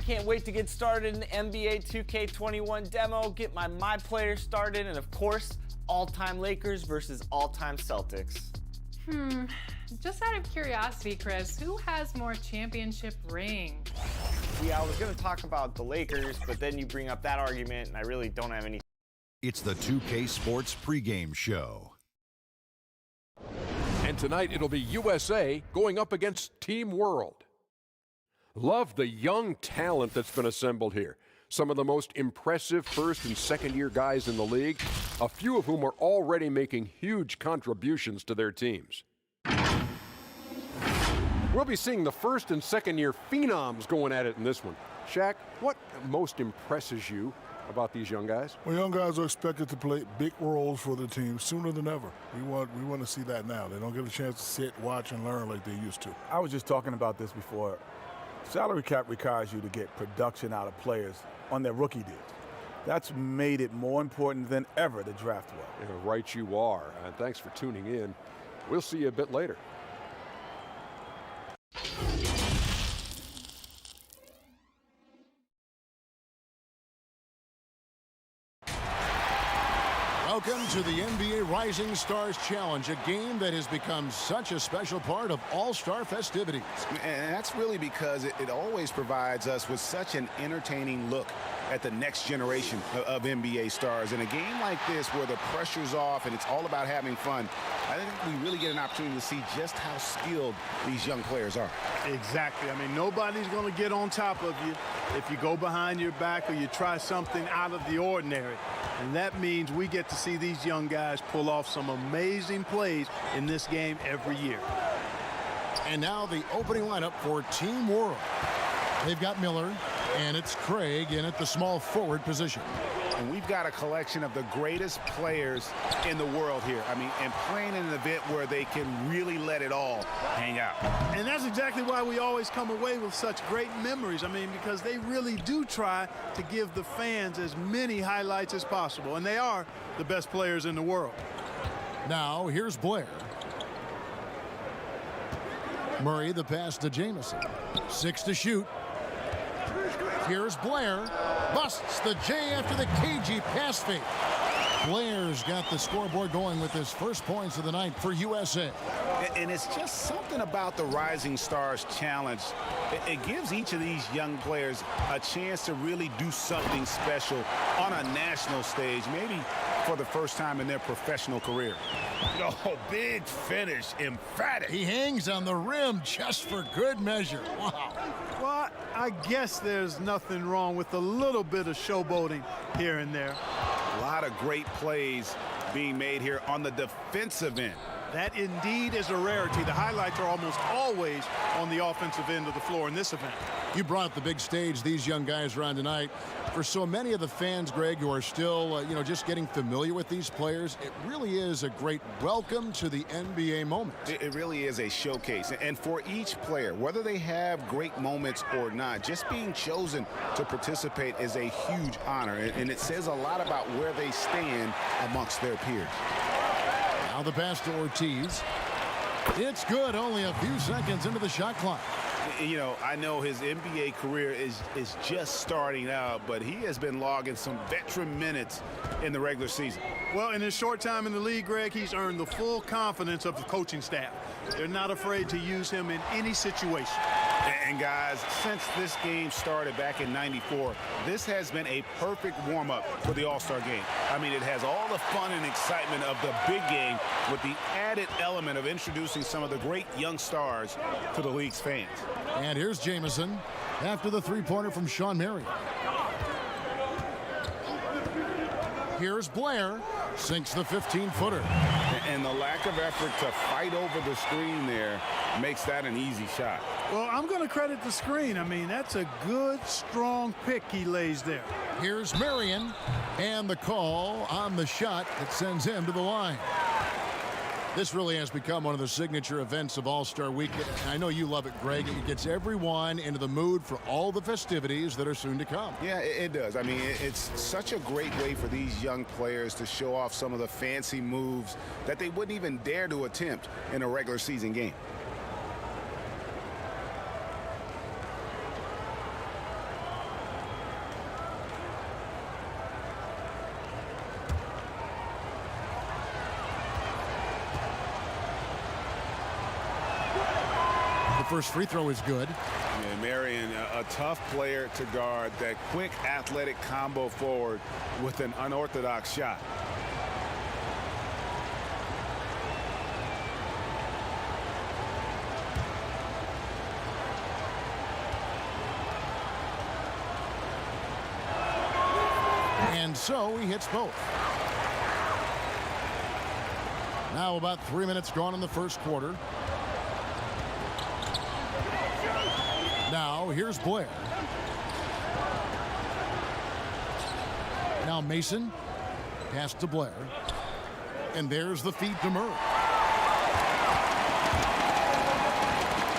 can't wait to get started in the NBA 2K21 demo, get my players started, and of course, all-time Lakers versus all-time Celtics. Just out of curiosity, Chris, who has more championship rings? Yeah, I was going to talk about the Lakers, but then you bring up that argument, and I really don't have any. It's the 2K Sports pregame show. And tonight it'll be USA going up against Team World. Love the young talent that's been assembled here. Some of the most impressive first and second year guys in the league, a few of whom are already making huge contributions to their teams. We'll be seeing the first and second year phenoms going at it in this one. Shaq, what most impresses you about these young guys? Well, young guys are expected to play big roles for the team sooner than ever. We want to see that now. They don't get a chance to sit, watch, and learn like they used to. I was just talking about this before. Salary cap requires you to get production out of players on their rookie deals. That's made it more important than ever to draft well. Yeah, right you are. And thanks for tuning in. We'll see you a bit later. Welcome to the NBA Rising Stars Challenge, a game that has become such a special part of all-star festivities. And that's really because it always provides us with such an entertaining look at the next generation of NBA stars. In a game like this where the pressure's off and it's all about having fun, I think we really get an opportunity to see just how skilled these young players are. Exactly. I mean, nobody's going to get on top of you if you go behind your back or you try something out of the ordinary. And that means we get to see these young guys pull off some amazing plays in this game every year. And now the opening lineup for Team World. They've got Miller, and it's Craig in at the small forward position. And we've got a collection of the greatest players in the world here. I mean, and playing in an event where they can really let it all hang out. And that's exactly why we always come away with such great memories. I mean, because they really do try to give the fans as many highlights as possible. And they are the best players in the world. Now, here's Blair. Murray, the pass to Jamison. 6 to shoot. Here's Blair. Busts the J after the cagey pass fake. Blair's got the scoreboard going with his first points of the night for USA. And it's just something about the Rising Stars Challenge. It gives each of these young players a chance to really do something special on a national stage, maybe for the first time in their professional career. Oh, big finish, emphatic. He hangs on the rim just for good measure. Wow. Well, I guess there's nothing wrong with a little bit of showboating here and there. A lot of great plays being made here on the defensive end. That indeed is a rarity. The highlights are almost always on the offensive end of the floor in this event. You brought up the big stage these young guys are on tonight. For so many of the fans, Greg, who are still, just getting familiar with these players, it really is a great welcome to the NBA moment. It really is a showcase. And for each player, whether they have great moments or not, just being chosen to participate is a huge honor. And it says a lot about where they stand amongst their peers. Now the pass to Ortiz. It's good, only a few seconds into the shot clock. You know, I know his NBA career is just starting out, but he has been logging some veteran minutes in the regular season. Well, in his short time in the league, Greg, he's earned the full confidence of the coaching staff. They're not afraid to use him in any situation. And guys, since this game started back in '94, this has been a perfect warm-up for the All-Star game. I mean, it has all the fun and excitement of the big game with the added element of introducing some of the great young stars to the league's fans. And here's Jamison after the three-pointer from Sean Marion. Here's Blair, sinks the 15-footer. And the lack of effort to fight over the screen there makes that an easy shot. Well, I'm going to credit the screen. I mean, that's a good, strong pick he lays there. Here's Marion, and the call on the shot that sends him to the line. This really has become one of the signature events of All-Star Weekend. I know you love it, Greg. It gets everyone into the mood for all the festivities that are soon to come. Yeah, it does. I mean, it's such a great way for these young players to show off some of the fancy moves that they wouldn't even dare to attempt in a regular season game. first free throw is good. Yeah, Marion, a tough player to guard. That quick athletic combo forward with an unorthodox shot. And so he hits both. Now about 3 minutes gone in the first quarter. Now here's Blair. Now Mason. Pass to Blair. And there's the feed to Murray.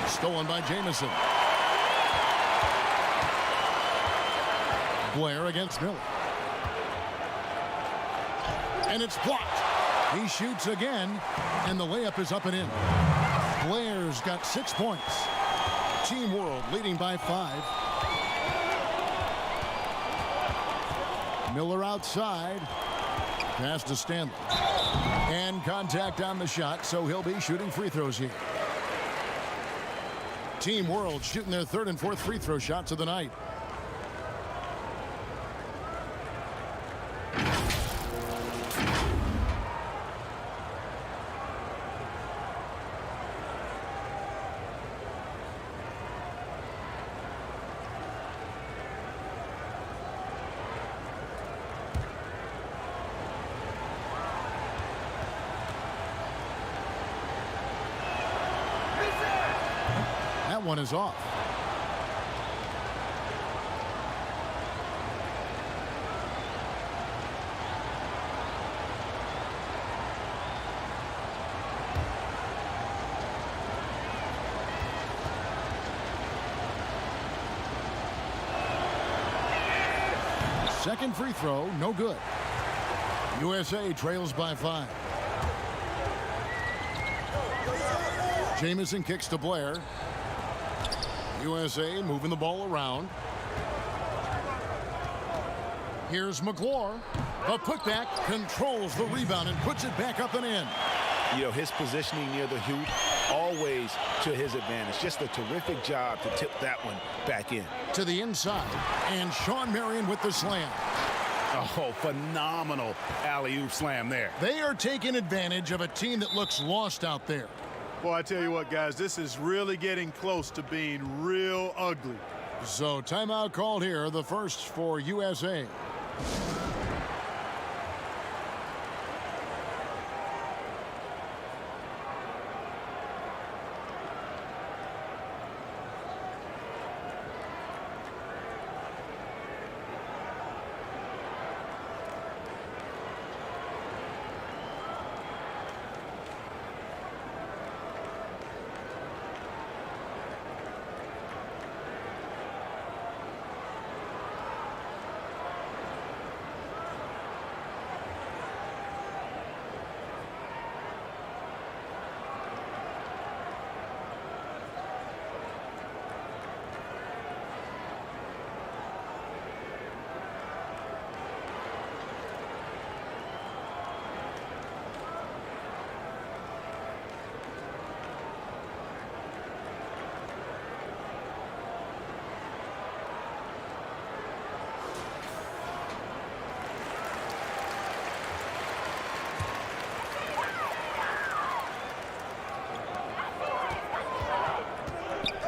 Stolen by Jamison. Blair against Miller. And it's blocked. He shoots again, and the layup is up and in. Blair's got 6 points. Team World leading by 5. Miller outside. Pass to Stanley. And contact on the shot, so he'll be shooting free throws here. Team World shooting their 3rd and 4th free throw shots of the night. That one is off. Second free throw, no good. USA trails by 5. Jamison kicks to Blair. USA moving the ball around. Here's McGlure. A putback, controls the rebound and puts it back up and in. You know, his positioning near the hoop, always to his advantage. Just a terrific job to tip that one back in. To the inside, and Sean Marion with the slam. Oh, phenomenal alley-oop slam there. They are taking advantage of a team that looks lost out there. Boy, I tell you what, guys, this is really getting close to being real ugly. So timeout called here, the first for USA.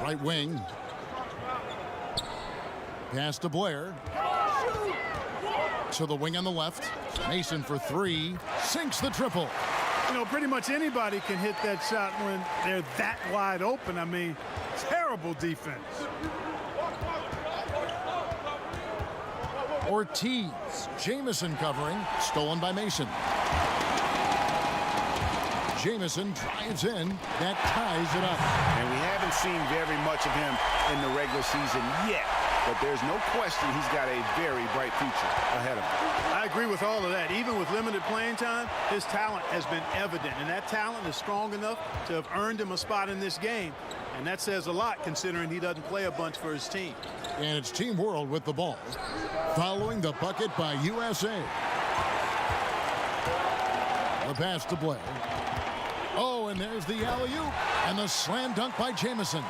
Right wing. Pass to Blair. To the wing on the left. Mason for 3. Sinks the triple. You know, pretty much anybody can hit that shot when they're that wide open. I mean, terrible defense. Ortiz. Jamison covering. Stolen by Mason. Jamison drives in. That ties it up. And we haven't seen very much of him in the regular season yet. But there's no question he's got a very bright future ahead of him. I agree with all of that. Even with limited playing time, his talent has been evident. And that talent is strong enough to have earned him a spot in this game. And that says a lot considering he doesn't play a bunch for his team. And it's Team World with the ball. Following the bucket by USA. The pass to Blair. Oh, and there's the alley-oop and the slam dunk by Jamison.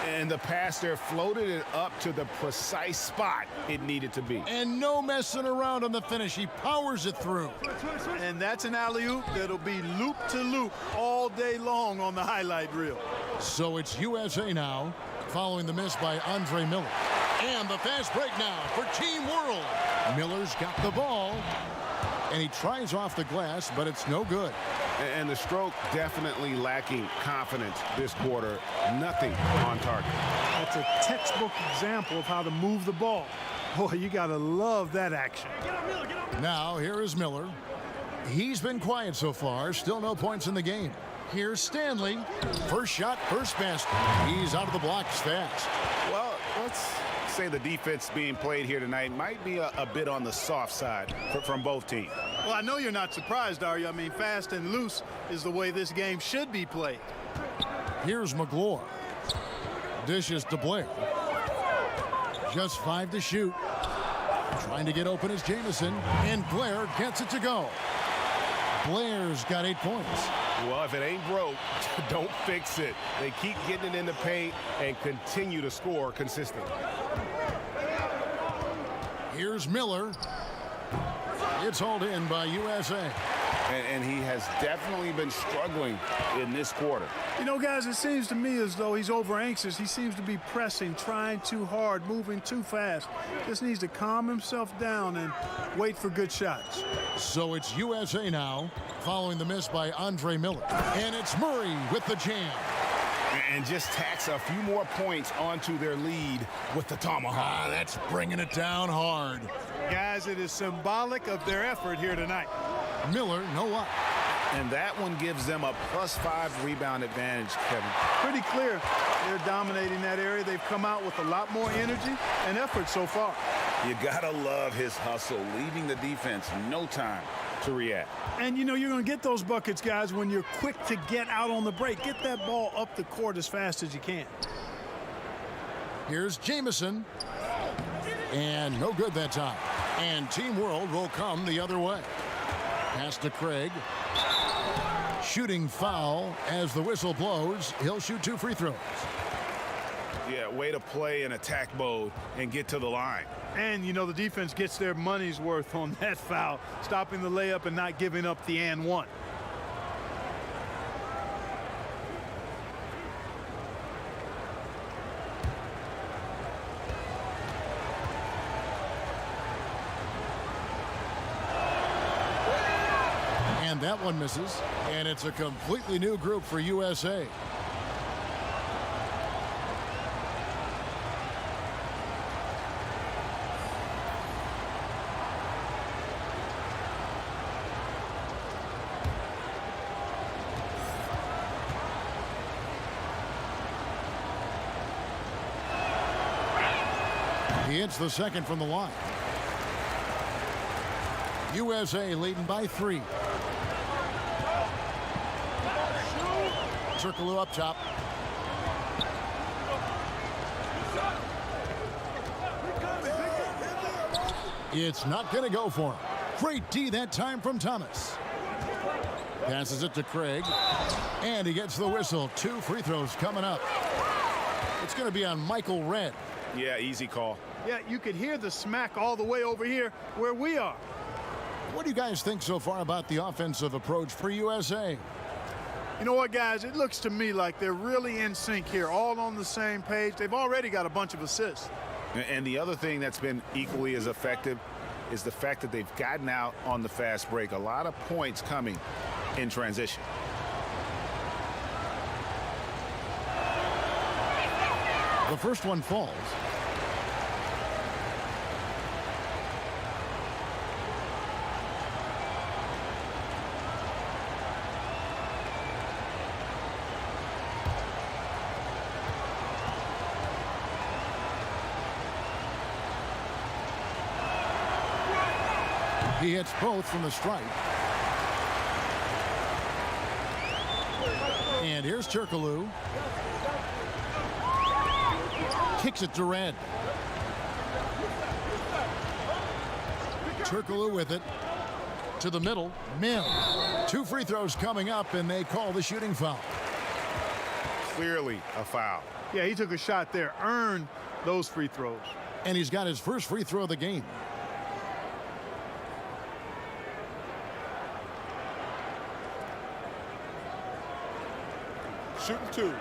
And the pass there floated it up to the precise spot it needed to be. And no messing around on the finish. He powers it through. And that's an alley-oop that'll be loop to loop all day long on the highlight reel. So it's USA now, following the miss by Andre Miller. And the fast break now for Team World. Miller's got the ball, and he tries off the glass, but it's no good. And the stroke definitely lacking confidence this quarter. Nothing on target. That's a textbook example of how to move the ball. Boy, you got to love that action. Now, here is Miller. He's been quiet so far. Still no points in the game. Here's Stanley. First shot, first basket. He's out of the blocks fast. Well, let's say the defense being played here tonight might be a bit on the soft side from both teams. Well, I know you're not surprised, are you? I mean, fast and loose is the way this game should be played. Here's McGlure. Dishes to Blair. Just 5 to shoot. Trying to get open is Jamison, and Blair gets it to go. Blair's got 8 points. Well, if it ain't broke, don't fix it. They keep getting it in the paint and continue to score consistently. Here's Miller. It's hauled in by USA. And he has definitely been struggling in this quarter. You know, guys, it seems to me as though he's over anxious. He seems to be pressing, trying too hard, moving too fast. Just needs to calm himself down and wait for good shots. So it's USA now, following the miss by Andre Miller. And it's Murray with the jam. And just tacks a few more points onto their lead with the tomahawk. That's bringing it down hard. Guys, it is symbolic of their effort here tonight. Miller, no up. And that one gives them a +5 rebound advantage, Kevin. Pretty clear. They're dominating that area. They've come out with a lot more energy and effort so far. You gotta love his hustle, leaving the defense no time to react. And you know you're going to get those buckets, guys, when you're quick to get out on the break. Get that ball up the court as fast as you can. Here's Jamison. And no good that time. And Team World will come the other way. Pass to Craig. Shooting foul as the whistle blows. He'll shoot 2 free throws. Yeah, way to play in attack mode and get to the line. And, you know, the defense gets their money's worth on that foul, stopping the layup and not giving up the and one. And that one misses. And it's a completely new group for USA. He hits the second from the line. USA leading by 3. Circle up top. It's not going to go for him. Great D that time from Thomas. Passes it to Craig. And he gets the whistle. 2 free throws coming up. It's going to be on Michael Red. Yeah, easy call. Yeah, you could hear the smack all the way over here where we are. What do you guys think so far about the offensive approach for USA? You know what, guys? It looks to me like they're really in sync here, all on the same page. They've already got a bunch of assists. And the other thing that's been equally as effective is the fact that they've gotten out on the fast break. A lot of points coming in transition. The first one falls. He hits both from the stripe. And here's Turkoglu. Kicks it to Red. Turkoglu with it. To the middle. Mill. 2 free throws coming up, and they call the shooting foul. Clearly a foul. Yeah, he took a shot there, earned those free throws. And he's got his first free throw of the game. Shooting 2.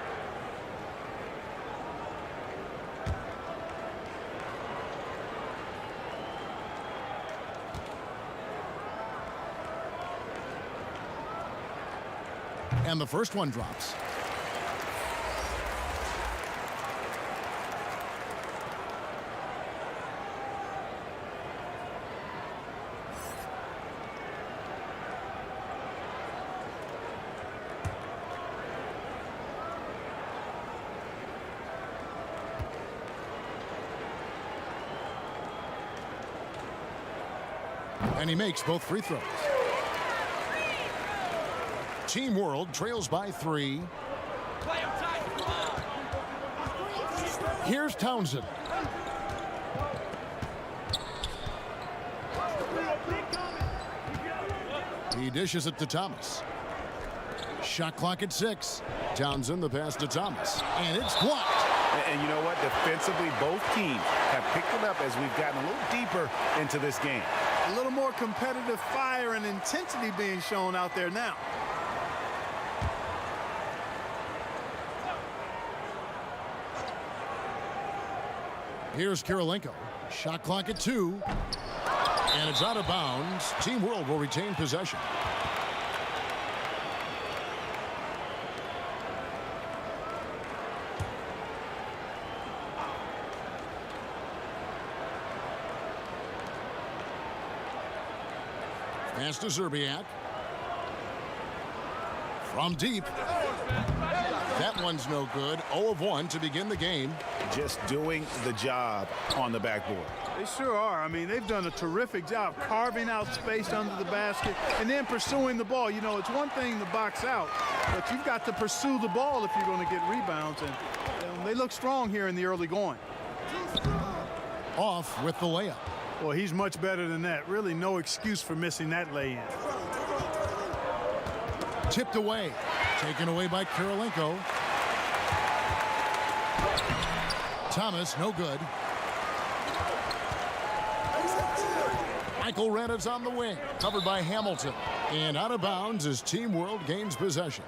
And the first one drops. And he makes both free throws. Team World trails by 3. Here's Townsend. He dishes it to Thomas. Shot clock at 6. Townsend the pass to Thomas. And it's blocked. And you know what? Defensively, both teams have picked it up as we've gotten a little deeper into this game. A little more competitive fire and intensity being shown out there now. Here's Kirilenko. Shot clock at 2. And it's out of bounds. Team World will retain possession. Pass to Zerbiak. From deep. That one's no good. 0 of 1 to begin the game. Just doing the job on the backboard. They sure are. I mean, they've done a terrific job carving out space under the basket and then pursuing the ball. You know, it's one thing to box out, but you've got to pursue the ball if you're going to get rebounds. And they look strong here in the early going. Off with the layup. Well, he's much better than that. Really no excuse for missing that lay-in. Tipped away. Taken away by Kirilenko. Thomas, no good. Michael Renna's on the wing. Covered by Hamilton. And out of bounds as Team World gains possession.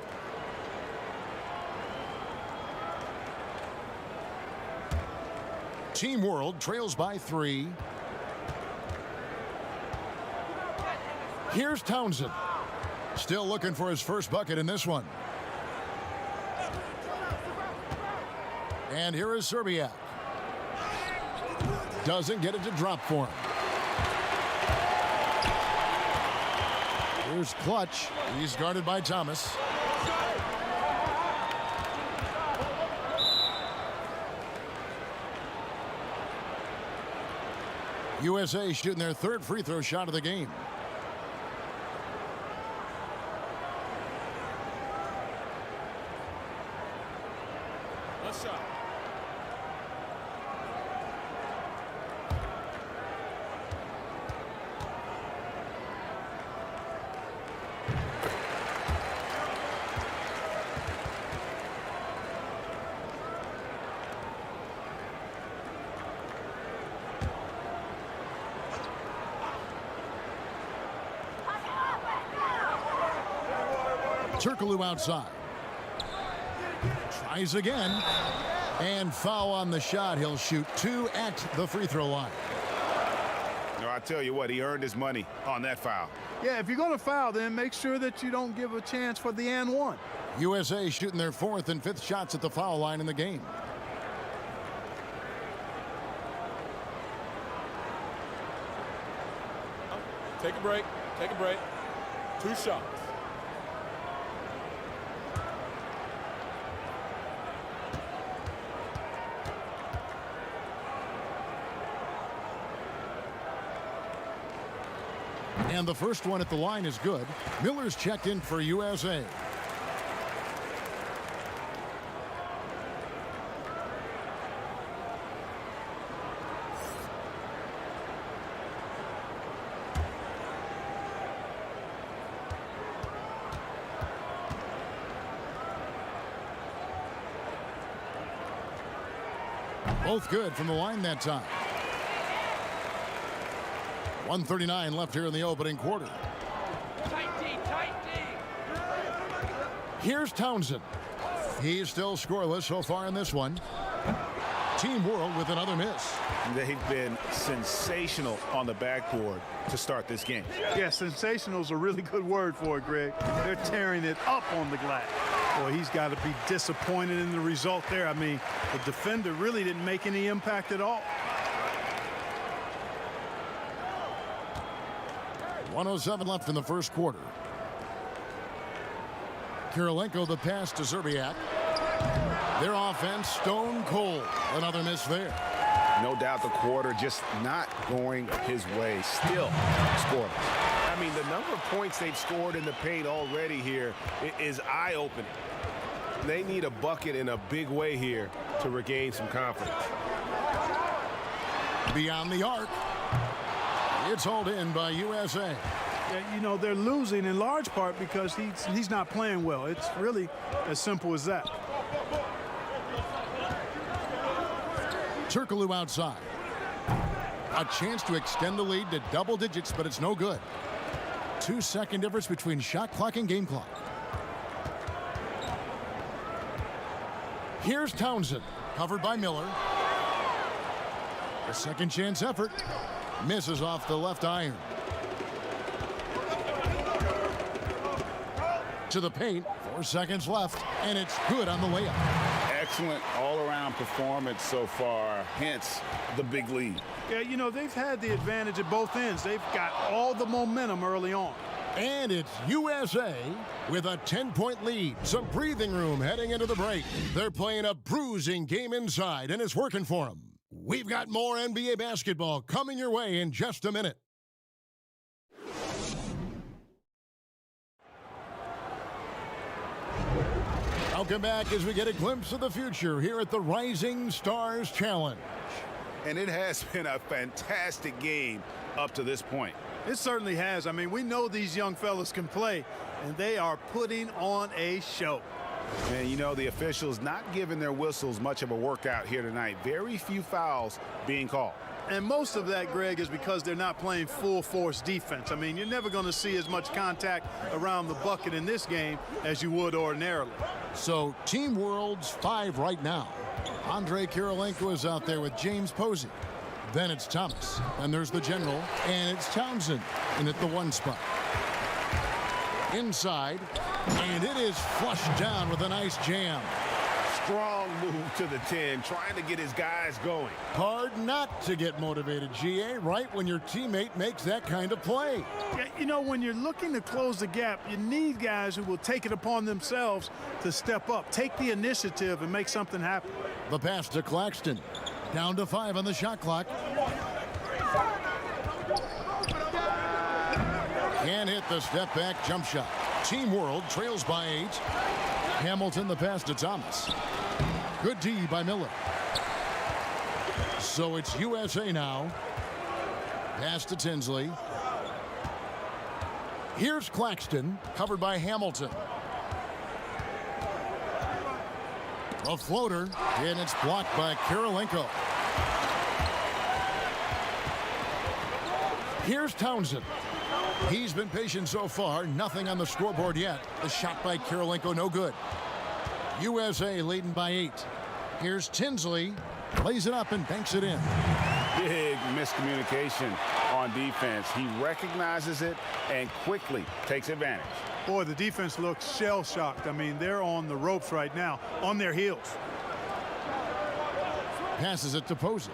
Team World trails by 3. Here's Townsend. Still looking for his first bucket in this one. And here is Zerbiak. Doesn't get it to drop for him. Here's Clutch. He's guarded by Thomas. USA shooting their third free throw shot of the game. Turkoglu outside. Tries again. And foul on the shot. He'll shoot 2 at the free throw line. No, I tell you what, he earned his money on that foul. Yeah, if you're going to foul, then make sure that you don't give a chance for the and one. USA shooting their 4th and 5th shots at the foul line in the game. Take a break. Take a break. 2 shots. And the first one at the line is good. Miller's checked in for USA. Both good from the line that time. 1:39 left here in the opening quarter. Here's Townsend. He's still scoreless so far in this one. Team World with another miss. They've been sensational on the backboard to start this game. Yeah, sensational is a really good word for it, Greg. They're tearing it up on the glass. Boy, he's got to be disappointed in the result there. I mean, the defender really didn't make any impact at all. 1:07 left in the first quarter. Kirilenko the pass to Zerbiak. Their offense stone cold. Another miss there. No doubt the quarter just not going his way. Still scoring. I mean, the number of points they've scored in the paint already here is eye-opening. They need a bucket in a big way here to regain some confidence. Beyond the arc. It's hauled in by USA. Yeah, you know, they're losing in large part because he's not playing well. It's really as simple as that. Turkoglu outside. A chance to extend the lead to double digits, but it's no good. 2-second difference between shot clock and game clock. Here's Townsend, covered by Miller. A second chance effort. Misses off the left iron. To the paint, 4 seconds left, and it's good on the layup. Excellent all-around performance so far, hence the big lead. Yeah, you know, they've had the advantage at both ends. They've got all the momentum early on. And it's USA with a 10-point lead. Some breathing room heading into the break. They're playing a bruising game inside, and it's working for them. We've got more NBA basketball coming your way in just a minute. Welcome back as we get a glimpse of the future here at the Rising Stars Challenge. And it has been a fantastic game up to this point. It certainly has. I mean, we know these young fellas can play, and they are putting on a show. And, you know, the officials not giving their whistles much of a workout here tonight. Very few fouls being called. And most of that, Greg, is because they're not playing full-force defense. I mean, you're never going to see as much contact around the bucket in this game as you would ordinarily. So, Team World's 5 right now. Andre Kirilenko is out there with James Posey. Then it's Thomas. And there's the general. And it's Townsend in at the 1 spot. Inside. And it is flushed down with a nice jam. Strong move to the 10, trying to get his guys going. Hard not to get motivated, GA, right when your teammate makes that kind of play. Yeah, you know, when you're looking to close the gap, you need guys who will take it upon themselves to step up, take the initiative, and make something happen. The pass to Claxton. Down to 5 on the shot clock. Can't hit the step back jump shot. Team World trails by 8. Hamilton the pass to Thomas. Good D by Miller. So it's USA now. Pass to Tinsley. Here's Claxton, covered by Hamilton. A floater, and it's blocked by Kirilenko. Here's Townsend. He's been patient so far. Nothing on the scoreboard yet. The shot by Kirilenko, no good. USA leading by 8. Here's Tinsley. Lays it up and banks it in. Big miscommunication on defense. He recognizes it and quickly takes advantage. Boy, the defense looks shell-shocked. I mean, they're on the ropes right now, on their heels. Passes it to Posey.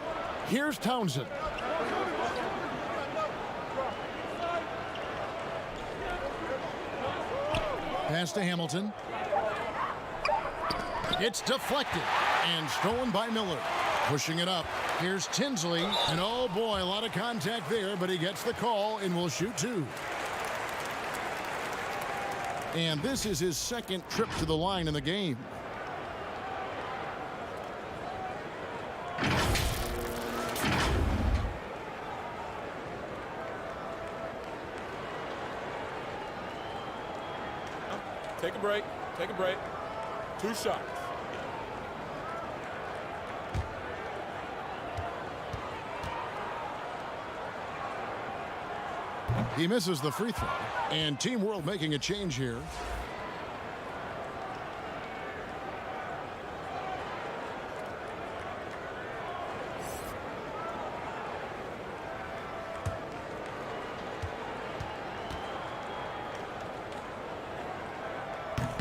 Here's Townsend. Pass to Hamilton. It's deflected and stolen by Miller. Pushing it up. Here's Tinsley. And oh boy, a lot of contact there, but he gets the call and will shoot 2. And this is his second trip to the line in the game. Take a break. Take a break. 2 shots. He misses the free throw. And Team World making a change here.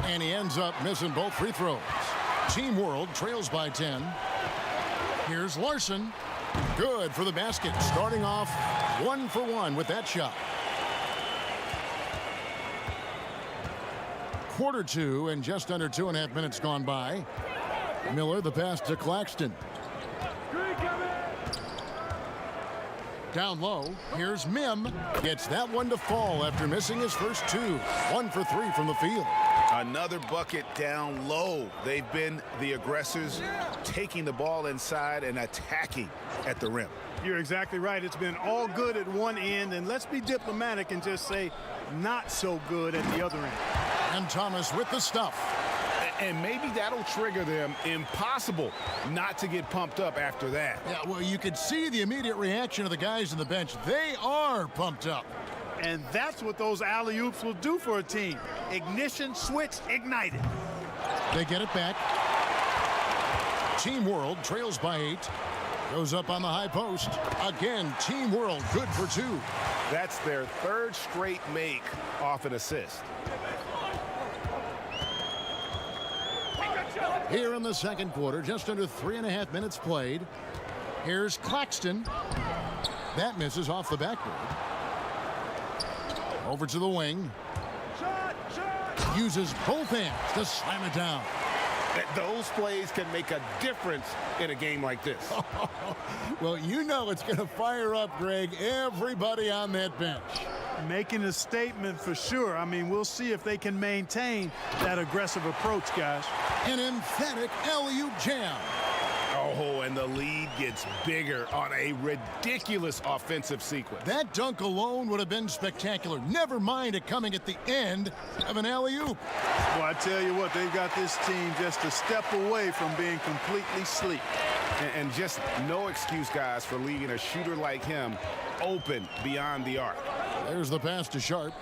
And he ends up missing both free throws. Team World trails by 10. Here's Larson. Good for the basket. Starting off 1 for 1 with that shot. Quarter 2 and just under 2.5 minutes gone by. Miller the pass to Claxton. Down low. Here's Mim. Gets that one to fall after missing his first 2. 1 for 3 from the field. Another bucket down low. They've been the aggressors, taking the ball inside and attacking at the rim. You're exactly right. It's been all good at one end, and let's be diplomatic and just say not so good at the other end. And Thomas with the stuff. And maybe that'll trigger them. Impossible not to get pumped up after that. Yeah, well, you could see the immediate reaction of the guys on the bench. They are pumped up. And that's what those alley-oops will do for a team. Ignition, switch, ignited. They get it back. Team World trails by 8. Goes up on the high post. Again, Team World good for 2. That's their 3rd straight make off an assist. Here in the second quarter, just under 3.5 minutes played. Here's Claxton. That misses off the backboard. Over to the wing. Uses both hands to slam it down. Those plays can make a difference in a game like this. Well, you know it's going to fire up, Greg, everybody on that bench. Making a statement for sure. I mean, we'll see if they can maintain that aggressive approach, guys. An emphatic alley-oop jam. Oh, and the lead gets bigger on a ridiculous offensive sequence. That dunk alone would have been spectacular. Never mind it coming at the end of an alley-oop. Well, I tell you what, they've got this team just a step away from being completely sleep. And just no excuse, guys, for leaving a shooter like him open beyond the arc. There's the pass to Sharp.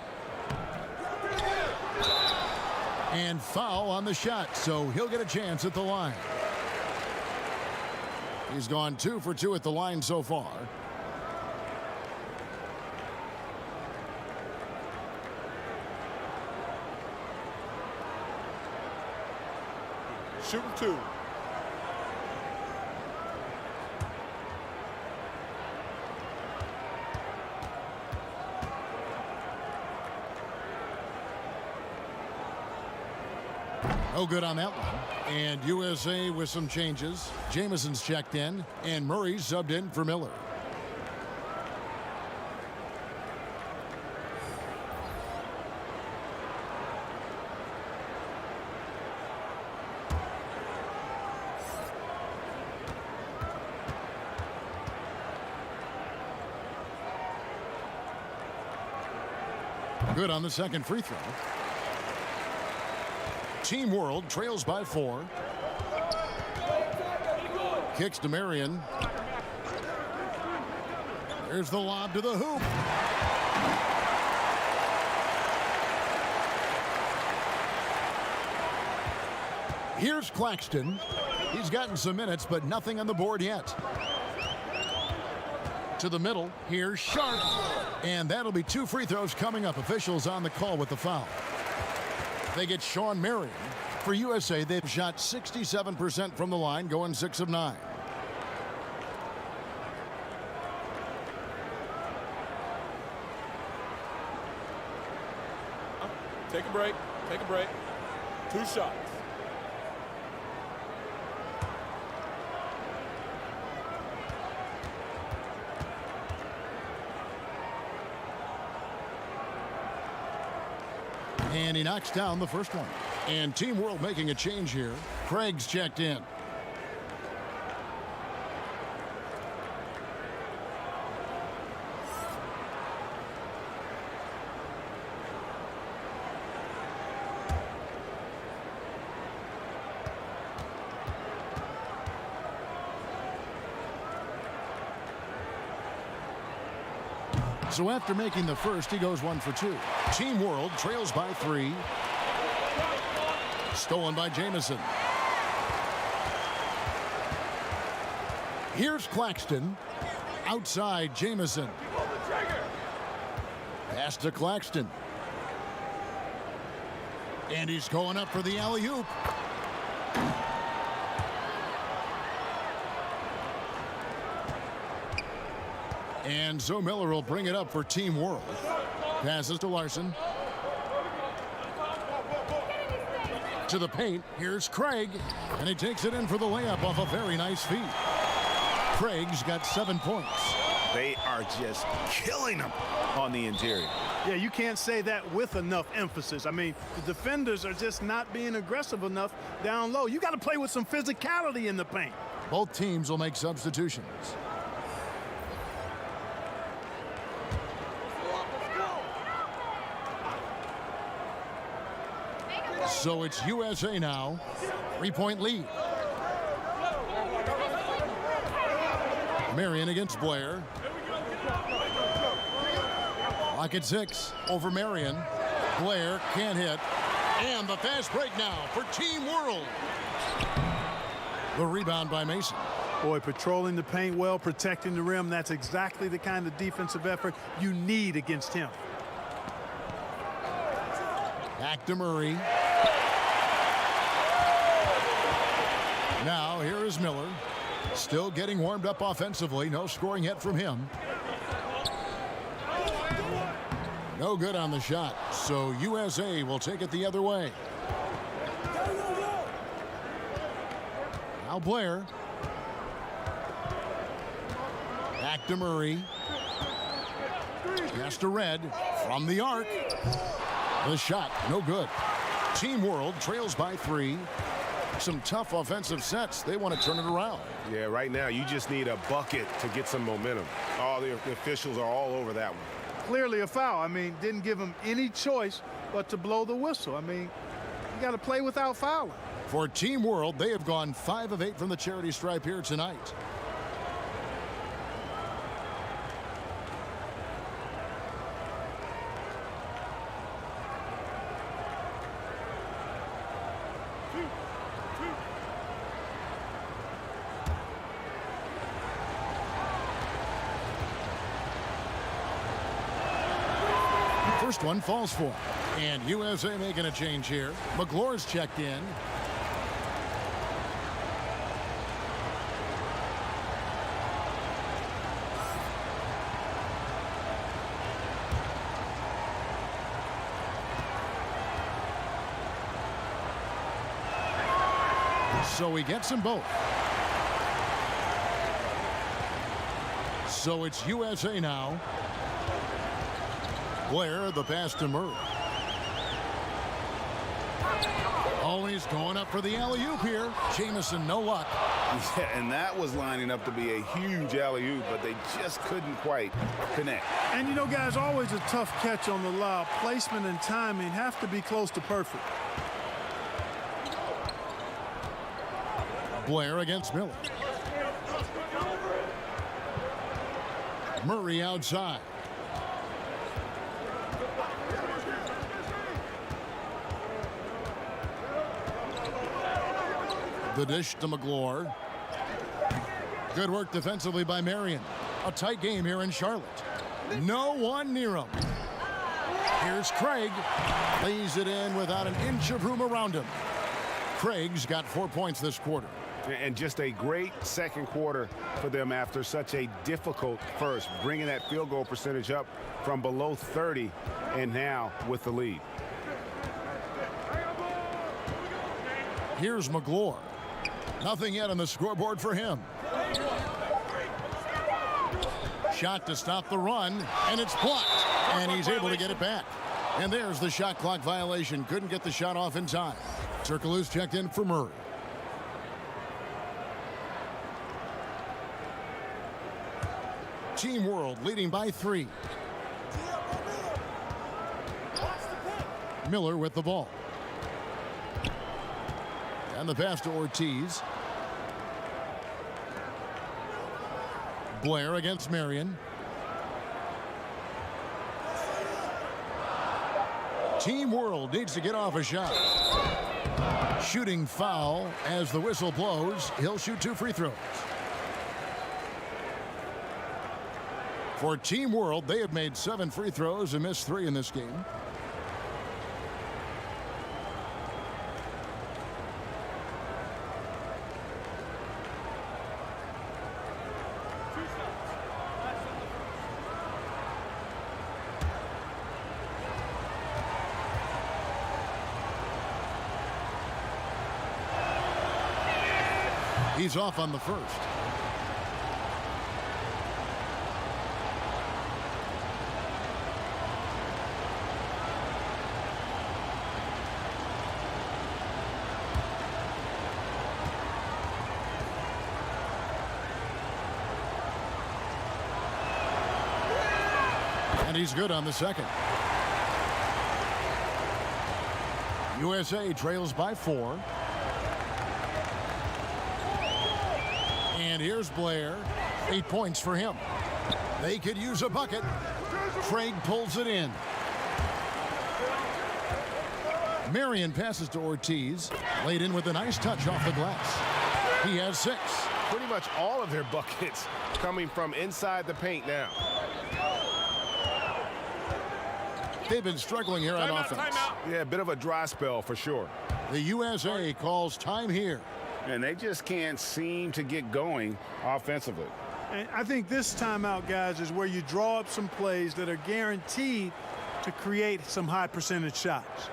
And foul on the shot, so he'll get a chance at the line. He's gone 2 for 2 at the line so far. Shooting 2. No good on that one. And USA with some changes. Jamison's checked in, and Murray's subbed in for Miller. Good on the second free throw. Team World trails by 4. Kicks to Marion. There's the lob to the hoop. Here's Claxton. He's gotten some minutes, but nothing on the board yet. To the middle. Here's Sharp. And that'll be 2 free throws coming up. Officials on the call with the foul. They get Sean Marion. For USA, they've shot 67% from the line, going 6 of 9. Take a break. Take a break. 2 shots. And he knocks down the first one. And Team World making a change here. Craig's checked in. So after making the first, he goes 1 for 2. Team World trails by 3. Stolen by Jamison. Here's Claxton. Outside Jamison. Pass to Claxton. And he's going up for the alley-oop. And so Miller will bring it up for Team World. Passes to Larson. To the paint. Here's Craig. And he takes it in for the layup off a very nice feed. Craig's got 7 points. They are just killing them on the interior. Yeah, you can't say that with enough emphasis. I mean, the defenders are just not being aggressive enough down low. You got to play with some physicality in the paint. Both teams will make substitutions. So it's USA now. 3-point lead. Marion against Blair. Lock at 6 over Marion. Blair can't hit. And the fast break now for Team World. The rebound by Mason. Boy, patrolling the paint well, protecting the rim. That's exactly the kind of defensive effort you need against him. Back to Murray. Now here is Miller. Still getting warmed up offensively. No scoring yet from him. No good on the shot. So USA will take it the other way. Now Blair. Back to Murray. Pass to Red from the arc. The shot, no good. Team World trails by 3. Some tough offensive sets. They want to turn it around. Yeah, right now you just need a bucket to get some momentum. All the officials are all over that one. Clearly a foul. I mean, didn't give him any choice but to blow the whistle. I mean, you got to play without fouling. For Team World, they have gone 5 of 8 from the charity stripe here tonight. First one falls for. And USA making a change here. McGlore's checked in. So he gets them both. So it's USA now. Blair, the pass to Murray. Oh, he's going up for the alley-oop here. Jamison, no luck. Yeah, and that was lining up to be a huge alley-oop, but they just couldn't quite connect. And you know, guys, always a tough catch on the lob. Placement and timing have to be close to perfect. Blair against Miller. Murray outside. The dish to McGlore. Good work defensively by Marion. A tight game here in Charlotte. No one near him. Here's Craig. Lays it in without an inch of room around him. Craig's got 4 points this quarter. And just a great second quarter for them after such a difficult first, bringing that field goal percentage up from below 30 and now with the lead. Here's McGlore. Nothing yet on the scoreboard for him. Shot to stop the run, and it's blocked. And he's able to get it back. And there's the shot clock violation. Couldn't get the shot off in time. Circle's checked in for Murray. Team World leading by 3. Miller with the ball. And the pass to Ortiz. Blair against Marion. Team World needs to get off a shot. Shooting foul as the whistle blows. He'll shoot 2 free throws. For Team World, they have made 7 free throws and missed 3 in this game. He's off on the first. And he's good on the second. USA trails by 4. And here's Blair. 8 points for him. They could use a bucket. Craig pulls it in. Marion passes to Ortiz. Laid in with a nice touch off the glass. He has 6. Pretty much all of their buckets coming from inside the paint now. They've been struggling here on offense. Yeah, a bit of a dry spell for sure. The USA calls time here. And they just can't seem to get going offensively. And I think this timeout, guys, is where you draw up some plays that are guaranteed to create some high percentage shots.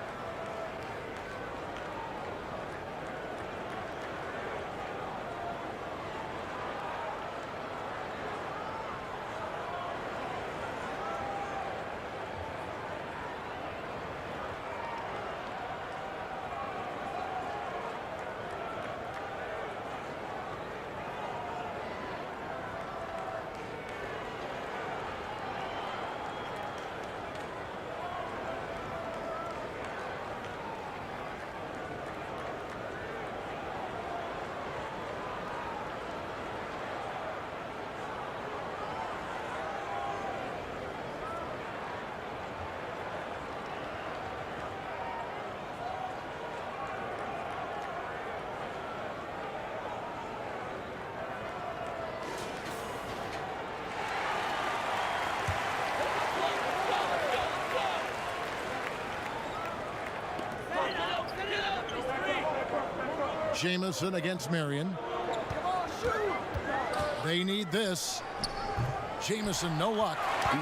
Jamison against Marion. They need this. Jamison, no luck.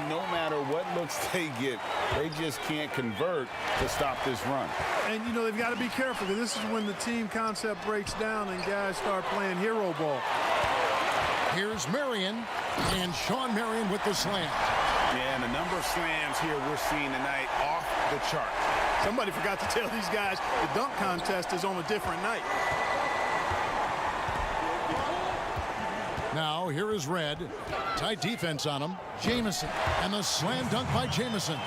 No matter what looks they get, they just can't convert to stop this run. And, you know, they've got to be careful, because this is when the team concept breaks down and guys start playing hero ball. Here's Marion, and Sean Marion with the slam. Yeah, and the number of slams here we're seeing tonight off the chart. Somebody forgot to tell these guys the dunk contest is on a different night. Now, here is Red. Tight defense on him. Jamison, and the slam dunk by Jamison.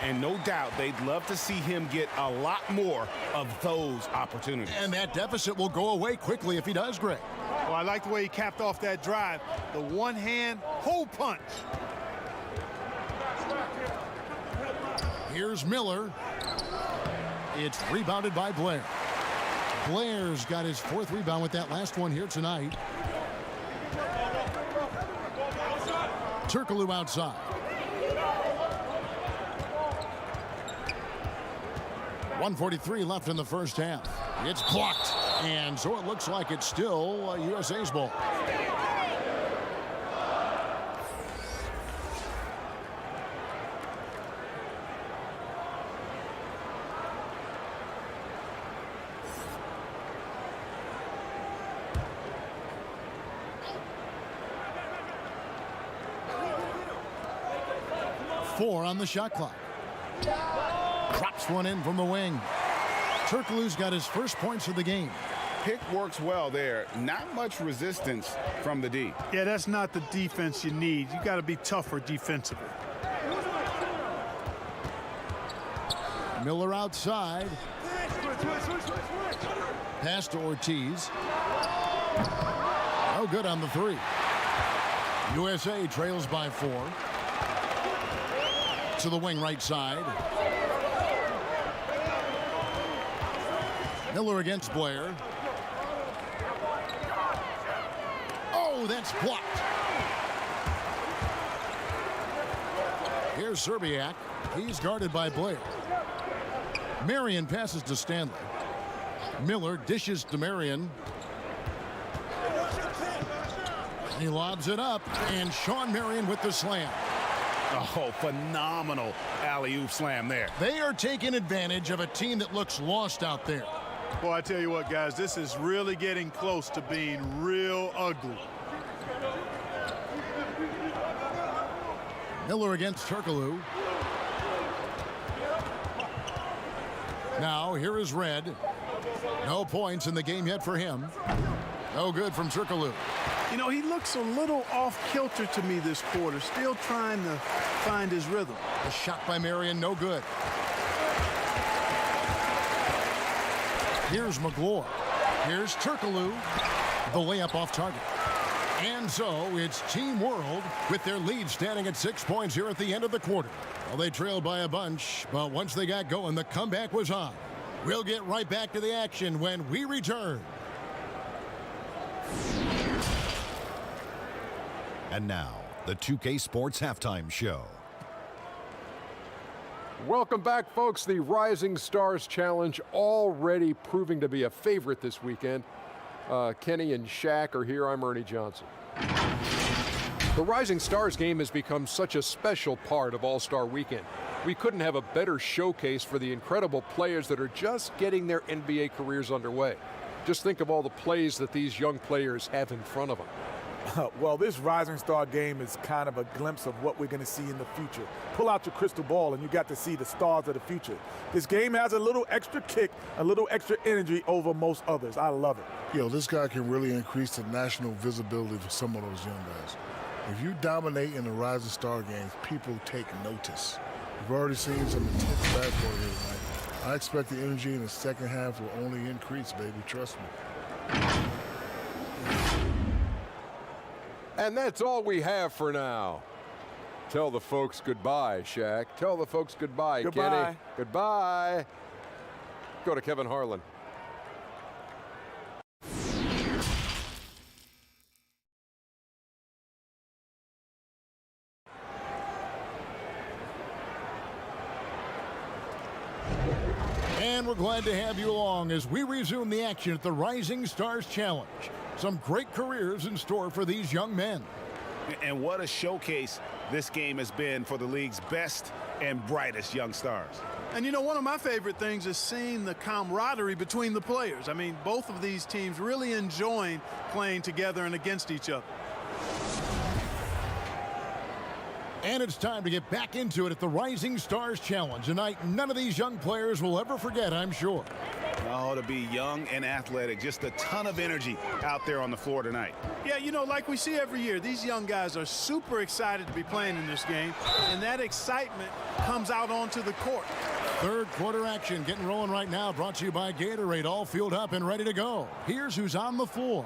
And no doubt they'd love to see him get a lot more of those opportunities. And that deficit will go away quickly if he does, Greg. Well, I like the way he capped off that drive. The one-hand hole punch. Here's Miller. It's rebounded by Blair. Blair's got his 4th rebound with that last one here tonight. Turkoglu outside. .143 left in the first half. It's blocked. And so it looks like it's still USA's ball. .4 on the shot clock. Drops one in from the wing. Turkoglu's got his first points of the game. Pick works well there. Not much resistance from the D. Yeah, that's not the defense you need. You got to be tougher defensively. Miller outside. Pass to Ortiz. No good on the 3. USA trails by 4. To the wing right side. Miller against Blair. Oh, that's blocked. Here's Serbiak. He's guarded by Blair. Marion passes to Stanley. Miller dishes to Marion. And he lobs it up, and Sean Marion with the slam. Oh, phenomenal alley-oop slam there. They are taking advantage of a team that looks lost out there. Boy, I tell you what, guys, this is really getting close to being real ugly. Miller against Turkoglu. Now, here is Red. No points in the game yet for him. No good from Turkoglu. You know, he looks a little off-kilter to me this quarter, still trying to find his rhythm. A shot by Marion, no good. Here's McGlure. Here's Turkoglu. The layup off target. And so it's Team World with their lead standing at 6 points here at the end of the quarter. Well, they trailed by a bunch, but once they got going, the comeback was on. We'll get right back to the action when we return. And now, the 2K Sports Halftime Show. Welcome back, folks. The Rising Stars Challenge already proving to be a favorite this weekend. Kenny and Shaq are here. I'm Ernie Johnson. The Rising Stars game has become such a special part of All-Star Weekend. We couldn't have a better showcase for the incredible players that are just getting their NBA careers underway. Just think of all the plays that these young players have in front of them. Well, this Rising Star game is kind of a glimpse of what we're going to see in the future. Pull out your crystal ball and you got to see the stars of the future. This game has a little extra kick, a little extra energy over most others. I love it. Yo, this guy can really increase the national visibility for some of those young guys. If you dominate in the Rising Star games, people take notice. We've already seen some intense basketball here tonight. I expect the energy in the second half will only increase, baby. Trust me. And that's all we have for now. Tell the folks goodbye, Shaq. Tell the folks goodbye, Goodbye. Kenny. Goodbye. Go to Kevin Harlan. And we're glad to have you along as we resume the action at the Rising Stars Challenge. Some great careers in store for these young men. And what a showcase this game has been for the league's best and brightest young stars. And you know, one of my favorite things is seeing the camaraderie between the players. I mean, both of these teams really enjoying playing together and against each other. And it's time to get back into it at the Rising Stars Challenge. Tonight, none of these young players will ever forget, I'm sure. Oh, to be young and athletic, just a ton of energy out there on the floor tonight. Yeah, you know, like we see every year, these young guys are super excited to be playing in this game, and that excitement comes out onto the court. Third quarter action getting rolling right now, brought to you by Gatorade, all fueled up and ready to go. Here's who's on the floor.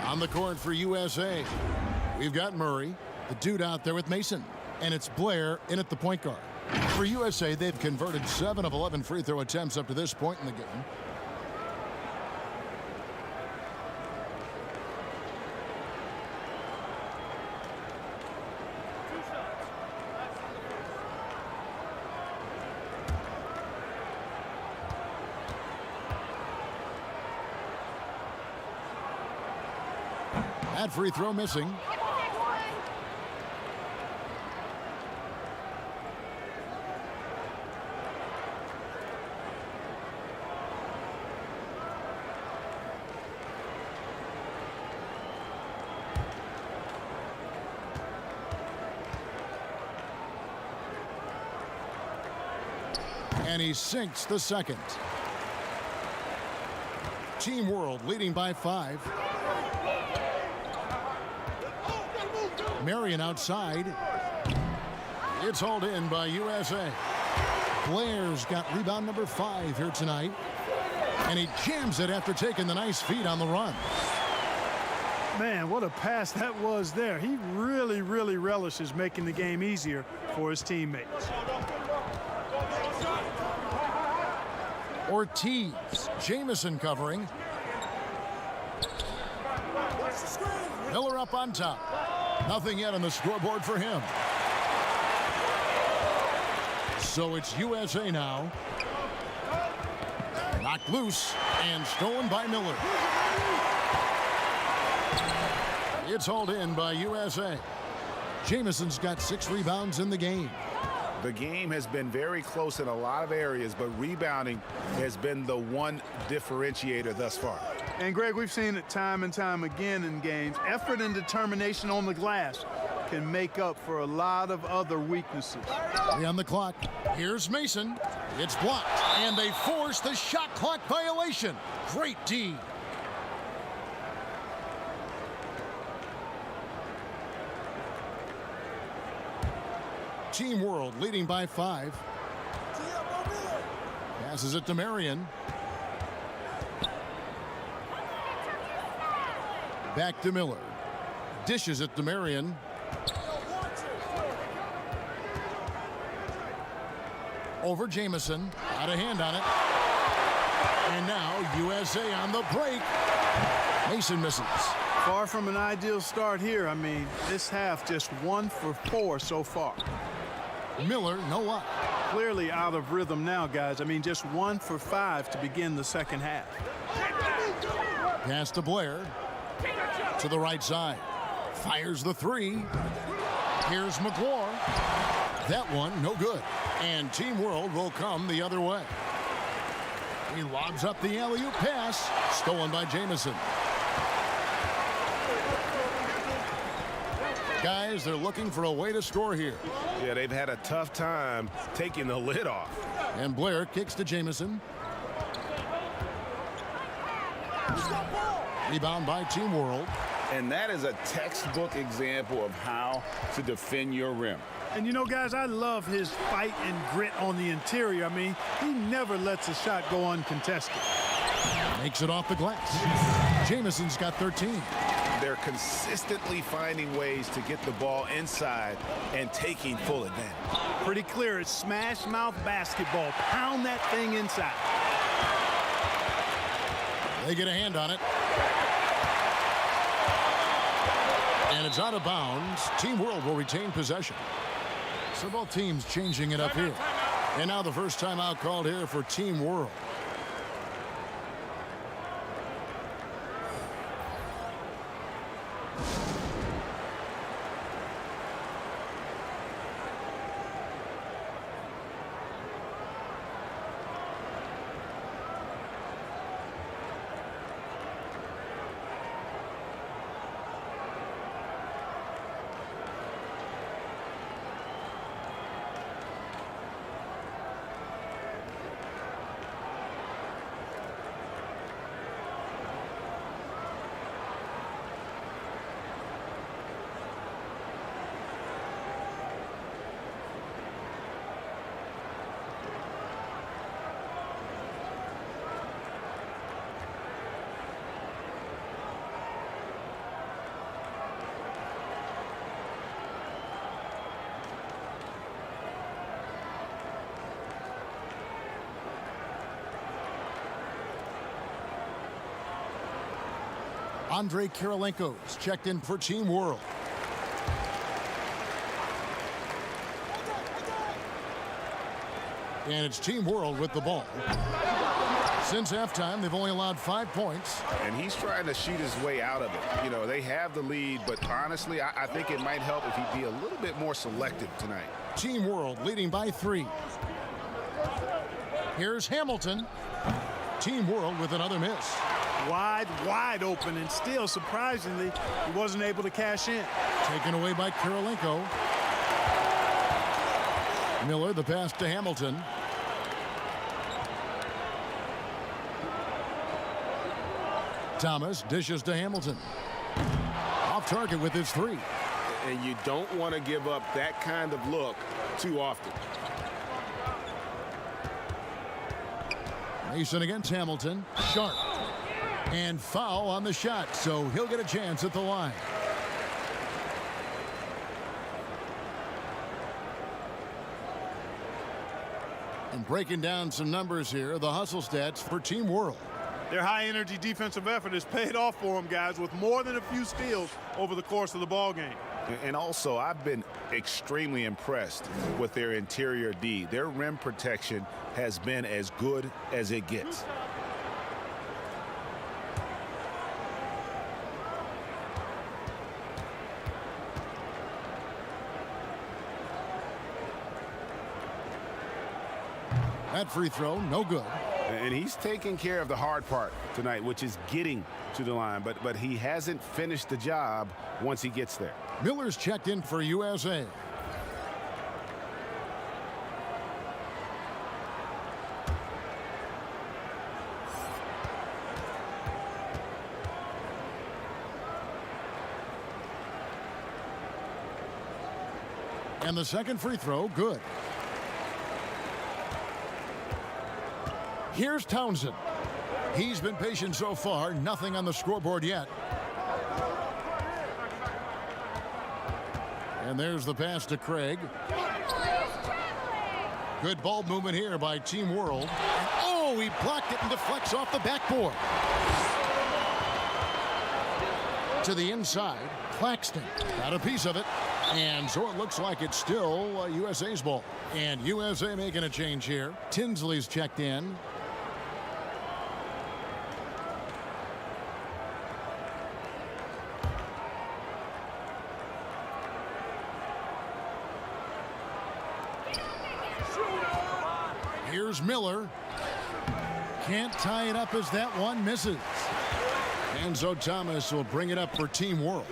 On the court for USA, we've got Murray, the dude out there with Mason, and it's Blair in at the point guard. For USA, they've converted 7 of 11 free throw attempts up to this point in the game. That free throw missing. And he sinks the second. Team World leading by 5. Marion outside. It's hauled in by USA. Blair's got rebound number 5 here tonight. And he jams it after taking the nice feed on the run. Man, what a pass that was there. He really, really relishes making the game easier for his teammates. Ortiz. Jamison covering. Miller up on top. Nothing yet on the scoreboard for him. So it's USA now. Knocked loose and stolen by Miller. It's hauled in by USA. Jamison's got 6 rebounds in the game. The game has been very close in a lot of areas, but rebounding has been the one differentiator thus far. And Greg, we've seen it time and time again in games. Effort and determination on the glass can make up for a lot of other weaknesses. 3 on the clock. Here's Mason. It's blocked, and they force the shot clock violation. Great D. Team World leading by 5. Passes it to Marion. Back to Miller. Dishes it to Marion. Over Jamison. Out of hand on it. And now USA on the break. Mason misses. Far from an ideal start here. I mean, this half just 1 for 4 so far. Miller, no luck. Clearly out of rhythm now, guys. I mean, just 1 for 5 to begin the second half. Pass to Blair. To the right side. Fires the 3. Here's McGloire. That one, no good. And Team World will come the other way. He lobs up the alley-oop pass. Stolen by Jamison. Guys, they're looking for a way to score here. Yeah, they've had a tough time taking the lid off. And Blair kicks to Jamison. Rebound by Team World. And that is a textbook example of how to defend your rim. And you know, guys, I love his fight and grit on the interior. I mean, he never lets a shot go uncontested. Makes it off the glass. Jamison's got 13. They're consistently finding ways to get the ball inside and taking full advantage. Pretty clear. It's smash mouth basketball. Pound that thing inside. They get a hand on it. And it's out of bounds. Team World will retain possession. So both teams changing it up here. And now the first timeout called here for Team World. Andre Kirilenko's checked in for Team World. And it's Team World with the ball. Since halftime, they've only allowed 5 points. And he's trying to shoot his way out of it. You know, they have the lead, but honestly, I think it might help if he'd be a little bit more selective tonight. Team World leading by 3. Here's Hamilton. Team World with another miss. Wide open, and still, surprisingly, he wasn't able to cash in. Taken away by Kirilenko. Miller, the pass to Hamilton. Thomas dishes to Hamilton. Off target with his 3. And you don't want to give up that kind of look too often. Mason against Hamilton. Sharp. And foul on the shot, so he'll get a chance at the line. And breaking down some numbers here, the hustle stats for Team World. Their high-energy defensive effort has paid off for them, guys, with more than a few steals over the course of the ball game. And also, I've been extremely impressed with their interior D. Their rim protection has been as good as it gets. That free throw, no good. And he's taking care of the hard part tonight, which is getting to the line. But he hasn't finished the job once he gets there. Miller's checked in for USA. And the second free throw, good. Here's Townsend. He's been patient so far, nothing on the scoreboard yet. And there's the pass to Craig. Good ball movement here by Team World. And oh, he blocked it and deflects off the backboard. To the inside, Claxton got a piece of it. And so it looks like it's still USA's ball. And USA making a change here. Tinsley's checked in. Here's Miller. Can't tie it up as that one misses. Enzo Thomas will bring it up for Team World.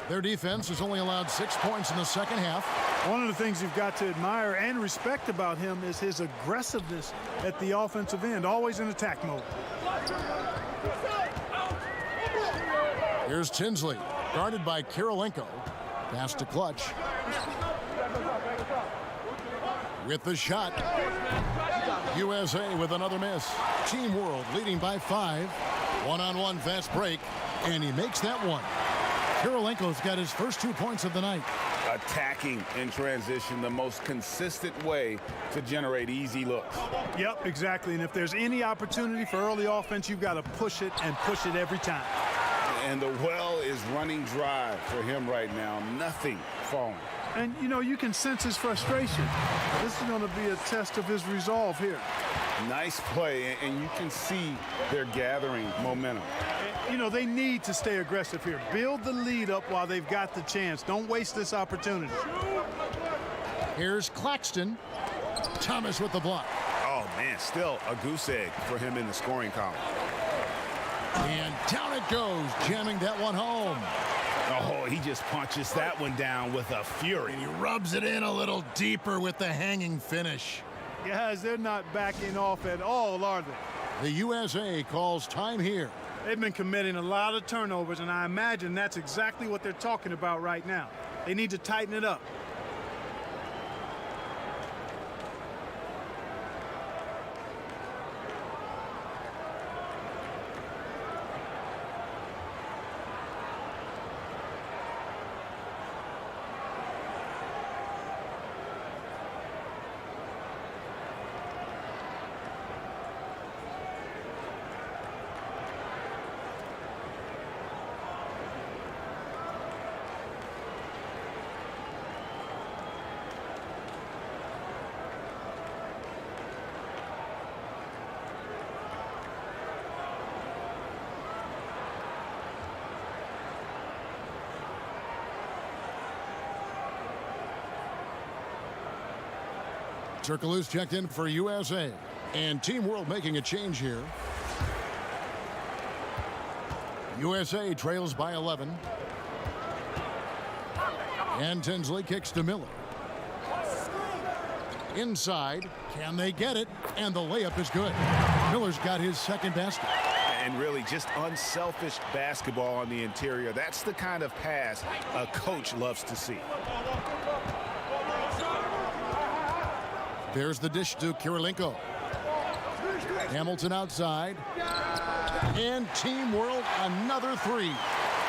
Their defense has only allowed 6 points in the second half. One of the things you've got to admire and respect about him is his aggressiveness at the offensive end, always in attack mode. Here's Tinsley, guarded by Kirilenko. Pass to Clutch. With the shot. USA with another miss. Team World leading by 5. One-on-one fast break, and he makes that one. Kirilenko's got his first 2 points of the night. Attacking in transition, the most consistent way to generate easy looks. Yep, exactly. And if there's any opportunity for early offense, you've got to push it and push it every time. And the well is running dry for him right now. Nothing falling. And, you know, you can sense his frustration. This is going to be a test of his resolve here. Nice play, and you can see they're gathering momentum. You know, they need to stay aggressive here. Build the lead up while they've got the chance. Don't waste this opportunity. Here's Claxton. Thomas with the block. Oh, man, still a goose egg for him in the scoring column. And down it goes, jamming that one home. Oh, he just punches that one down with a fury. And he rubs it in a little deeper with the hanging finish. Guys, they're not backing off at all, are they? The USA calls time here. They've been committing a lot of turnovers, and I imagine that's exactly what they're talking about right now. They need to tighten it up. Circle's checked in for USA. And Team World making a change here. USA trails by 11. And Tinsley kicks to Miller. Inside. Can they get it? And the layup is good. Miller's got his second basket. And really just unselfish basketball on the interior. That's the kind of pass a coach loves to see. There's the dish to Kirilenko. Hamilton outside. And Team World, another three.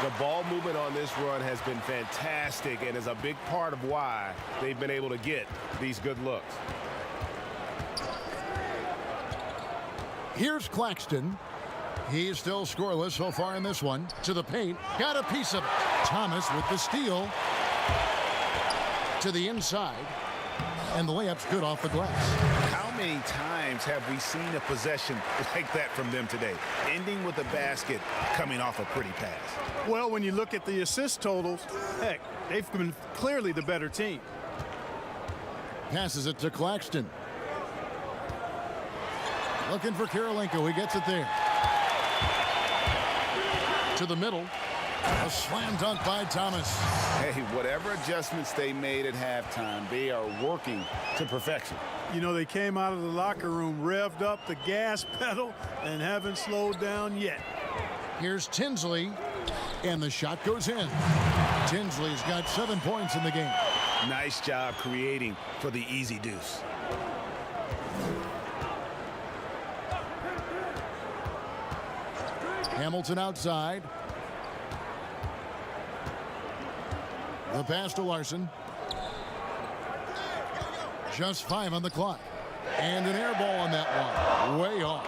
The ball movement on this run has been fantastic and is a big part of why they've been able to get these good looks. Here's Claxton. He's still scoreless so far in this one. To the paint. Got a piece of it. Thomas with the steal. To the inside. And the layup's good off the glass. How many times have we seen a possession like that from them today? Ending with a basket, coming off a pretty pass. Well, when you look at the assist totals, heck, they've been clearly the better team. Passes it to Claxton. Looking for Karolinko. He gets it there. To the middle. A slam dunk by Thomas. Hey, whatever adjustments they made at halftime, they are working to perfection. You know, they came out of the locker room, revved up the gas pedal, and haven't slowed down yet. Here's Tinsley, and the shot goes in. Tinsley's got 7 points in the game. Nice job creating for the easy deuce. Hamilton outside. The pass to Larson. Just 5 on the clock. And an air ball on that one. Way off.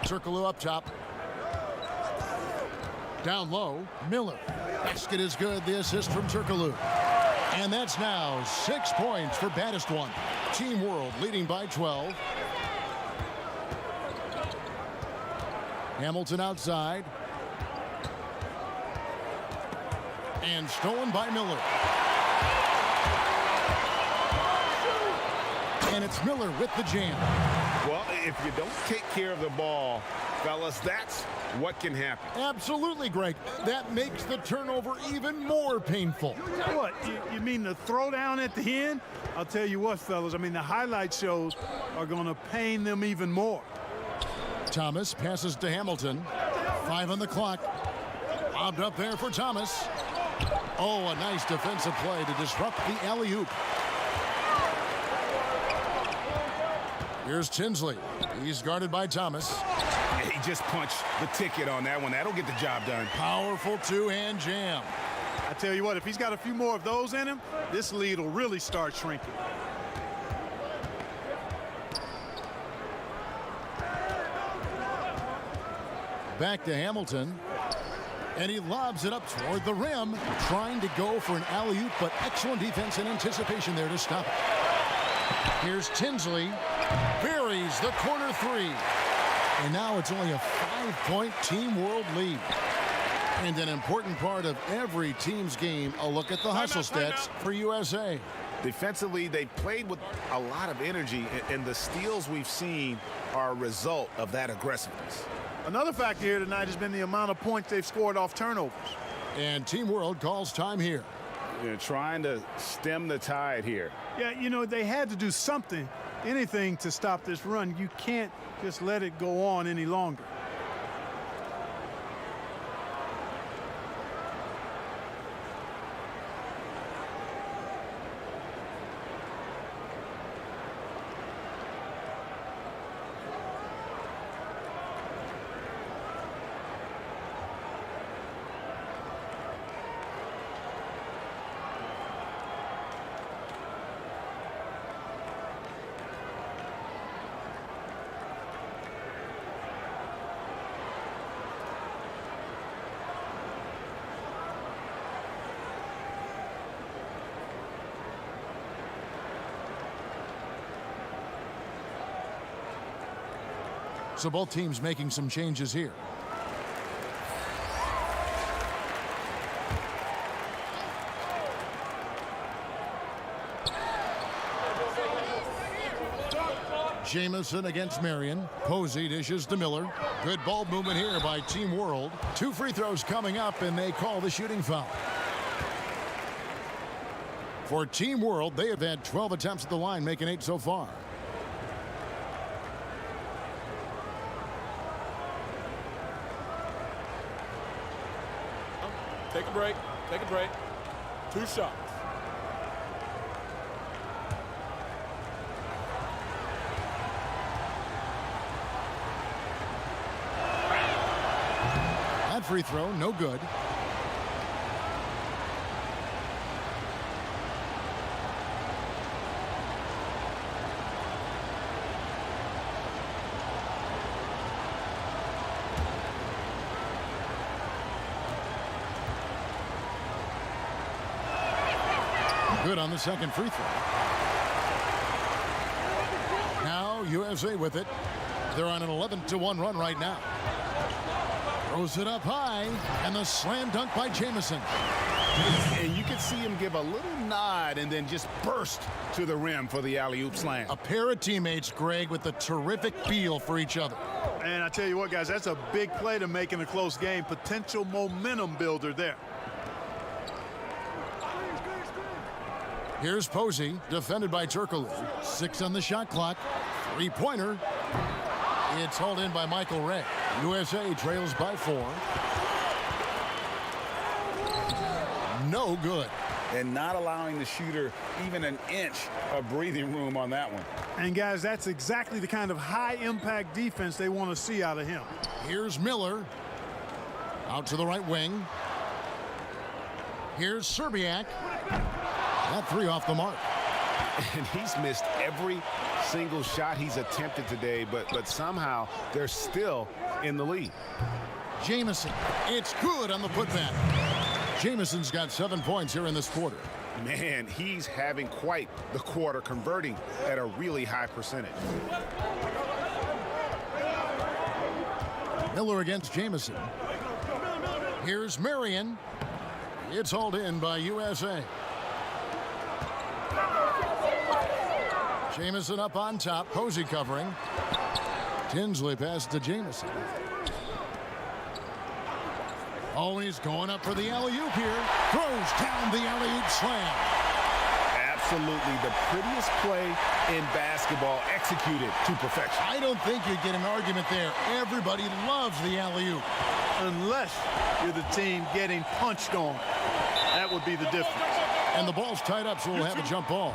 Circle up top. Down low. Miller. Basket is good. The assist from Turkaloo. And that's now 6 points for baddest one. Team World leading by 12. Hamilton outside. And stolen by Miller. And it's Miller with the jam. Well, if you don't take care of the ball, fellas, that's what can happen. Absolutely, Greg. That makes the turnover even more painful. What, you mean the throwdown at the end? I'll tell you what, fellas, I mean, the highlight shows are going to pain them even more. Thomas passes to Hamilton. 5 on the clock. Lobbed up there for Thomas. Oh, a nice defensive play to disrupt the alley-oop. Here's Tinsley. He's guarded by Thomas. He just punched the ticket on that one. That'll get the job done. Powerful two-hand jam. I tell you what, if he's got a few more of those in him, this lead will really start shrinking. Back to Hamilton. And he lobs it up toward the rim, trying to go for an alley-oop, but excellent defense and anticipation there to stop it. Here's Tinsley. Buries the corner 3. And now it's only a 5-point Team World lead. And an important part of every team's game, a look at the hustle stats for USA. Defensively, they played with a lot of energy, and the steals we've seen are a result of that aggressiveness. Another factor here tonight has been the amount of points they've scored off turnovers. And Team World calls time here. They're trying to stem the tide here. Yeah, you know, they had to do something, anything to stop this run. You can't just let it go on any longer. So both teams making some changes here. Jamison against Marion. Posey dishes to Miller. Good ball movement here by Team World. 2 free throws coming up, and they call the shooting foul. For Team World, they have had 12 attempts at the line, making 8 so far. Take a break. Take a break. 2 shots. That free throw, no good. good on the second free throw. Now USA with it. They're on an 11-1 run right now. Throws it up high, and the slam dunk by Jamison. And you can see him give a little nod and then just burst to the rim for the alley-oop slam. A pair of teammates, Greg, with a terrific feel for each other. And I tell you what, guys, that's a big play to make in a close game. Potential momentum builder there. Here's Posey, defended by Turkoglu. 6 on the shot clock. Three-pointer. It's hauled in by Michael Ray. USA trails by 4. No good. And not allowing the shooter even an inch of breathing room on that one. And, guys, that's exactly the kind of high-impact defense they want to see out of him. Here's Miller. Out to the right wing. Here's Serbiak. That 3 off the mark. And he's missed every single shot he's attempted today, but somehow they're still in the lead. Jamison. It's good on the putback. Jamison's got 7 points here in this quarter. Man, he's having quite the quarter, converting at a really high percentage. Miller against Jamison. Here's Marion. It's hauled in by USA. Jamison up on top. Posey covering. Tinsley passes to Jamison. Oh, he's going up for the alley-oop here. Throws down the alley-oop slam. Absolutely the prettiest play in basketball, executed to perfection. I don't think you get an argument there. Everybody loves the alley-oop. Unless you're the team getting punched on. That would be the difference. And the ball's tied up, so we'll have a jump ball.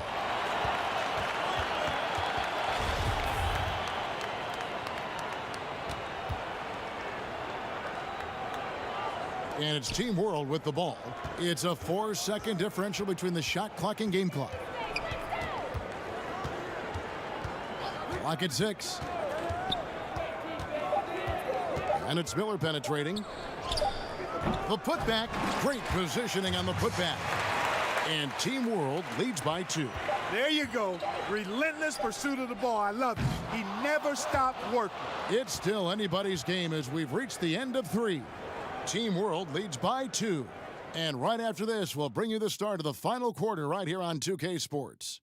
And it's Team World with the ball. It's a 4-second differential between the shot clock and game clock. Clock at 6. And it's Miller penetrating. The putback. Great positioning on the putback. And Team World leads by 2. There you go. Relentless pursuit of the ball. I love it. He never stopped working. It's still anybody's game as we've reached the end of 3. Team World leads by 2. And right after this, we'll bring you the start of the final quarter right here on 2K Sports.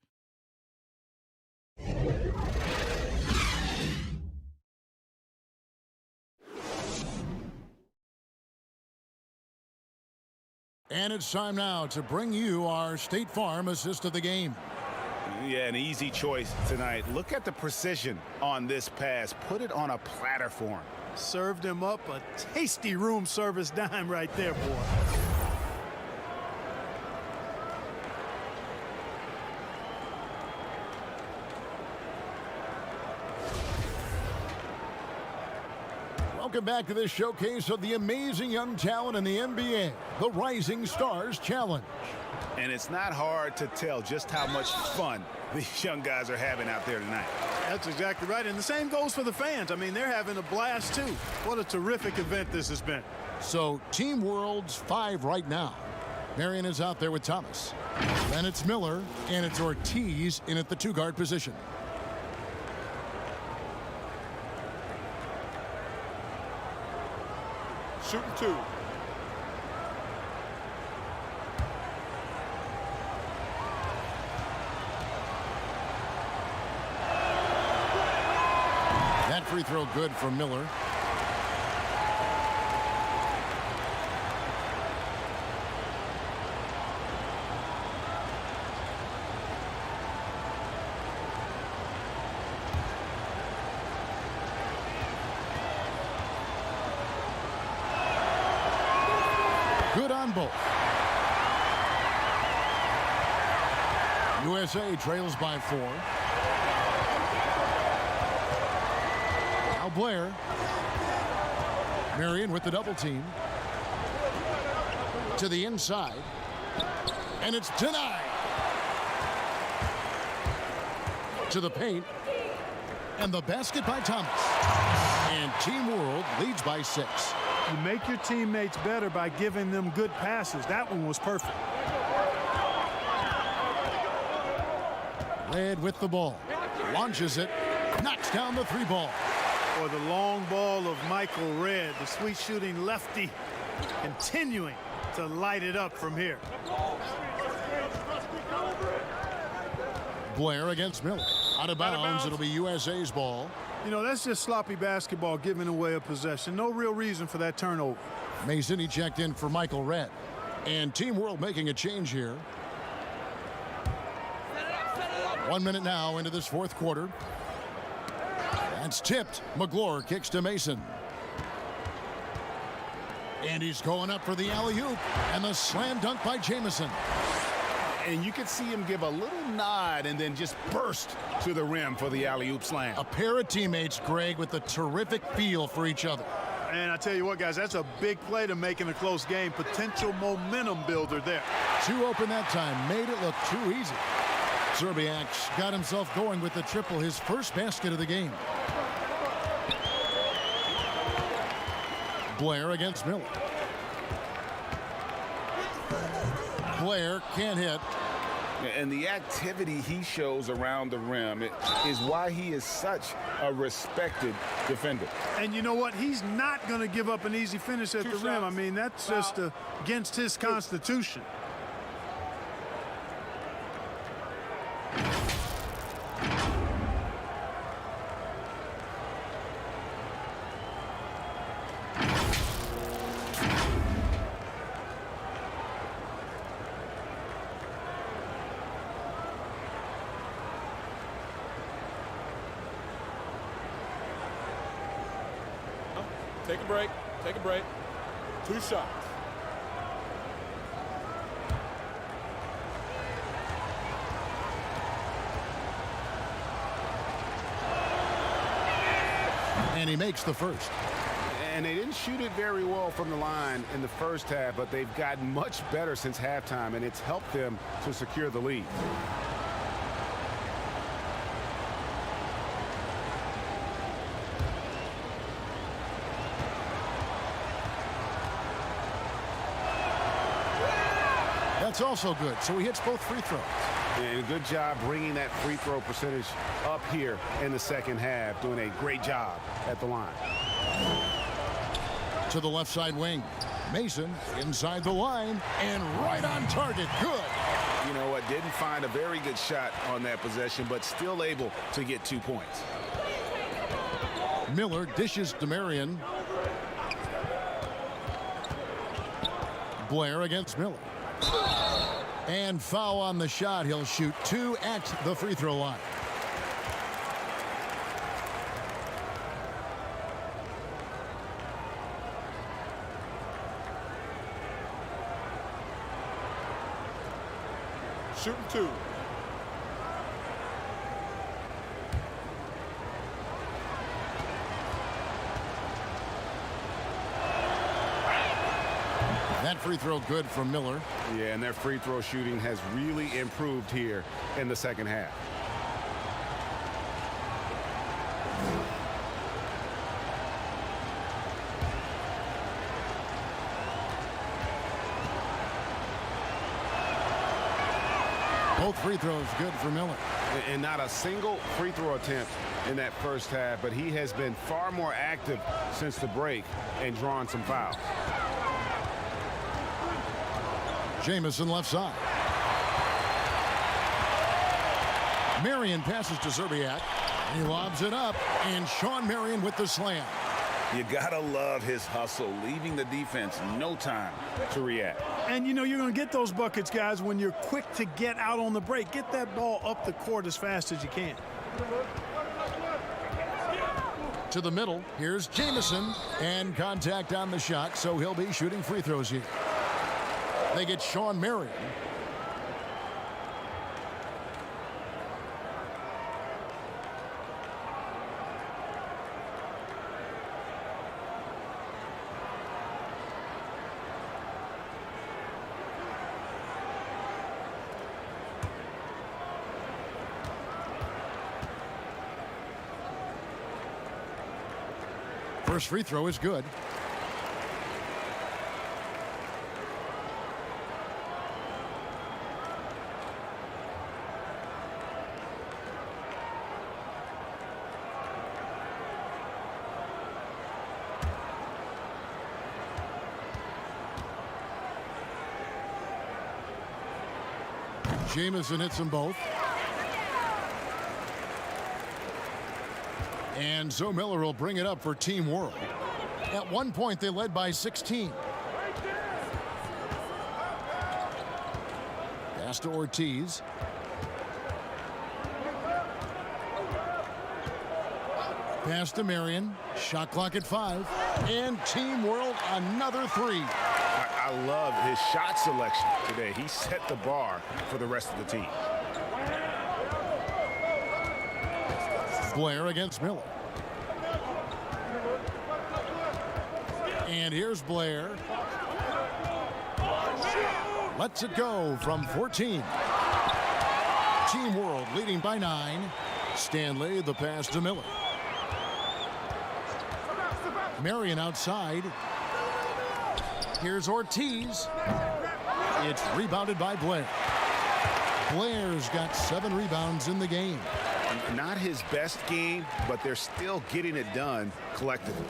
And it's time now to bring you our State Farm assist of the game. Yeah, an easy choice tonight. Look at the precision on this pass. Put it on a platter for him. Served him up a tasty room service dime right there, boy. Welcome back to this showcase of the amazing young talent in the NBA, the Rising Stars Challenge. And it's not hard to tell just how much fun these young guys are having out there tonight. That's exactly right. And the same goes for the fans. I mean, they're having a blast, too. What a terrific event this has been. So, Team World's 5 right now. Marion is out there with Thomas. Then it's Miller, and it's Ortiz in at the 2-guard position. Shooting 2. That free throw good for Miller. Good on both. USA trails by 4. Now Blair. Marion with the double team. To the inside. And it's denied. To the paint. And the basket by Thomas. And Team World leads by 6. You make your teammates better by giving them good passes. That one was perfect. Red with the ball. Launches it. Knocks down the 3-ball. Or the long ball of Michael Red, the sweet shooting lefty, continuing to light it up from here. Blair against Miller. Out of bounds. It'll be USA's ball. You know, that's just sloppy basketball, giving away a possession. No real reason for that turnover. Mason, he checked in for Michael Red. And Team World making a change here. 1 minute now into this fourth quarter. That's tipped. McGlure kicks to Mason. And he's going up for the alley-oop. And the slam dunk by Jamison. And you could see him give a little nod and then just burst to the rim for the alley-oop slam. A pair of teammates, Greg, with a terrific feel for each other. And I tell you what, guys, that's a big play to make in a close game. Potential momentum builder there. Too open that time. Made it look too easy. Zerbiak's got himself going with the triple, his first basket of the game. Blair against Miller. Blair can't hit. And the activity he shows around the rim is why he is such a respected defender. And you know what? He's not going to give up an easy finish at the rim. I mean, that's just against his constitution. Take a break. Take a break. 2 shots. And he makes the first. And they didn't shoot it very well from the line in the first half, but they've gotten much better since halftime, and it's helped them to secure the lead. That's also good. So he hits both free throws. And good job bringing that free throw percentage up here in the second half. Doing a great job at the line. To the left side wing. Mason inside the line and right on target. Good. You know what? Didn't find a very good shot on that possession, but still able to get 2 points. Miller dishes to Marion. Blair against Miller. And foul on the shot. He'll shoot 2 at the free throw line. Shooting 2. That free throw good from Miller. Yeah, and their free throw shooting has really improved here in the second half. Both free throws good for Miller. And not a single free throw attempt in that first half, but he has been far more active since the break and drawn some fouls. Jamison left side. Marion passes to Zerbiak. He lobs it up, and Sean Marion with the slam. You gotta love his hustle, leaving the defense no time to react. And you know you're going to get those buckets, guys, when you're quick to get out on the break. Get that ball up the court as fast as you can. To the middle, here's Jamison, and contact on the shot, so he'll be shooting free throws here. They get Sean Marion. First free throw is good. Jamison hits them both. And so Miller will bring it up for Team World. At one point, they led by 16. Pass to Ortiz. Pass to Marion. Shot clock at 5. And Team World, another 3. I love his shot selection today. He set the bar for the rest of the team. Blair against Miller. And here's Blair. Lets it go from 14. Team World leading by 9. Stanley, the pass to Miller. Marion outside. Here's Ortiz. It's rebounded by Blair. Blair's got 7 rebounds in the game. Not his best game, but they're still getting it done collectively.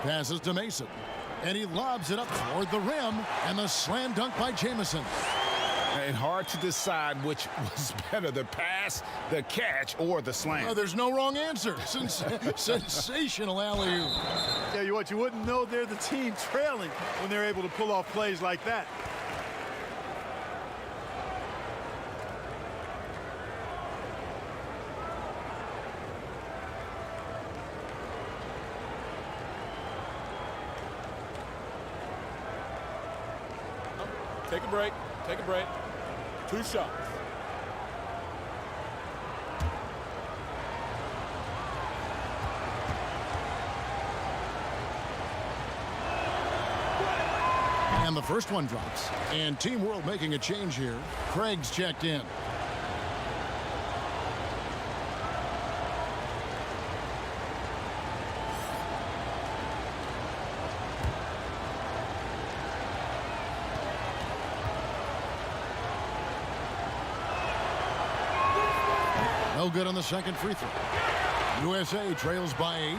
Passes to Mason. And he lobs it up toward the rim. And the slam dunk by Jamison. And hard to decide which was better, the pass, the catch, or the slam. Oh, there's no wrong answer. Sensational alley-oop. Tell you what, you wouldn't know they're the team trailing when they're able to pull off plays like that. Take a break. Take a break. 2 shots. And the first one drops. And Team World making a change here. Craig's checked in. No good on the second free throw. USA trails by 8.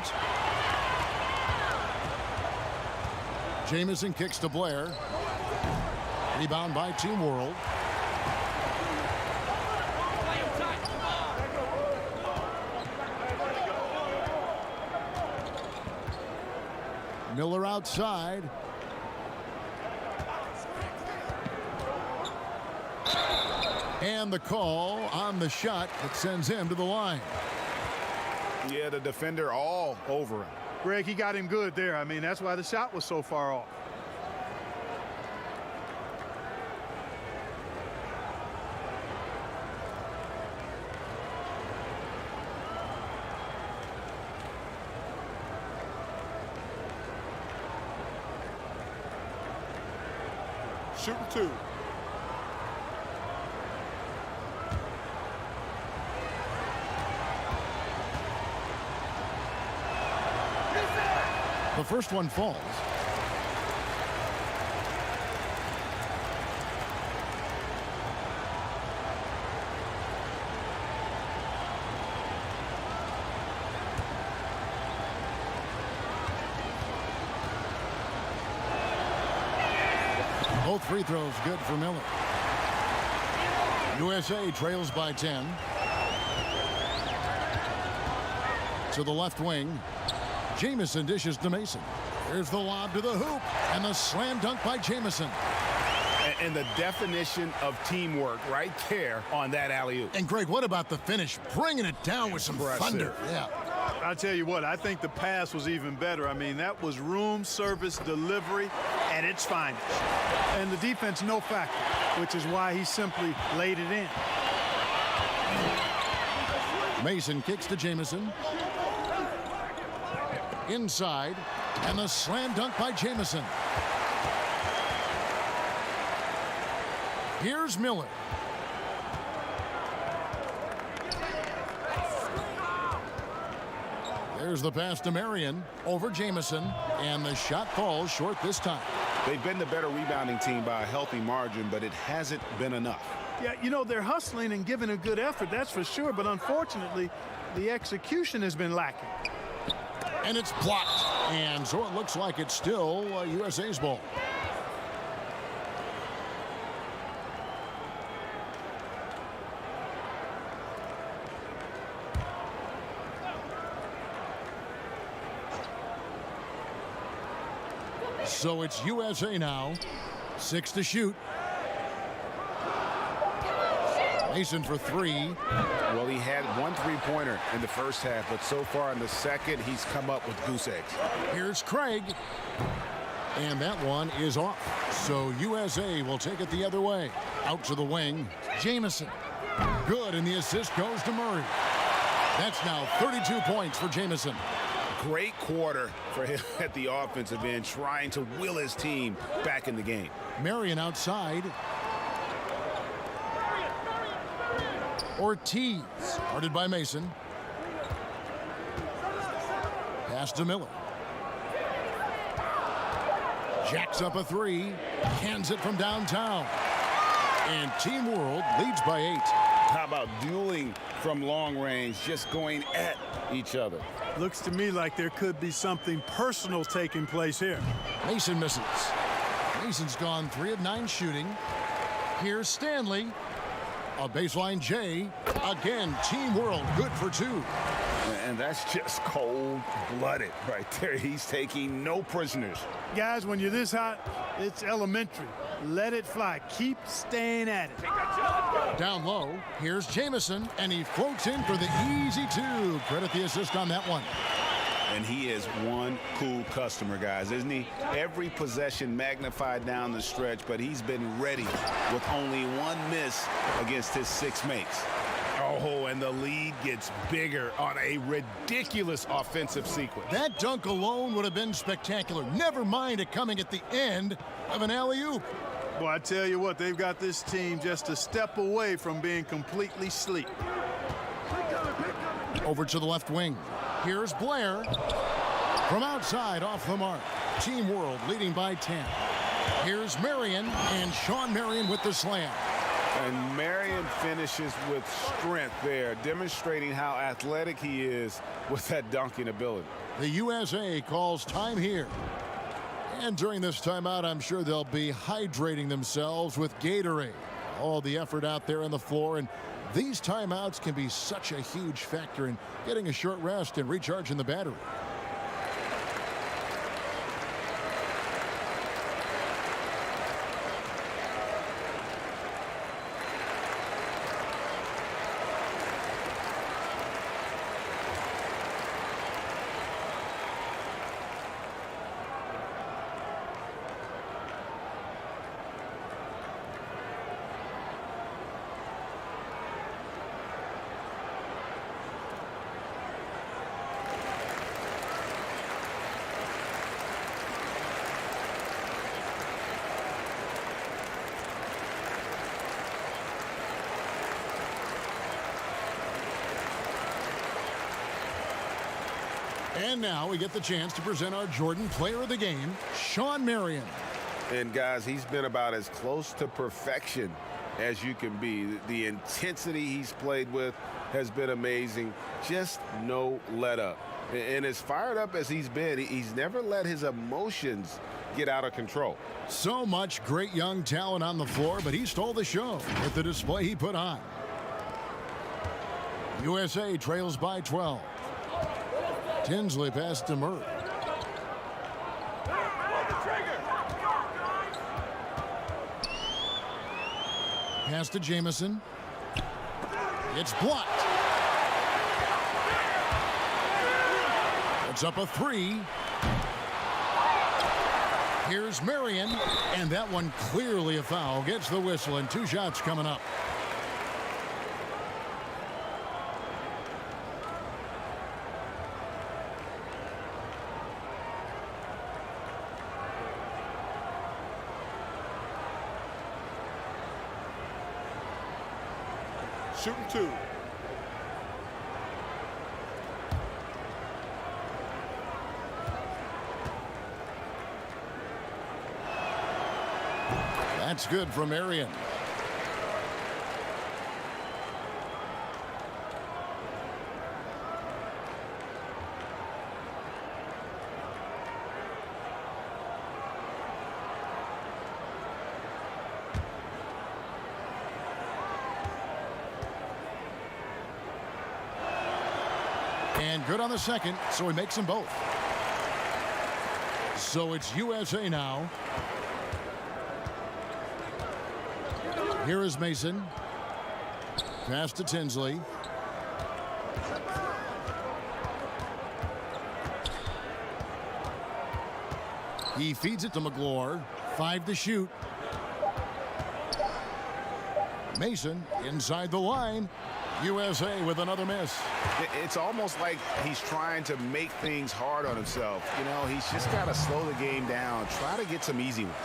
Jamison kicks to Blair. Rebound by Team World. Miller outside. And the call on the shot that sends him to the line. Yeah, the defender all over him. Greg, he got him good there. I mean, that's why the shot was so far off. Shooting 2. The first one falls. Both free throws good for Miller. USA trails by 10. To the left wing. Jamison dishes to Mason. Here's the lob to the hoop. And the slam dunk by Jamison. And the definition of teamwork right there on that alley-oop. And Greg, what about the finish? Bringing it down with some thunder. Yeah. I'll tell you what, I think the pass was even better. I mean, that was room service delivery at its finest. And the defense, no factor, which is why he simply laid it in. Mason kicks to Jamison. Inside, and the slam dunk by Jamison. Here's Miller. There's the pass to Marion over Jamison, and the shot falls short this time. They've been the better rebounding team by a healthy margin, but it hasn't been enough. Yeah, you know, they're hustling and giving a good effort, that's for sure, but unfortunately, the execution has been lacking. And it's blocked. And so it looks like it's still USA's ball. So it's USA now. 6 to shoot. Mason for 3. Well, he had 1 3-pointer in the first half, but so far in the second, he's come up with goose eggs. Here's Craig. And that one is off. So USA will take it the other way. Out to the wing. Jamison. Good, and the assist goes to Murray. That's now 32 points for Jamison. Great quarter for him at the offensive end, trying to will his team back in the game. Marion outside. Ortiz, guarded by Mason. Pass to Miller. Jacks up a 3. Hands it from downtown. And Team World leads by 8. How about dueling from long range, just going at each other? Looks to me like there could be something personal taking place here. Mason misses. Mason's gone 3 of 9 shooting. Here's Stanley. A baseline J. Again, Team World good for 2. And that's just cold-blooded right there. He's taking no prisoners. Guys, when you're this hot, it's elementary. Let it fly. Keep staying at it. Down low, here's Jamison, and he floats in for the easy 2. Credit the assist on that one. And he is one cool customer, guys, isn't he? Every possession magnified down the stretch, but he's been ready with only 1 miss against his 6 mates. Oh, and the lead gets bigger on a ridiculous offensive sequence. That dunk alone would have been spectacular. Never mind it coming at the end of an alley-oop. Boy, I tell you what, they've got this team just a step away from being completely sleep. Over to the left wing. Here's Blair. From outside, off the mark. Team World leading by 10. Here's Marion, and Sean Marion with the slam. And Marion finishes with strength there, demonstrating how athletic he is with that dunking ability. The USA calls time here. And during this timeout, I'm sure they'll be hydrating themselves with Gatorade. All the effort out there on the floor, and these timeouts can be such a huge factor in getting a short rest and recharging the battery. And now we get the chance to present our Jordan Player of the Game, Sean Marion. And guys, he's been about as close to perfection as you can be. The intensity he's played with has been amazing. Just no let up. And as fired up as he's been, he's never let his emotions get out of control. So much great young talent on the floor, but he stole the show with the display he put on. USA trails by 12. Tinsley pass to Murray. Pass to Jamison. It's blocked. It's up a 3. Here's Marion, and that one clearly a foul. Gets the whistle, and 2 shots coming up. Shooting 2. That's good from Marion. And good on the second, so he makes them both. So it's USA now. Here is Mason. Pass to Tinsley. He feeds it to McGlure. 5 to shoot. Mason inside the line. USA with another miss. It's almost like he's trying to make things hard on himself. You know, he's just got to slow the game down, try to get some easy ones.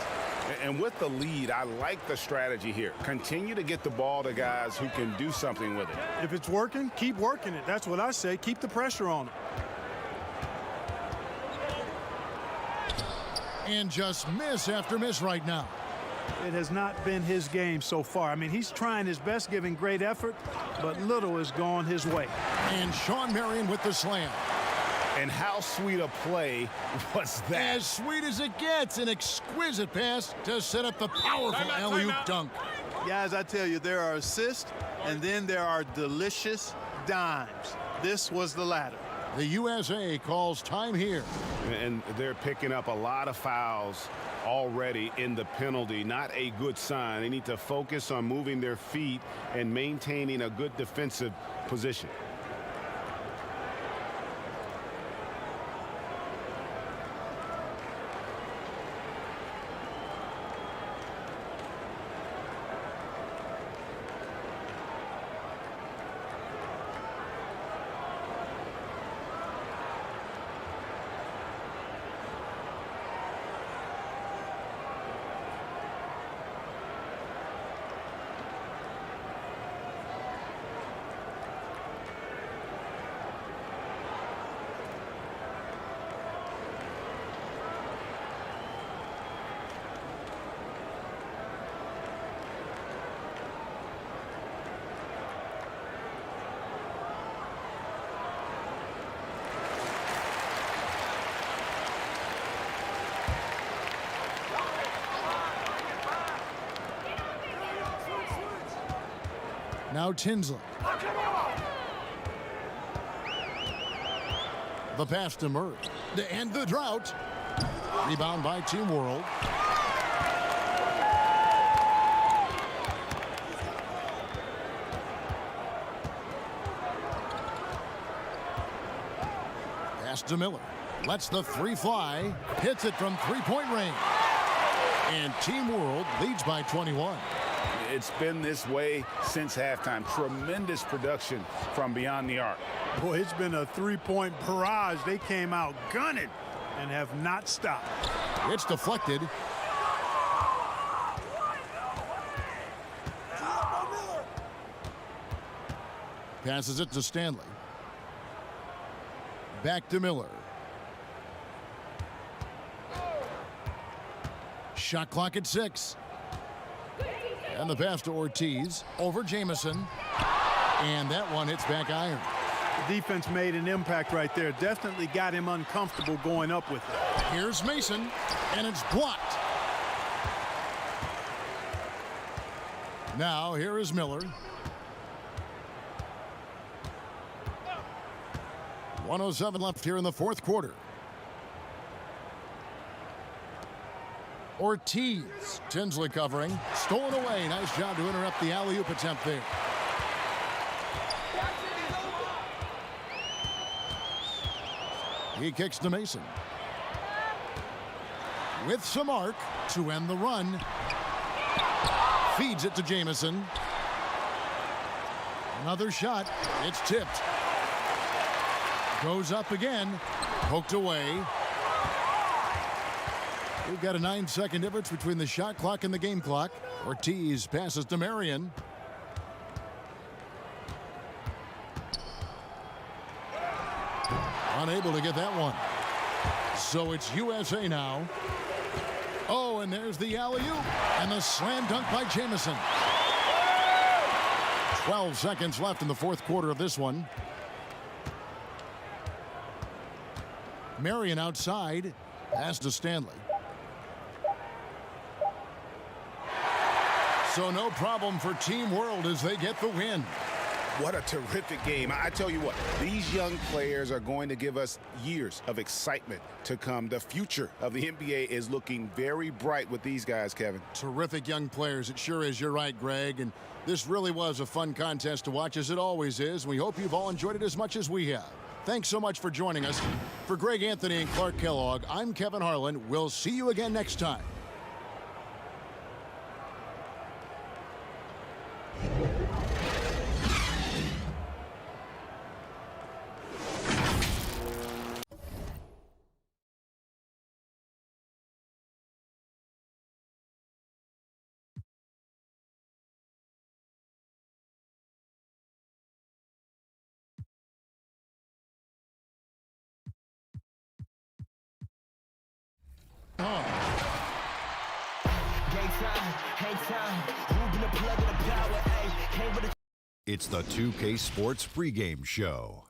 And with the lead, I like the strategy here. Continue to get the ball to guys who can do something with it. If it's working, keep working it. That's what I say. Keep the pressure on him. And just miss after miss right now. It has not been his game so far. I mean, he's trying his best, giving great effort, but little has gone his way. And Sean Marion with the slam. And how sweet a play was that? As sweet as it gets. An exquisite pass to set up the powerful alley-oop dunk. Guys, I tell you, there are assists, and then there are delicious dimes. This was the latter. The USA calls time here. And they're picking up a lot of fouls already in the penalty. Not a good sign. They need to focus on moving their feet and maintaining a good defensive position. Now Tinsley. The pass to Murray. To end the drought. Rebound by Team World. Pass to Miller. Lets the three fly. Hits it from three-point range. And Team World leads by 21. It's been this way since halftime. Tremendous production from beyond the arc. Boy, it's been a three-point barrage. They came out gunning and have not stopped. It's deflected. Passes it to Stanley. Back to Miller. Shot clock at 6. And the pass to Ortiz over Jamison. And that one hits back iron. The defense made an impact right there. Definitely got him uncomfortable going up with it. Here's Mason, and it's blocked. Now here is Miller. 1:07 left here in the fourth quarter. Ortiz, Tinsley covering, stolen away. Nice job to interrupt the alley-oop attempt there. He kicks to Mason. With some arc to end the run. Feeds it to Jamison. Another shot. It's tipped. Goes up again. Poked away. We've got a 9-second difference between the shot clock and the game clock. Ortiz passes to Marion. Unable to get that one. So it's USA now. Oh, and there's the alley-oop. And the slam dunk by Jamison. 12 seconds left in the fourth quarter of this one. Marion outside. Pass to Stanley. So no problem for Team World as they get the win. What a terrific game. I tell you what, these young players are going to give us years of excitement to come. The future of the NBA is looking very bright with these guys, Kevin. Terrific young players. It sure is. You're right, Greg. And this really was a fun contest to watch, as it always is. We hope you've all enjoyed it as much as we have. Thanks so much for joining us. For Greg Anthony and Clark Kellogg, I'm Kevin Harlan. We'll see you again next time. It's the 2K Sports Pregame Show.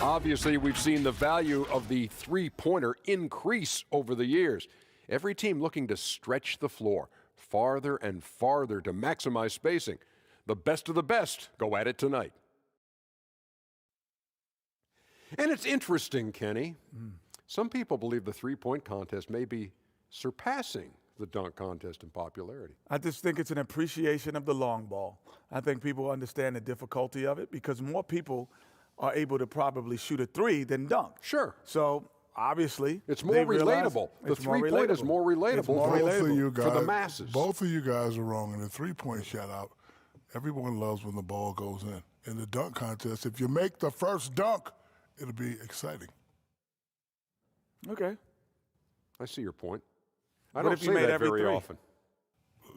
Obviously, we've seen the value of the three-pointer increase over the years. Every team looking to stretch the floor farther and farther to maximize spacing. The best of the best go at it tonight. And it's interesting, Kenny. Some people believe the three-point contest may be surpassing the dunk contest in popularity. I just think it's an appreciation of the long ball. I think people understand the difficulty of it because more people are able to probably shoot a three than dunk. Sure. So obviously, it's more relatable. The three-point is more relatable for the masses. Both of you guys are wrong. In the three-point shot out, everyone loves when the ball goes in. In the dunk contest, if you make the first dunk, it'll be exciting. Okay. I see your point. I don't say that very often.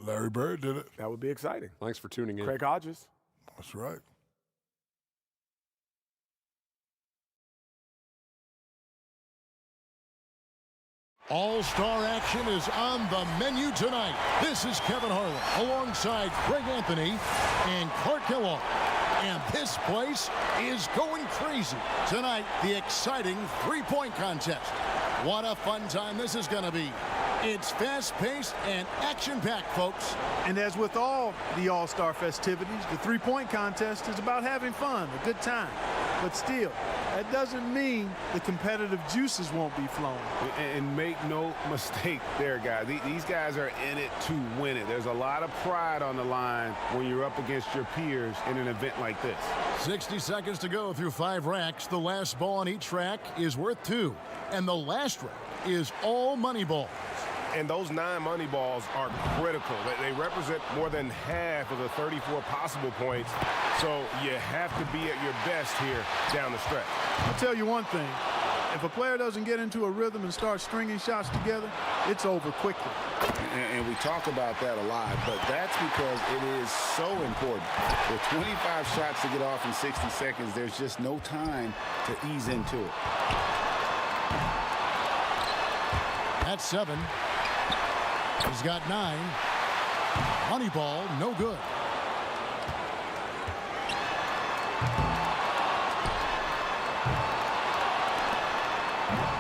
Larry Bird did it. That would be exciting. Thanks for tuning in. Craig Hodges. That's right. All-star action is on the menu tonight. This is Kevin Harlan alongside Greg Anthony and Clark Kellogg. And this place is going crazy. Tonight, the exciting three-point contest. What a fun time this is going to be. It's fast-paced and action-packed, folks. And as with all the All-Star festivities, the three-point contest is about having fun, a good time. But still, that doesn't mean the competitive juices won't be flowing. And make no mistake there, guys. These guys are in it to win it. There's a lot of pride on the line when you're up against your peers in an event like this. 60 seconds to go through 5 racks. The last ball on each rack is worth 2. And the last rack is all money balls. And those 9 money balls are critical. They represent more than half of the 34 possible points. So you have to be at your best here down the stretch. I'll tell you one thing. If a player doesn't get into a rhythm and start stringing shots together, it's over quickly. And we talk about that a lot, but that's because it is so important. With 25 shots to get off in 60 seconds, there's just no time to ease into it. That's 7. He's got 9. Money ball, no good.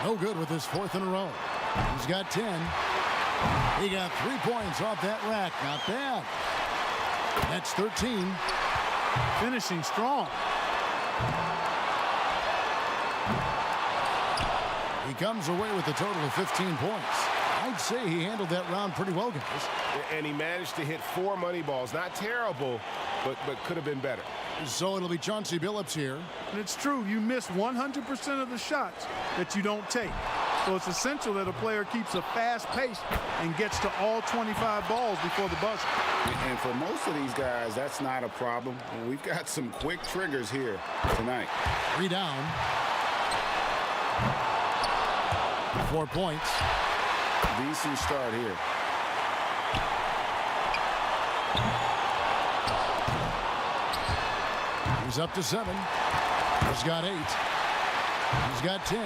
No good with his 4th in a row. He's got 10. He got 3 points off that rack. Not bad. That's 13. Finishing strong. He comes away with a total of 15 points. I'd say he handled that round pretty well, guys. And he managed to hit 4 money balls. Not terrible, but could have been better. So it'll be Chauncey Billups here. And it's true, you miss 100% of the shots that you don't take. So it's essential that a player keeps a fast pace and gets to all 25 balls before the buzzer. And for most of these guys, that's not a problem. We've got some quick triggers here tonight. 3 down. 4 points. Decent start here. He's up to 7. He's got 8. He's got 10.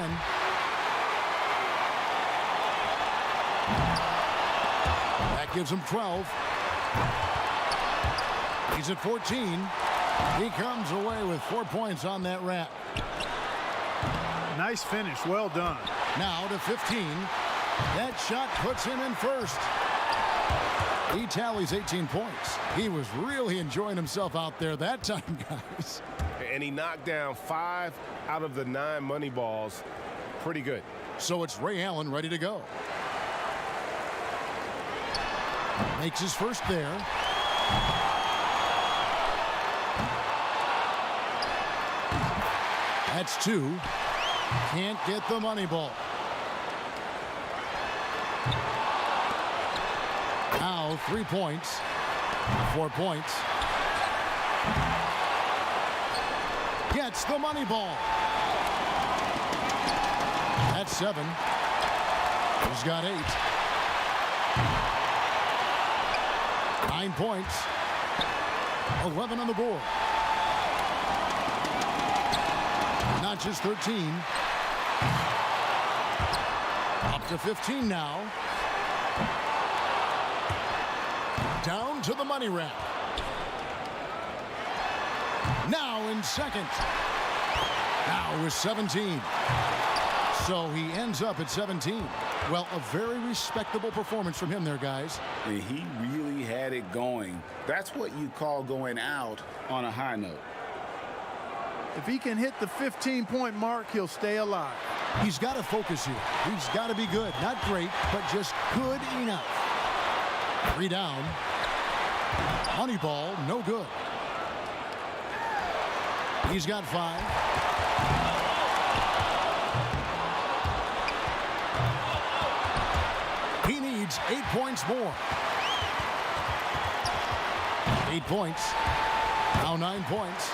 That gives him 12. He's at 14. He comes away with 4 points on that rack. Nice finish. Well done. Now to 15. That shot puts him in first. He tallies 18 points. He was really enjoying himself out there that time, guys. And he knocked down 5 out of the 9 money balls. Pretty good. So it's Ray Allen ready to go. Makes his first there. That's 2. Can't get the money ball. Now 3 points. 4 points. Gets the money ball. That's 7. He's got 8. 9 points. 11 on the board. Notches 13. Up to 15 now. Down to the money rack. Now in second. Now with 17. So he ends up at 17. Well, a very respectable performance from him there, guys. And he really had it going. That's what you call going out on a high note. If he can hit the 15-point mark, he'll stay alive. He's got to focus here. He's got to be good. Not great, but just good enough. 3 down. Money ball, no good. He's got 5. He needs 8 points more. 8 points. Now 9 points.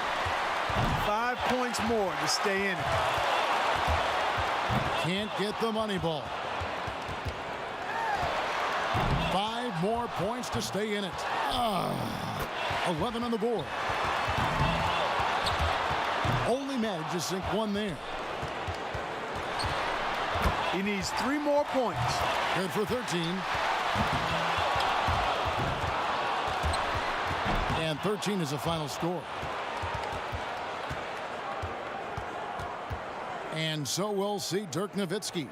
5 points more to stay in it. Can't get the money ball. 5 more points to stay in it. 11 on the board. Only managed to sink 1 there. He needs 3 more points. Good for 13. And 13 is the final score. And so we'll see Dirk Nowitzki.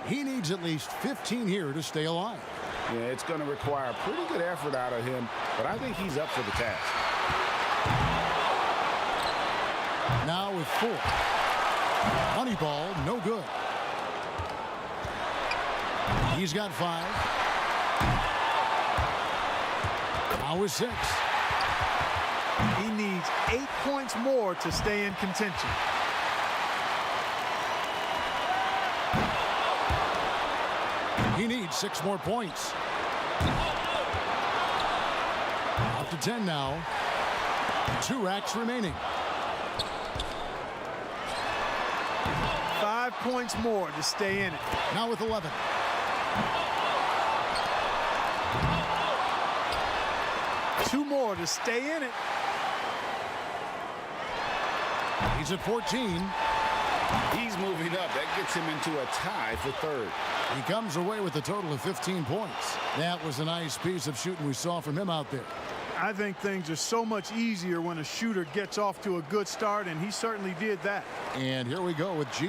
He needs at least 15 here to stay alive. Yeah, it's going to require a pretty good effort out of him, but I think he's up for the task. Now with 4. Money ball, no good. He's got 5. Now with 6. He needs 8 points more to stay in contention. He needs 6 more points. Up to 10 now. 2 racks remaining. 5 points more to stay in it. Now with 11. Two more to stay in it. He's at 14. He's moving up. That gets him into a tie for 3rd. He comes away with a total of 15 points. That was a nice piece of shooting we saw from him out there. I think things are so much easier when a shooter gets off to a good start, and he certainly did that. And here we go with G.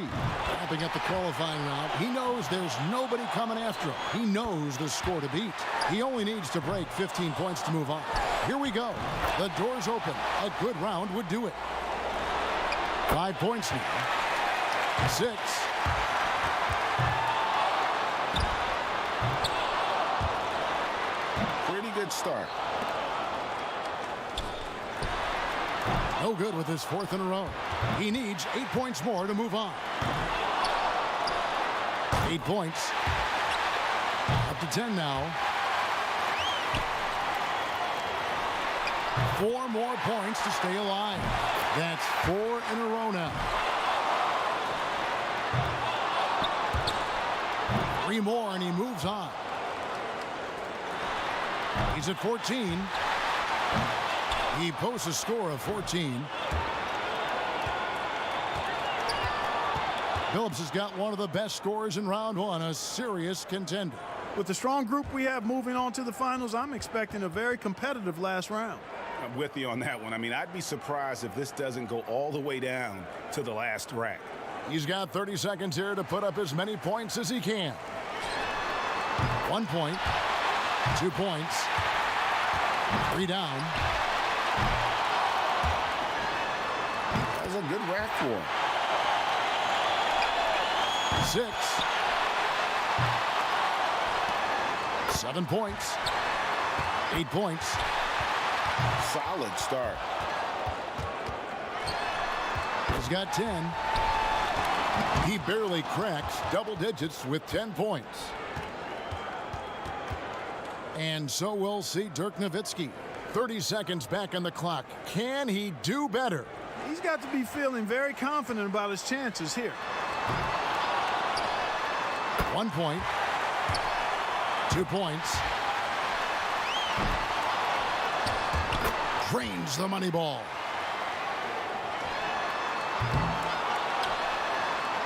Wrapping up the qualifying round. He knows there's nobody coming after him. He knows the score to beat. He only needs to break 15 points to move on. Here we go. The door's open. A good round would do it. 5 points now. 6. Pretty good start. No good with his 4th in a row. He needs 8 points more to move on. 8 points. Up to 10 now. 4 more points to stay alive. That's 4 in a row now. 3 more and he moves on. He's at 14. He posts a score of 14. Phillips has got one of the best scorers in round 1, a serious contender. With the strong group we have moving on to the finals, I'm expecting a very competitive last round. I'm with you on that one. I mean, I'd be surprised if this doesn't go all the way down to the last rack. He's got 30 seconds here to put up as many points as he can. 1 point, 2 points, 3 down. That's a good rack for him. 6. 7 points, 8 points. Solid start. He's got 10. He barely cracks double digits with 10 points. And so we'll see Dirk Nowitzki. 30 seconds back on the clock. Can he do better? He's got to be feeling very confident about his chances here. 1 point, 2 points. Drains the money ball.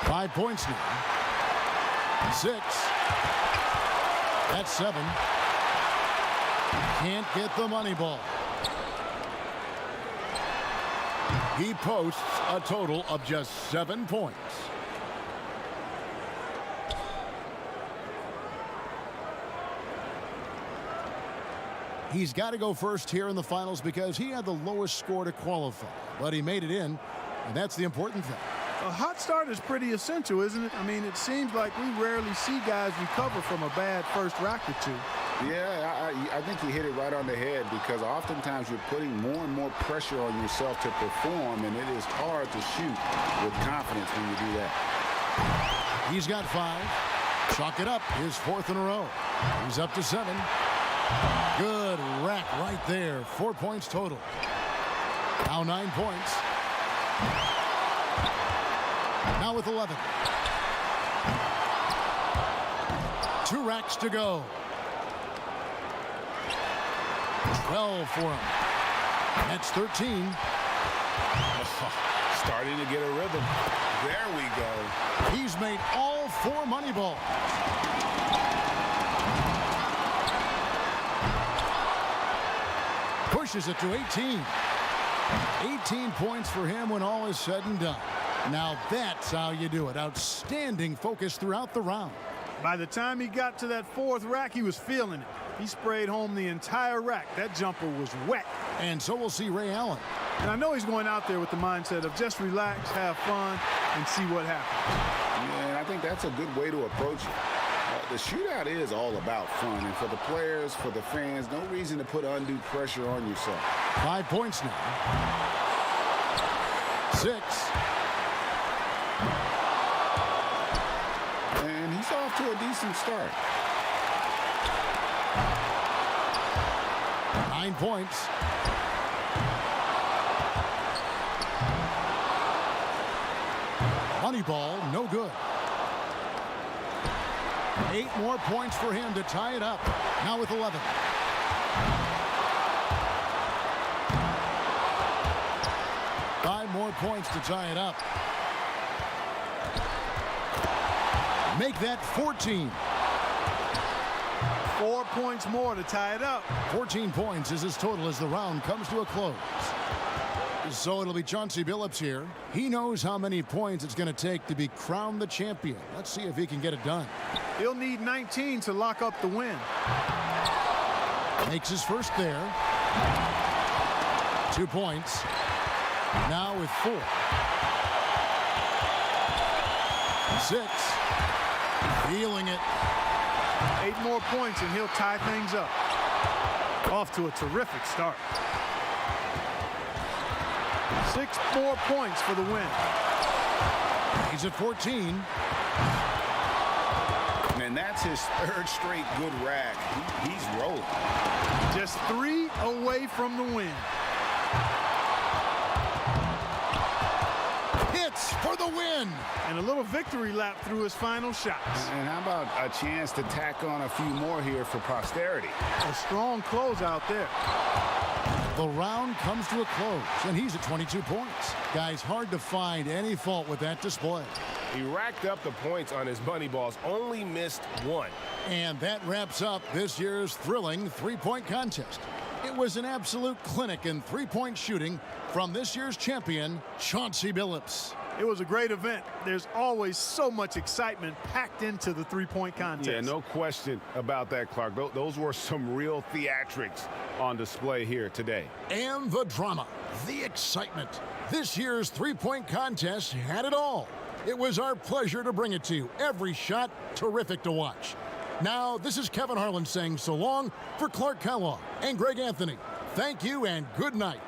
5 points now. 6. That's 7. Can't get the money ball. He posts a total of just 7 points. He's got to go first here in the finals because he had the lowest score to qualify. But he made it in, and that's the important thing. A hot start is pretty essential, isn't it? I mean, it seems like we rarely see guys recover from a bad first rack or two. Yeah, I think you hit it right on the head because oftentimes you're putting more and more pressure on yourself to perform, and it is hard to shoot with confidence when you do that. He's got 5. Chalk it up. His 4th in a row. He's up to 7. Good rack right there. 4 points total. Now 9 points. Now with 11. 2 racks to go. 12 for him. That's 13. Starting to get a rhythm. There we go. He's made all 4 money balls. Pushes it to 18. 18 points for him when all is said and done. Now that's how you do it. Outstanding focus throughout the round. By the time he got to that 4th rack, he was feeling it. He sprayed home the entire rack. That jumper was wet. And so we'll see Ray Allen. And I know he's going out there with the mindset of just relax, have fun, and see what happens. Yeah, and I think that's a good way to approach it. The shootout is all about fun, and for the players, for the fans, no reason to put undue pressure on yourself. 5 points now. 6. And he's off to a decent start. 9 points. Money ball, no good. 8 more points for him to tie it up. Now with 11. Five more points to tie it up. Make that 14. 4 points more to tie it up. 14 points is his total as the round comes to a close. So it'll be Chauncey Billups here. He knows how many points it's going to take to be crowned the champion. Let's see if he can get it done. He'll need 19 to lock up the win. Makes his first there. 2 points. Now with 4. 6. Feeling it. 8 more points and he'll tie things up. Off to a terrific start. 6 more points for the win. He's at 14. And that's his 3rd straight good rack. He's rolling. Just 3 away from the win. Hits for the win. And a little victory lap through his final shots. And how about a chance to tack on a few more here for posterity? A strong close out there. The round comes to a close, and he's at 22 points. Guys, hard to find any fault with that display. He racked up the points on his money balls, only missed 1. And that wraps up this year's thrilling three-point contest. It was an absolute clinic in three-point shooting from this year's champion, Chauncey Billups. It was a great event. There's always so much excitement packed into the three-point contest. Yeah, no question about that, Clark. Those were some real theatrics on display here today. And the drama, the excitement. This year's three-point contest had it all. It was our pleasure to bring it to you. Every shot, terrific to watch. Now, this is Kevin Harlan saying so long for Clark Kellogg and Greg Anthony. Thank you and good night.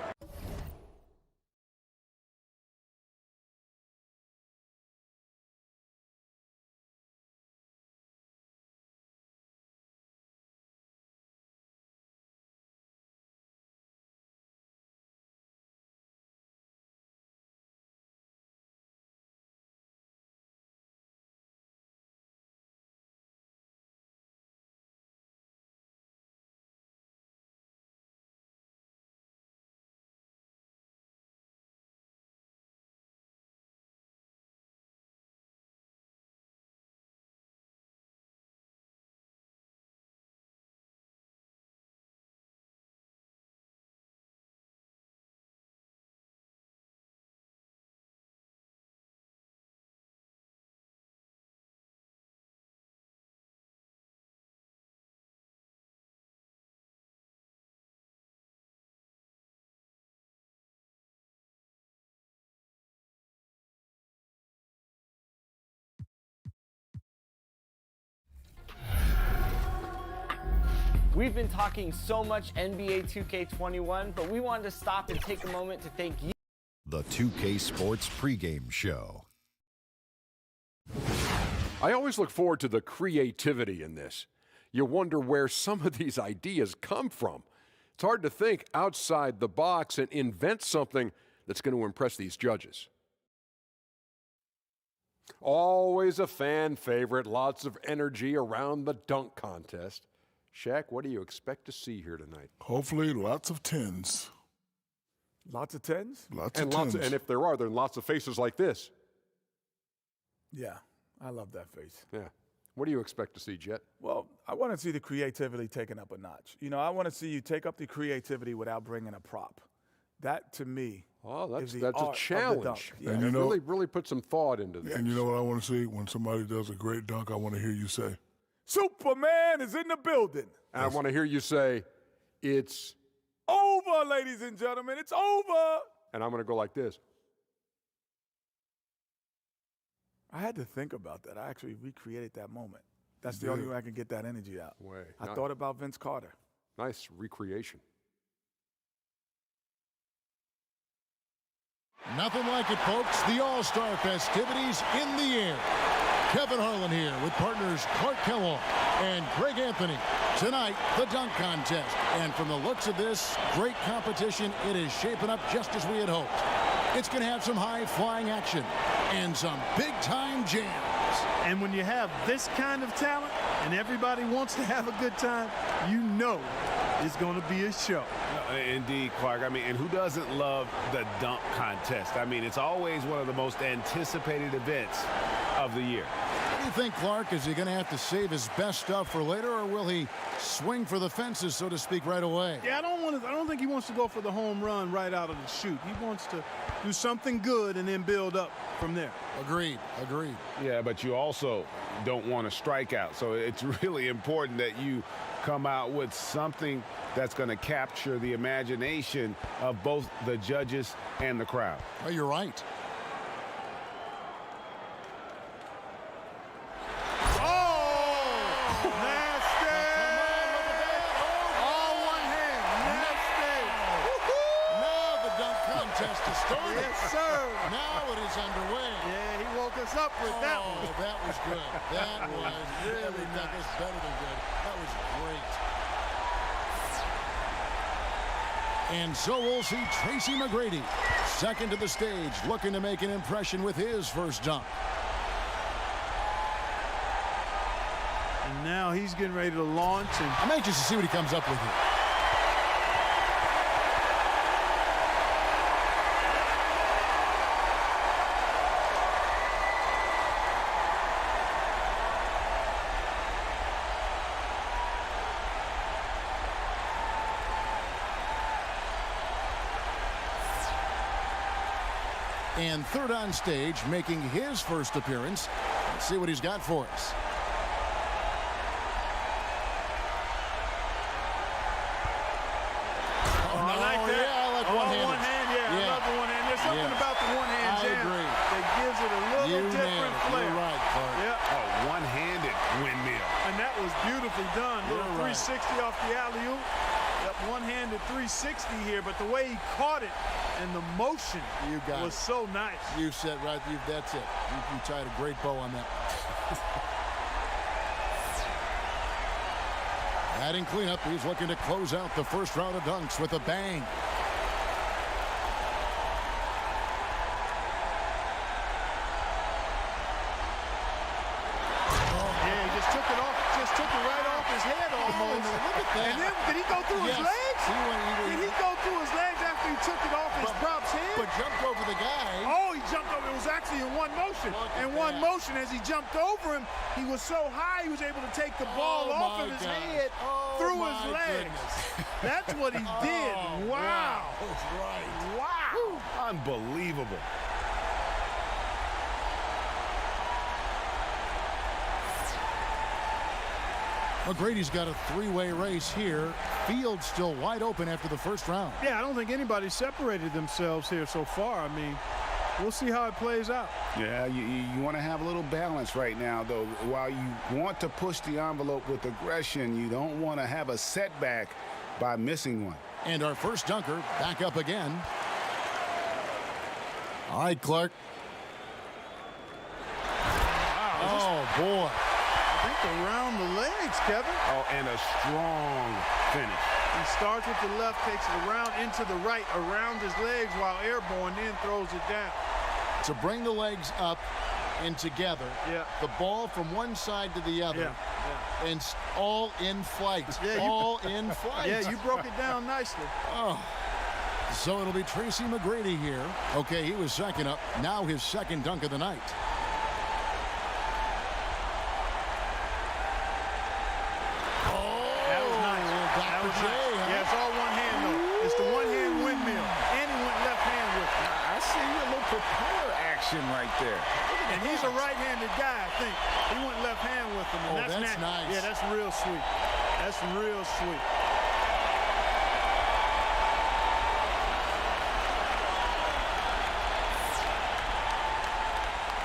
We've been talking so much NBA 2K21, but we wanted to stop and take a moment to thank you. The 2K Sports Pregame Show. I always look forward to the creativity in this. You wonder where some of these ideas come from. It's hard to think outside the box and invent something that's going to impress these judges. Always a fan favorite, lots of energy around the dunk contest. Shaq, what do you expect to see here tonight? Hopefully, lots of 10s. Lots of 10s? Lots of 10s. And if there are, then lots of faces like this. Yeah, I love that face. Yeah. What do you expect to see, Jet? Well, I want to see the creativity taken up a notch. You know, I want to see you take up the creativity without bringing a prop. That, to me, that's is the a art challenge. of the dunk. Yeah, And you know, really put some thought into this. And you know what I want to see? When somebody does a great dunk, I want to hear you say, Superman is in the building. And I want to hear you say, it's over, ladies and gentlemen. It's over. And I'm going to go like this. I had to think about that. I actually recreated that moment. That's the only way I can get that energy out. I thought about Vince Carter. Nice recreation. Nothing like it, folks. The All-Star festivities in the air. Kevin Harlan here with partners Clark Kellogg and Greg Anthony. Tonight, the dunk contest. And from the looks of this, great competition. It is shaping up just as we had hoped. It's going to have some high-flying action and some big-time jams. And when you have this kind of talent and everybody wants to have a good time, you know it's going to be a show. Indeed, Clark. I mean, and who doesn't love the dunk contest? I mean, it's always one of the most anticipated events of the year. What do you think, Clark? Is he going to have to save his best stuff for later, or will he swing for the fences, so to speak, right away? Yeah, I don't think he wants to go for the home run right out of the chute. He wants to do something good and then build up from there. Agreed. Yeah, but you also don't want to strike out. So it's really important that you come out with something that's going to capture the imagination of both the judges and the crowd. Oh, you're right. Yes, sir. Now it is underway. Yeah, he woke us up with that one. That was good. That was really nice. That was better than good. That was great. And so we'll see Tracy Mcgrady, second to the stage, looking to make an impression with his first dunk. And now he's getting ready to launch. And I'm anxious to see what he comes up with here. And third on stage, making his first appearance. Let's see what he's got for us. I like that. Yeah, I like one-handed. One hand, yeah. I love the one hand. There's something about the one-hand jam agree. that gives it a little different flair. You're right, Clark. Yeah. Oh, one-handed windmill. And that was beautifully done. Little 360 off the alley-oop. That one-handed 360 here, but the way he caught it and the motion was so nice. You said right. That's it. You tied a great bow on that. Adding cleanup, he's looking to close out the first round of dunks with a bang. Yeah, he just took it off. Just took it right off his head almost. Look at that. And then, did he go through his legs? Did he go through his legs after he took it off his prop's head? But jumped over the guy. Oh, he jumped over. It was actually in one motion. In one motion, as he jumped over him, he was so high he was able to take the ball off of his head through his legs. That's what he did. Wow. That's right. Wow. Unbelievable. McGrady's got a three-way race here. Field still wide open after the first round. Yeah, I don't think anybody separated themselves here so far. I mean, we'll see how it plays out. Yeah, you want to have a little balance right now, though. While you want to push the envelope with aggression, you don't want to have a setback by missing one. And our first dunker back up again. All right, Clark. Wow, oh, boy. I think around the legs, Kevin. Oh, and a strong finish. He starts with the left, takes it around into the right, around his legs while airborne, then throws it down. To bring the legs up and together. Yeah. The ball from one side to the other. Yeah. And all in flight. Yeah, all in flight. Yeah, you broke it down nicely. Oh. So it'll be Tracy Mcgrady here. Okay, he was second up. Now his second dunk of the night. Yeah, it's all one hand, though. It's the one-hand windmill. And he went left hand with it. I see a little propeller action right there. And he's a right-handed guy, I think. He went left hand with him. And that's nice. Yeah, that's real sweet. That's real sweet.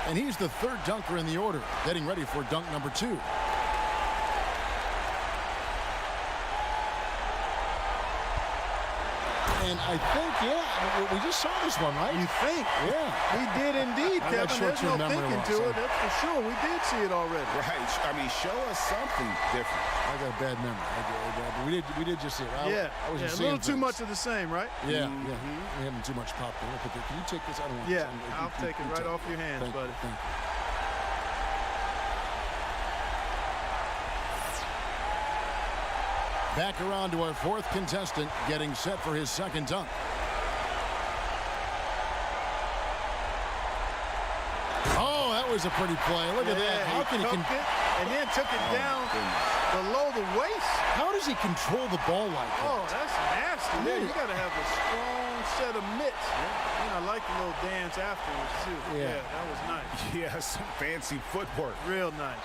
And he's the third dunker in the order, getting ready for dunk number 2. And I think, yeah, we just saw this one, right? You think? Yeah. We did indeed, Kevin. There's no thinking to it. That's for sure. We did see it already. Right. I mean, show us something different. I got a bad memory. We did just see it. Yeah, a little too much of the same, right? Yeah, yeah. We're having too much popcorn. Can you take this? I don't want Yeah, I'll take it right off your hands, buddy. Thank you. Back around to our fourth contestant, getting set for his second dunk. Oh, that was a pretty play. Look at that. How can he it and then took it down below the waist? How does he control the ball like that? Oh, that's nasty. Yeah, you got to have a strong set of mitts. And I like the little dance afterwards, too. Yeah, that was nice. Yeah, some fancy footwork. Real nice.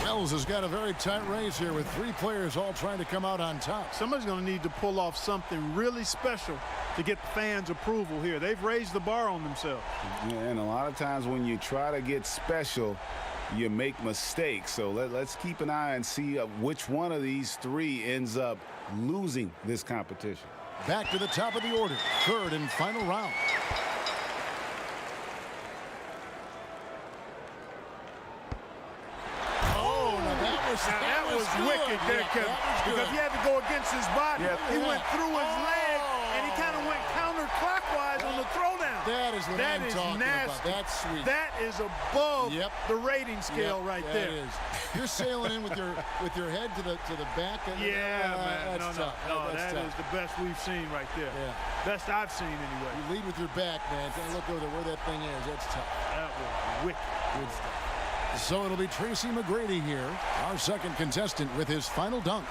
Wells has got a very tight race here with 3 players all trying to come out on top. Somebody's going to need to pull off something really special to get fans' approval here. They've raised the bar on themselves. Yeah, and a lot of times when you try to get special, you make mistakes. So let's keep an eye and see which one of these 3 ends up losing this competition. Back to the top of the order, third and final round. That was wicked there, Kevin. Because he had to go against his body. He went through his leg, and he kind of went counterclockwise on the throwdown. That is what I'm talking about. That's sweet. That is above the rating scale right there. That is. You're sailing in with your head to the back. Yeah, man. That's tough. That is the best we've seen right there. Yeah. Best I've seen anyway. You lead with your back, man. Look over where that thing is. That's tough. That was wicked. Good stuff. So it'll be Tracy Mcgrady here, our second contestant, with his final dunk.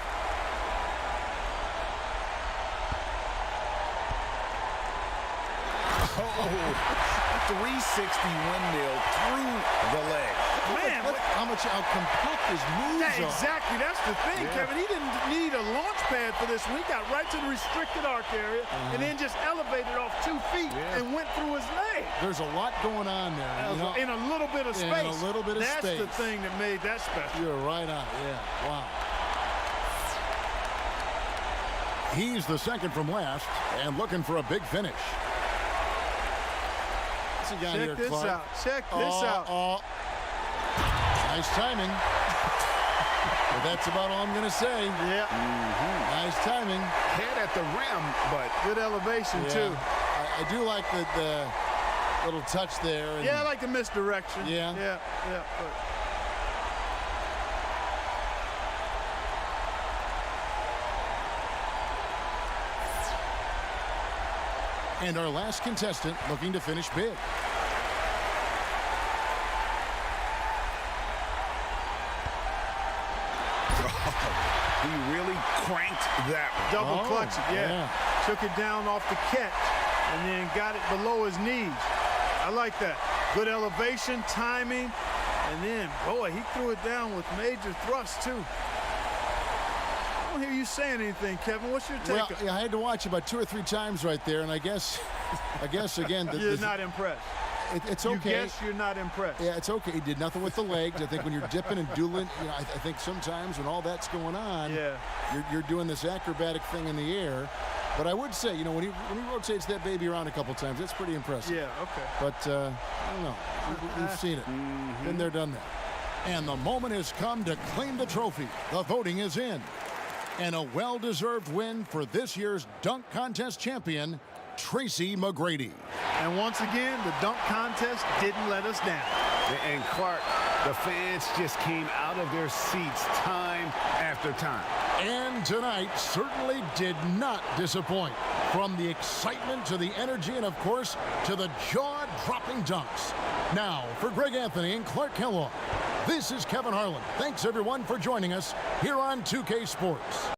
360 windmill through the leg. Man, how compact his moves are. Exactly, that's the thing, Kevin. He didn't need a launch pad for this one. He got right to the restricted arc area and then just elevated off 2 feet and went through his leg. There's a lot going on there. In a little bit of space. In a little bit of space. That's the thing that made that special. You're right on, yeah, wow. He's the second from last and looking for a big finish. Check this out. Check this out. Nice timing. But that's about all I'm going to say. Yeah. Nice timing. Head at the rim, but good elevation, too. I do like the little touch there. And I like the misdirection. Yeah. Yeah. And our last contestant looking to finish big. He really cranked that one. Double clutch it, yeah. Took it down off the catch and then got it below his knees. I like that. Good elevation, timing, and then, boy, he threw it down with major thrust, too. I don't hear you saying anything, Kevin. What's your take? Well, I had to watch about 2 or 3 times right there, and I guess again... You're not impressed. It's okay. You guess you're not impressed. Yeah, it's okay. He did nothing with the legs. I think when you're dipping and dueling, I think sometimes when all that's going on, you're doing this acrobatic thing in the air. But I would say, when he rotates that baby around a couple times, that's pretty impressive. Yeah, okay. But I don't know. We've seen it. Been there, done that. And the moment has come to claim the trophy. The voting is in. And a well-deserved win for this year's dunk contest champion, Tracy Mcgrady. And once again, the dunk contest didn't let us down. And Clark, the fans just came out of their seats time after time. And tonight certainly did not disappoint. From the excitement to the energy and, of course, to the jaw-dropping dunks. Now, for Greg Anthony and Clark Kellogg, this is Kevin Harlan. Thanks, everyone, for joining us here on 2K Sports.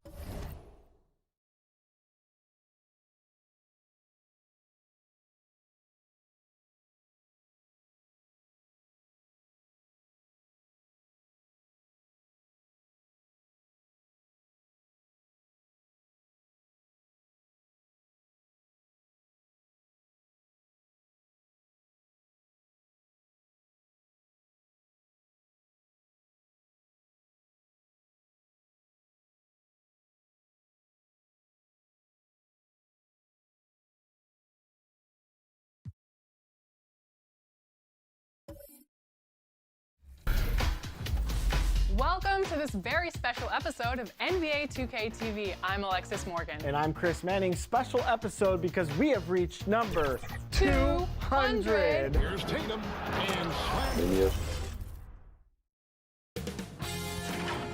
Welcome to this very special episode of NBA 2K TV. I'm Alexis Morgan. And I'm Chris Manning. Special episode because we have reached number 200. Here's Tatum and Slam.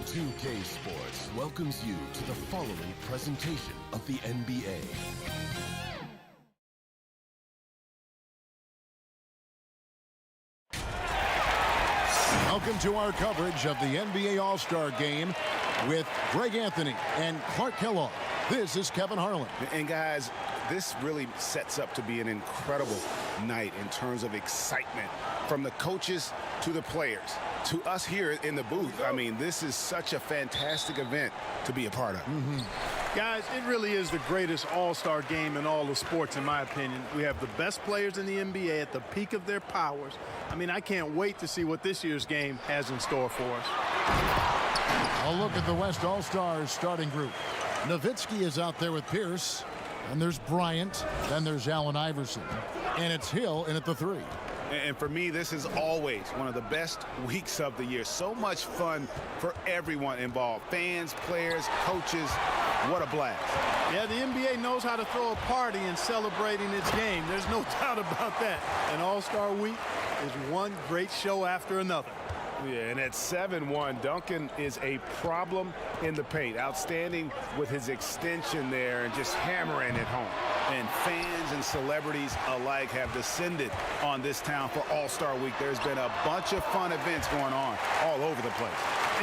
2K Sports welcomes you to the following presentation of the NBA. Welcome to our coverage of the NBA All-Star Game with Greg Anthony and Clark Kellogg. This is Kevin Harlan. And guys, this really sets up to be an incredible night in terms of excitement from the coaches to the players to us here in the booth. I mean, this is such a fantastic event to be a part of. Guys, it really is the greatest all-star game in all of sports, in my opinion. We have the best players in the NBA at the peak of their powers. I mean, I can't wait to see what this year's game has in store for us. A look at the West All-Stars starting group. Nowitzki is out there with Pierce. And there's Bryant. Then there's Allen Iverson. And it's Hill in at the 3. And for me, this is always one of the best weeks of the year. So much fun for everyone involved. Fans, players, coaches. What a blast. Yeah, the NBA knows how to throw a party in celebrating its game. There's no doubt about that. And All-Star Week is one great show after another. Yeah, and at 7-1, Duncan is a problem in the paint. Outstanding with his extension there and just hammering it home. And fans and celebrities alike have descended on this town for All-Star Week. There's been a bunch of fun events going on all over the place.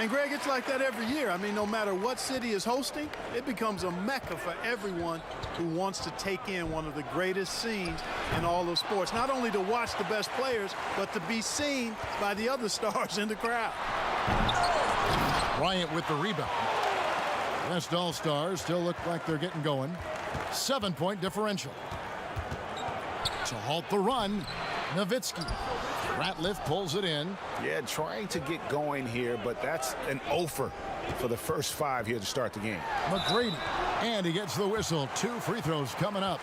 And Greg, it's like that every year. I mean, no matter what city is hosting, it becomes a mecca for everyone who wants to take in one of the greatest scenes in all of sports. Not only to watch the best players, but to be seen by the other stars in the crowd. Bryant with the rebound. West All-Stars still look like they're getting going. 7-point differential. To halt the run, Nowitzki. Ratliff pulls it in. Yeah, trying to get going here, but that's an offer for the first 5 here to start the game. McGrady, and he gets the whistle. 2 free throws coming up.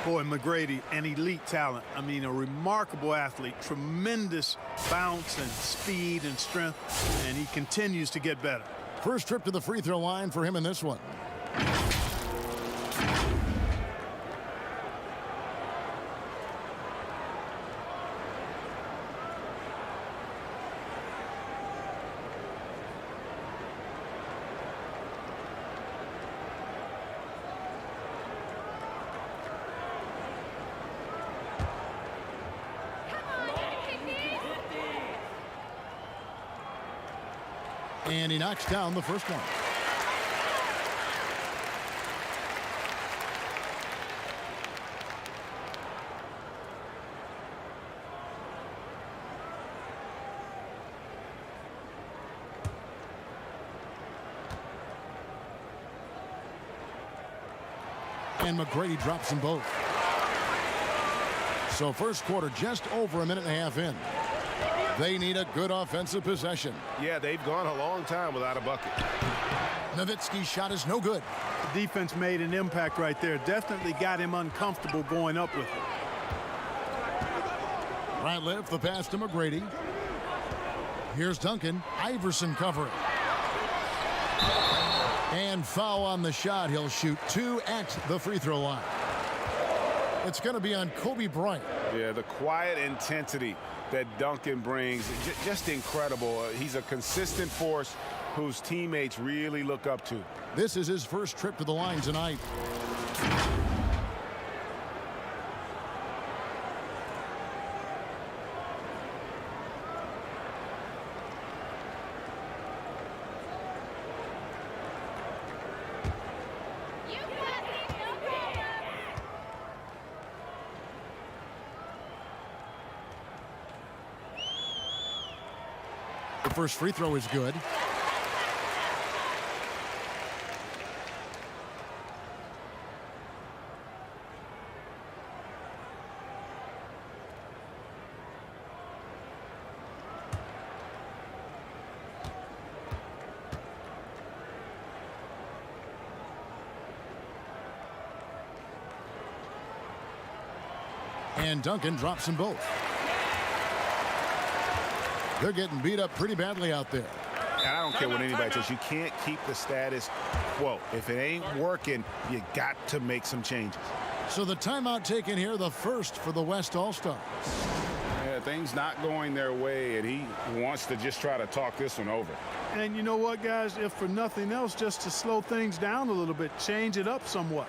Boy, McGrady, an elite talent. I mean, a remarkable athlete. Tremendous bounce and speed and strength, and he continues to get better. First trip to the free throw line for him in this one. And he knocks down the first one. And McGrady drops them both. So first quarter just over a minute and a half in. They need a good offensive possession. Yeah, they've gone a long time without a bucket. Nowitzki's shot is no good. The defense made an impact right there. Definitely got him uncomfortable going up with it. Ratliff, the pass to McGrady. Here's Duncan. Iverson covering. And foul on the shot. He'll shoot 2 at the free throw line. It's going to be on Kobe Bryant. Yeah, the quiet intensity that Duncan brings, just incredible. He's a consistent force whose teammates really look up to. This is his first trip to the line tonight. The first free throw is good. And Duncan drops them both. They're getting beat up pretty badly out there. And I don't care what anybody says. You can't keep the status quo. If it ain't working, you got to make some changes. So the timeout taken here, the first for the West All-Stars. Yeah, things not going their way, and he wants to just try to talk this one over. And you know what, guys? If for nothing else, just to slow things down a little bit, change it up somewhat.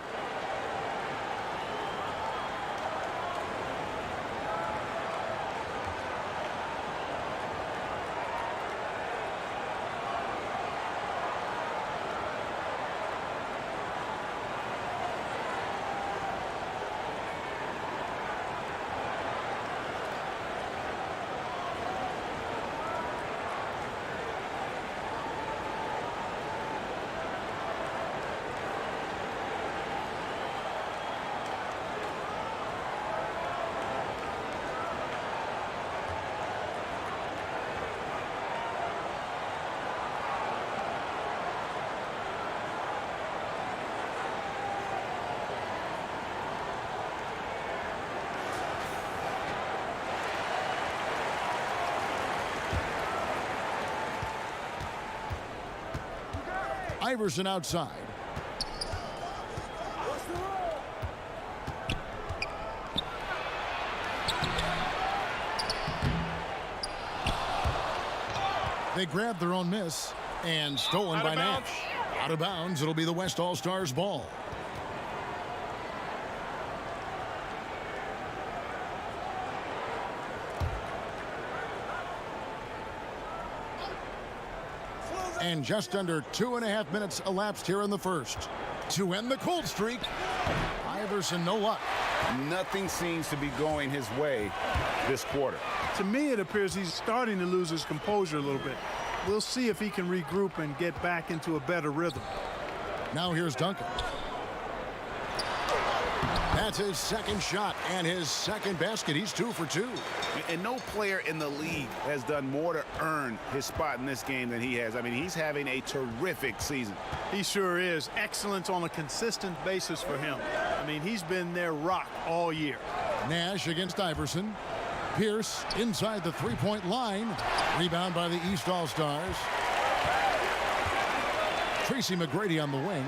Iverson outside. They grabbed their own miss and stolen by Nash. Out of bounds, it'll be the West All-Stars ball. And just under 2.5 minutes elapsed here in the first. To end the cold streak, Iverson no luck. Nothing seems to be going his way this quarter. To me, it appears he's starting to lose his composure a little bit. We'll see if he can regroup and get back into a better rhythm. Now here's Duncan. That's his second shot and his second basket. He's 2 for 2. And no player in the league has done more to earn his spot in this game than he has. I mean, he's having a terrific season. He sure is. Excellence on a consistent basis for him. I mean, he's been their rock all year. Nash against Iverson. Pierce inside the three-point line. Rebound by the East All-Stars. Tracy Mcgrady on the wing.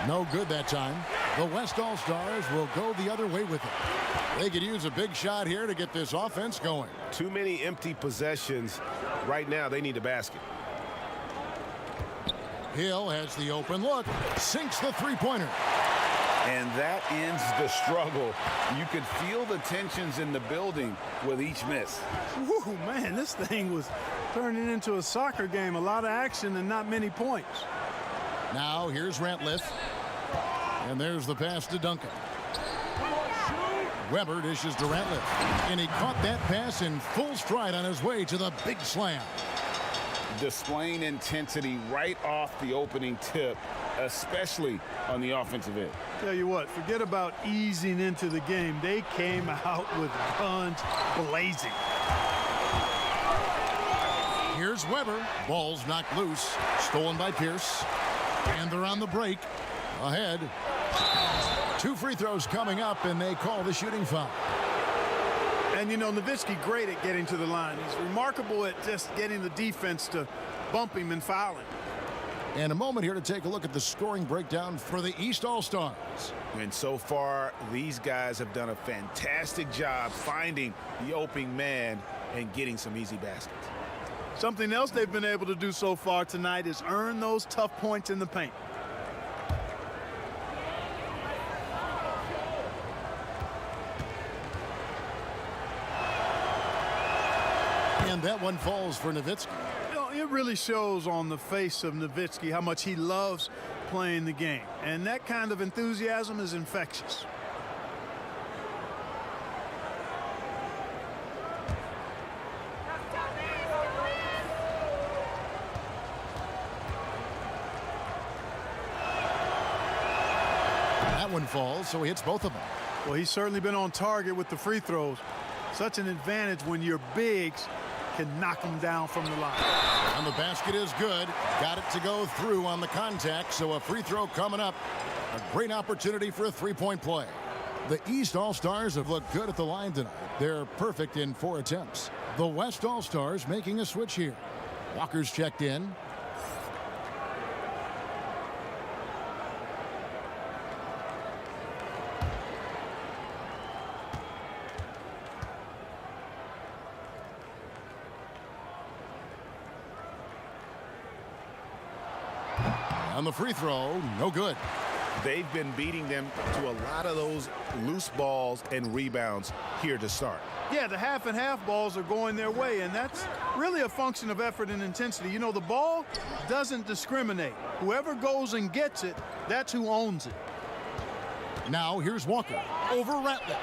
No good that time. The West All-Stars will go the other way with it. They could use a big shot here to get this offense going. Too many empty possessions. Right now, they need a basket. Hill has the open look. Sinks the three-pointer. And that ends the struggle. You could feel the tensions in the building with each miss. Woo, man, this thing was turning into a soccer game. A lot of action and not many points. Now here's Ratliff. And there's the pass to Duncan. Weber dishes to Ratliff. And he caught that pass in full stride on his way to the big slam. Displaying intensity right off the opening tip, especially on the offensive end. Tell you what, forget about easing into the game. They came out with guns blazing. Here's Weber. Ball's knocked loose. Stolen by Pierce. And they're on the break. Ahead. 2 free throws coming up, and they call the shooting foul. And, you know, Nowitzki great at getting to the line. He's remarkable at just getting the defense to bump him and foul him. And a moment here to take a look at the scoring breakdown for the East All-Stars. And so far, these guys have done a fantastic job finding the opening man and getting some easy baskets. Something else they've been able to do so far tonight is earn those tough points in the paint. And that one falls for Nowitzki. You know, it really shows on the face of Nowitzki how much he loves playing the game. And that kind of enthusiasm is infectious. That one falls, so he hits both of them. Well, he's certainly been on target with the free throws. Such an advantage when your bigs can knock them down from the line. And the basket is good. Got it to go through on the contact, so a free throw coming up. A great opportunity for a three-point play. The East All-Stars have looked good at the line tonight. They're perfect in 4 attempts. The West All-Stars making a switch here. Walker's checked in. On the free throw, no good. They've been beating them to a lot of those loose balls and rebounds here to start. Yeah, the half and half balls are going their way, and that's really a function of effort and intensity. You know, the ball doesn't discriminate. Whoever goes and gets it, that's who owns it. Now here's Walker over Ratliff.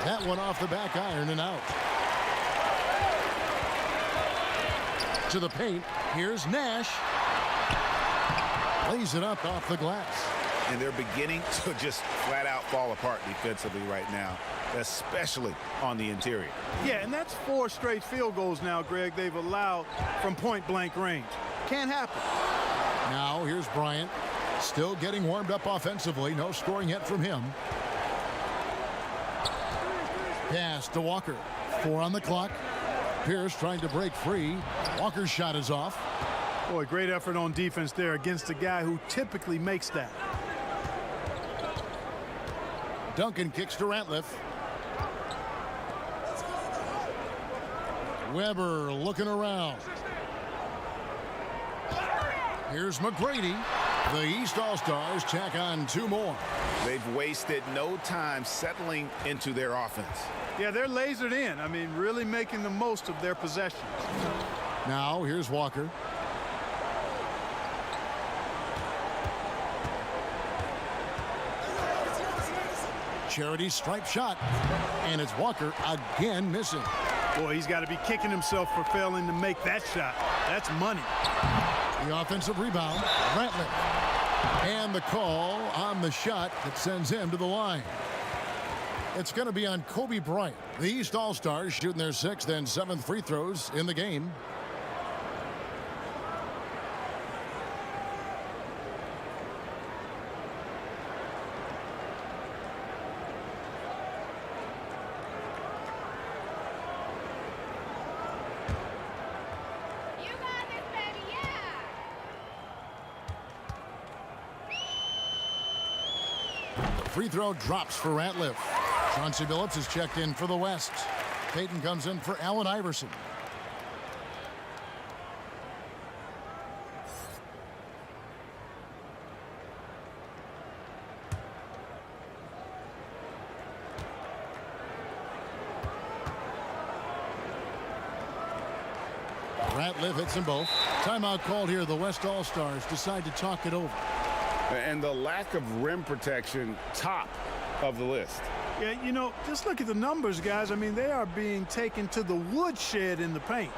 That one off the back iron and out. To the paint, here's Nash. Lays it up off the glass. And they're beginning to just flat out fall apart defensively right now, especially on the interior. Yeah, and that's 4 straight field goals now, Greg, they've allowed from point-blank range. Can't happen. Now here's Bryant. Still getting warmed up offensively. No scoring yet from him. Pass to Walker. 4 on the clock. Pierce trying to break free. Walker's shot is off. Boy, great effort on defense there against a guy who typically makes that. Duncan kicks to Ratliff. Weber looking around. Here's McGrady. The East All-Stars tack on 2 more. They've wasted no time settling into their offense. Yeah, they're lasered in. I mean, really making the most of their possessions. Now here's Walker. Charity stripe shot. And it's Walker again missing. Boy, he's got to be kicking himself for failing to make that shot. That's money. The offensive rebound, Ratliff. And the call on the shot that sends him to the line. It's going to be on Kobe Bryant. The East All-Stars shooting their 6th and 7th free throws in the game. Free throw drops for Ratliff. Chauncey Billups is checked in for the West. Payton comes in for Allen Iverson. Ratliff hits them both. Timeout called here. The West All-Stars decide to talk it over. And the lack of rim protection, top of the list. Yeah, you know, just look at the numbers, guys. I mean, they are being taken to the woodshed in the paint.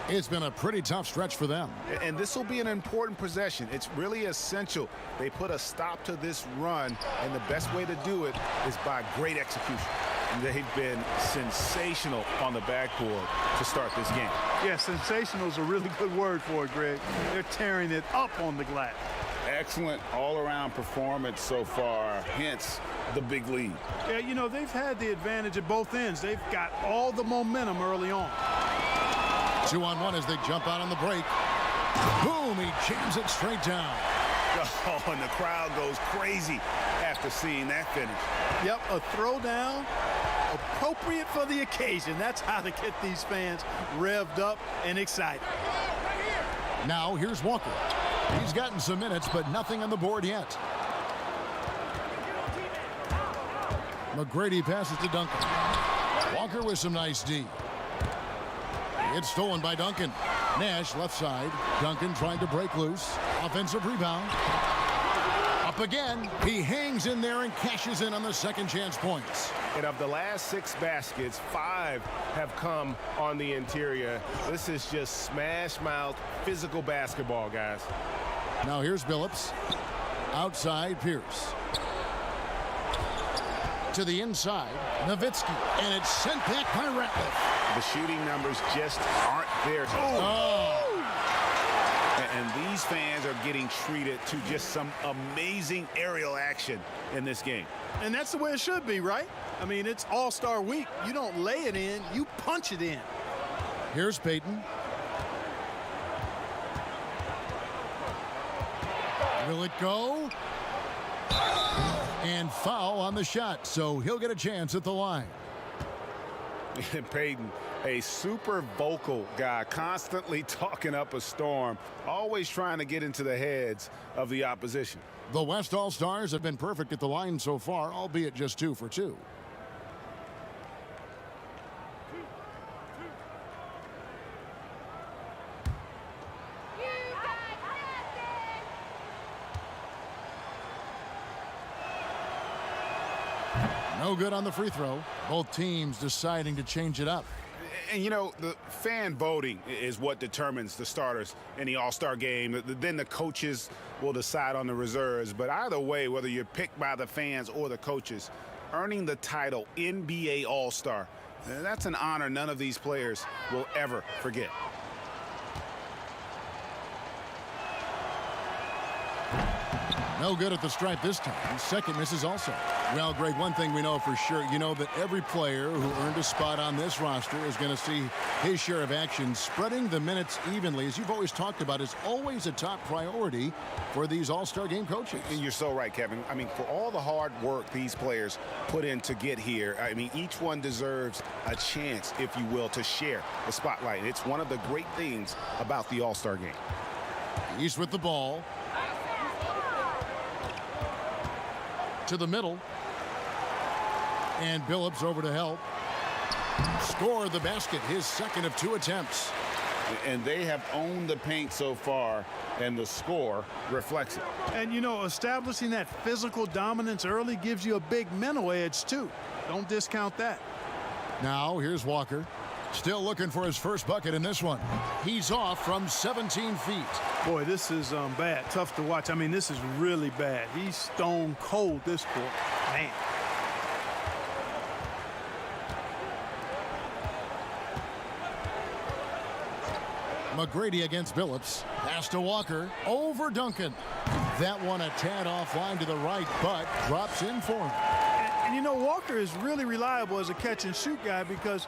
It's been a pretty tough stretch for them. And this will be an important possession. It's really essential they put a stop to this run, and the best way to do it is by great execution. And they've been sensational on the backboard to start this game. Yeah, sensational is a really good word for it, Greg. They're tearing it up on the glass. Excellent all-around performance so far, hence the big lead. Yeah, you know, they've had the advantage at both ends. They've got all the momentum early on. 2-on-1 as they jump out on the break. Boom, he jams it straight down. Oh, and the crowd goes crazy after seeing that finish. Yep, a throwdown appropriate for the occasion. That's how to get these fans revved up and excited. Now here's Walker. He's gotten some minutes, but nothing on the board yet. McGrady passes to Duncan. Walker with some nice D. It's stolen by Duncan. Nash left side. Duncan trying to break loose. Offensive rebound. Up again. He hangs in there and cashes in on the second chance points. And of the last 6 baskets, 5 have come on the interior. This is just smash mouth physical basketball, guys. Now here's Billups. Outside Pierce. To the inside. Nowitzki. And it's sent back by Ratliff. The shooting numbers just aren't there. And these fans are getting treated to just some amazing aerial action in this game. And that's the way it should be, right? I mean, it's All-Star Week. You don't lay it in, you punch it in. Here's Payton. Will it go? And foul on the shot, so he'll get a chance at the line. Payton, a super vocal guy, constantly talking up a storm, always trying to get into the heads of the opposition. The West All-Stars have been perfect at the line so far, albeit just 2 for 2. No good on the free throw. Both teams deciding to change it up. And, you know, the fan voting is what determines the starters in the All-Star game. Then the coaches will decide on the reserves. But either way, whether you're picked by the fans or the coaches, earning the title NBA All-Star, that's an honor none of these players will ever forget. No good at the stripe this time. Second misses also. Well, Greg, one thing we know for sure, you know that every player who earned a spot on this roster is going to see his share of action. Spreading the minutes evenly, as you've always talked about, is always a top priority for these All-Star game coaches. And you're so right, Kevin. I mean, for all the hard work these players put in to get here, I mean, each one deserves a chance, if you will, to share the spotlight. It's one of the great things about the All-Star game. East with the ball. To the middle. And Billups over to help. Score the basket, his second of 2 attempts. And they have owned the paint so far, and the score reflects it. And, you know, establishing that physical dominance early gives you a big mental edge, too. Don't discount that. Now, here's Walker. Still looking for his first bucket in this one. He's off from 17 feet. Boy, this is bad. Tough to watch. I mean, this is really bad. He's stone cold this quarter. Man. McGrady against Billups. Pass to Walker. Over Duncan. That one a tad offline to the right, but drops in for him. And you know, Walker is really reliable as a catch-and-shoot guy because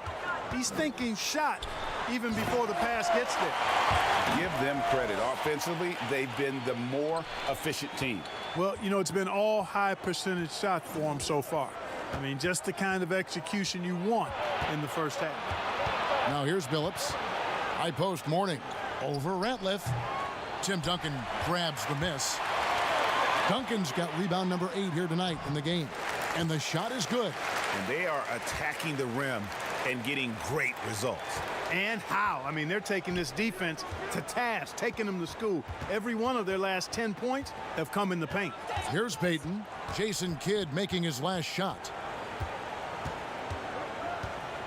he's thinking shot even before the pass gets there. Give them credit. Offensively, they've been the more efficient team. Well, you know, it's been all high-percentage shots for him so far. I mean, just the kind of execution you want in the first half. Now here's Billups. High post Morning. Over Ratliff. Tim Duncan grabs the miss. Duncan's got rebound number 8 here tonight in the game. And the shot is good. And they are attacking the rim and getting great results. And how? I mean, they're taking this defense to task, taking them to school. Every one of their last 10 points have come in the paint. Here's Payton. Jason Kidd making his last shot.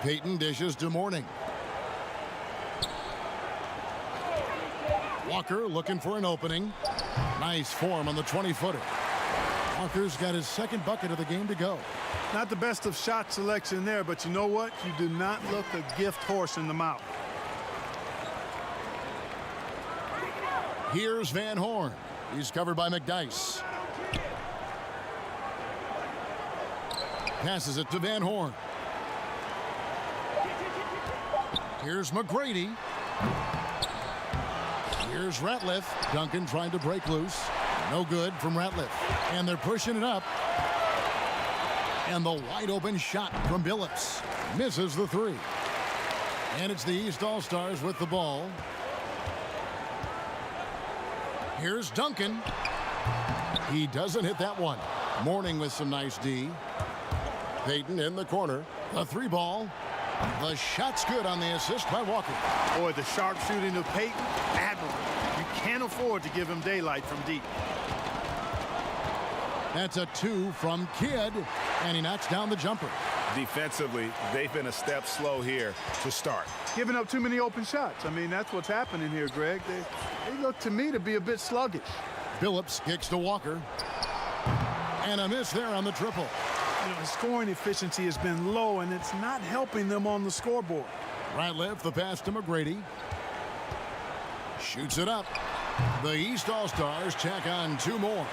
Payton dishes to Morning. Walker looking for an opening. Nice form on the 20-footer. Walker's got his second bucket of the game to go. Not the best of shot selection there, but you know what? You do not look a gift horse in the mouth. Here's Van Horn. He's covered by McDyess. Passes it to Van Horn. Here's McGrady. Here's Ratliff. Duncan trying to break loose. No good from Ratliff. And they're pushing it up. And the wide open shot from Billups. Misses the 3. And it's the East All-Stars with the ball. Here's Duncan. He doesn't hit that one. Morning with some nice D. Payton in the corner. The 3 ball. The shot's good on the assist by Walker. Boy, the sharp shooting of Payton, admirable. You can't afford to give him daylight from deep. That's a 2 from Kidd, and he knocks down the jumper. Defensively, they've been a step slow here to start. Giving up too many open shots. I mean, that's what's happening here, Greg. They look to me to be a bit sluggish. Billups kicks to Walker. And a miss there on the triple. You know, his scoring efficiency has been low, and it's not helping them on the scoreboard. Ratliff, the pass to McGrady. Shoots it up. The East All-Stars tack on 2 more.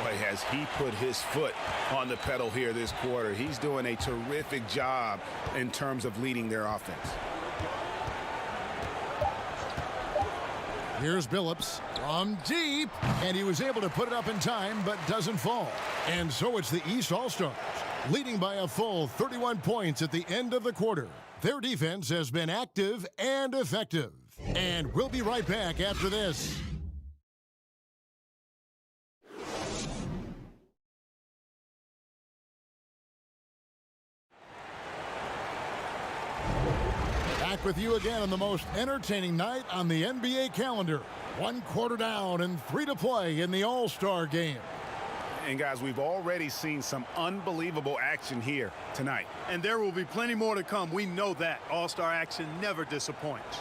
Boy, has he put his foot on the pedal here this quarter. He's doing a terrific job in terms of leading their offense. Here's Billups from deep, and he was able to put it up in time, but doesn't fall. And so it's the East All-Stars, leading by a full 31 points at the end of the quarter. Their defense has been active and effective. And we'll be right back after this. Back with you again on the most entertaining night on the NBA calendar. 1 quarter down and 3 to play in the All-Star game. And guys, we've already seen some unbelievable action here tonight. And there will be plenty more to come. We know that. All-star action never disappoints.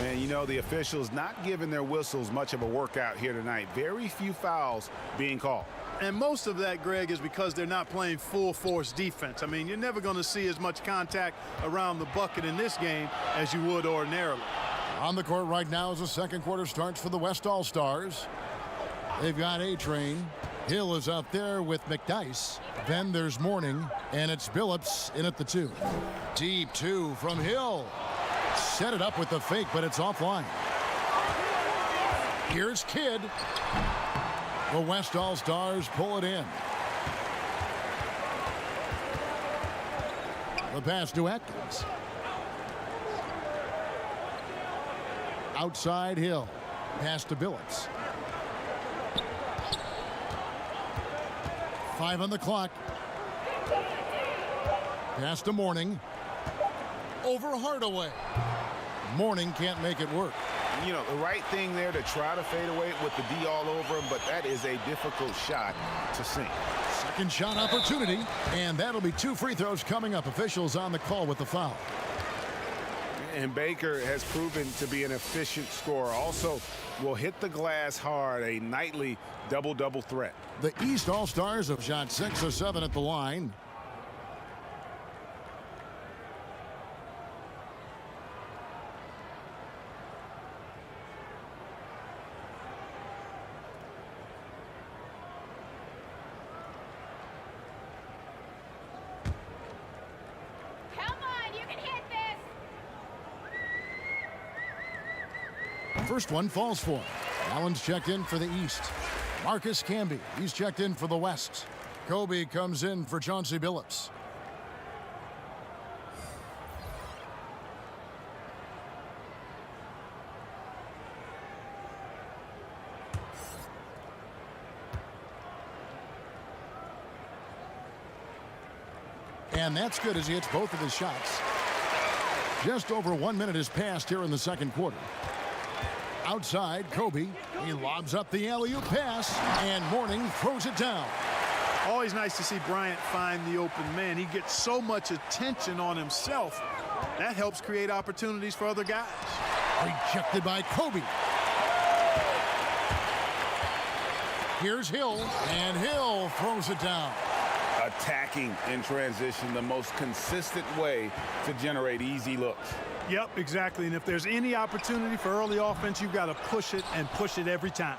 And you know, the officials not giving their whistles much of a workout here tonight. Very few fouls being called. And most of that, Greg, is because they're not playing full force defense. I mean, you're never going to see as much contact around the bucket in this game as you would ordinarily. On the court right now as the second quarter starts for the West All-Stars. They've got A-Train. Hill is out there with McDyess. Then there's Mourning, and it's Billups in at the 2. Deep 2 from Hill. Set it up with the fake, but it's offline. Here's Kidd. The West All-Stars pull it in. The pass to Atkins. Outside Hill. Pass to Billups. 5 on the clock. Pass to Mourning. Over Hardaway. Mourning can't make it work. You know, the right thing there to try to fade away with the D all over him, but that is a difficult shot to sink. Second shot opportunity, and that'll be 2 free throws coming up. Officials on the call with the foul. And Baker has proven to be an efficient scorer. Also will hit the glass hard, a nightly double-double threat. The East All-Stars have shot 6 of 7 at the line. First one falls for him. Allen's checked in for the East. Marcus Camby, he's checked in for the West. Kobe comes in for Chauncey Billups. And that's good as he hits both of his shots. Just over 1 minute has passed here in the second quarter. Outside, Kobe. He lobs up the alley-oop pass, and Mourning throws it down. Always nice to see Bryant find the open man. He gets so much attention on himself. That helps create opportunities for other guys. Rejected by Kobe. Here's Hill, and Hill throws it down. Attacking in transition, the most consistent way to generate easy looks. Yep, exactly. And if there's any opportunity for early offense, you've got to push it and push it every time.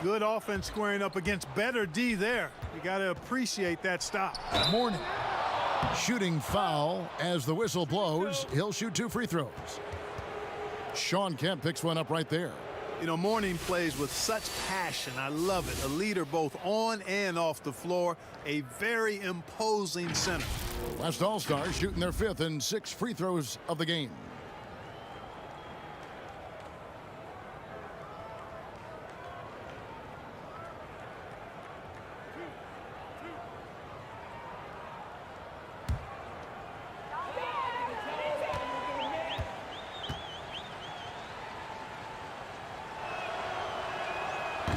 Good offense squaring up against better D there. You got to appreciate that stop. Mourning. Shooting foul as the whistle blows. He'll shoot 2 free throws. Sean Kemp picks one up right there. You know, Mourning plays with such passion. I love it. A leader both on and off the floor. A very imposing center. West All-Stars shooting their 5th and 6 free throws of the game.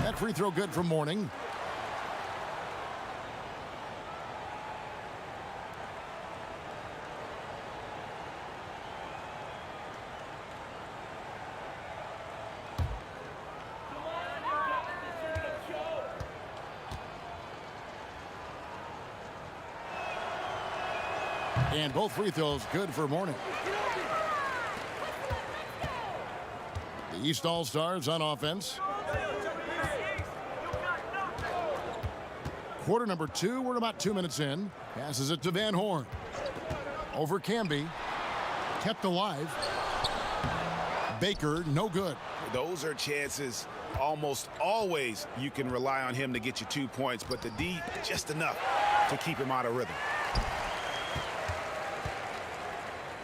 That free throw good from Mourning. And both free throws good for Mourning. The East All-Stars on offense. Quarter number 2, we're about 2 minutes in. Passes it to Van Horn. Over Camby. Kept alive. Baker, no good. Those are chances almost always you can rely on him to get you 2 points, but the D, just enough to keep him out of rhythm.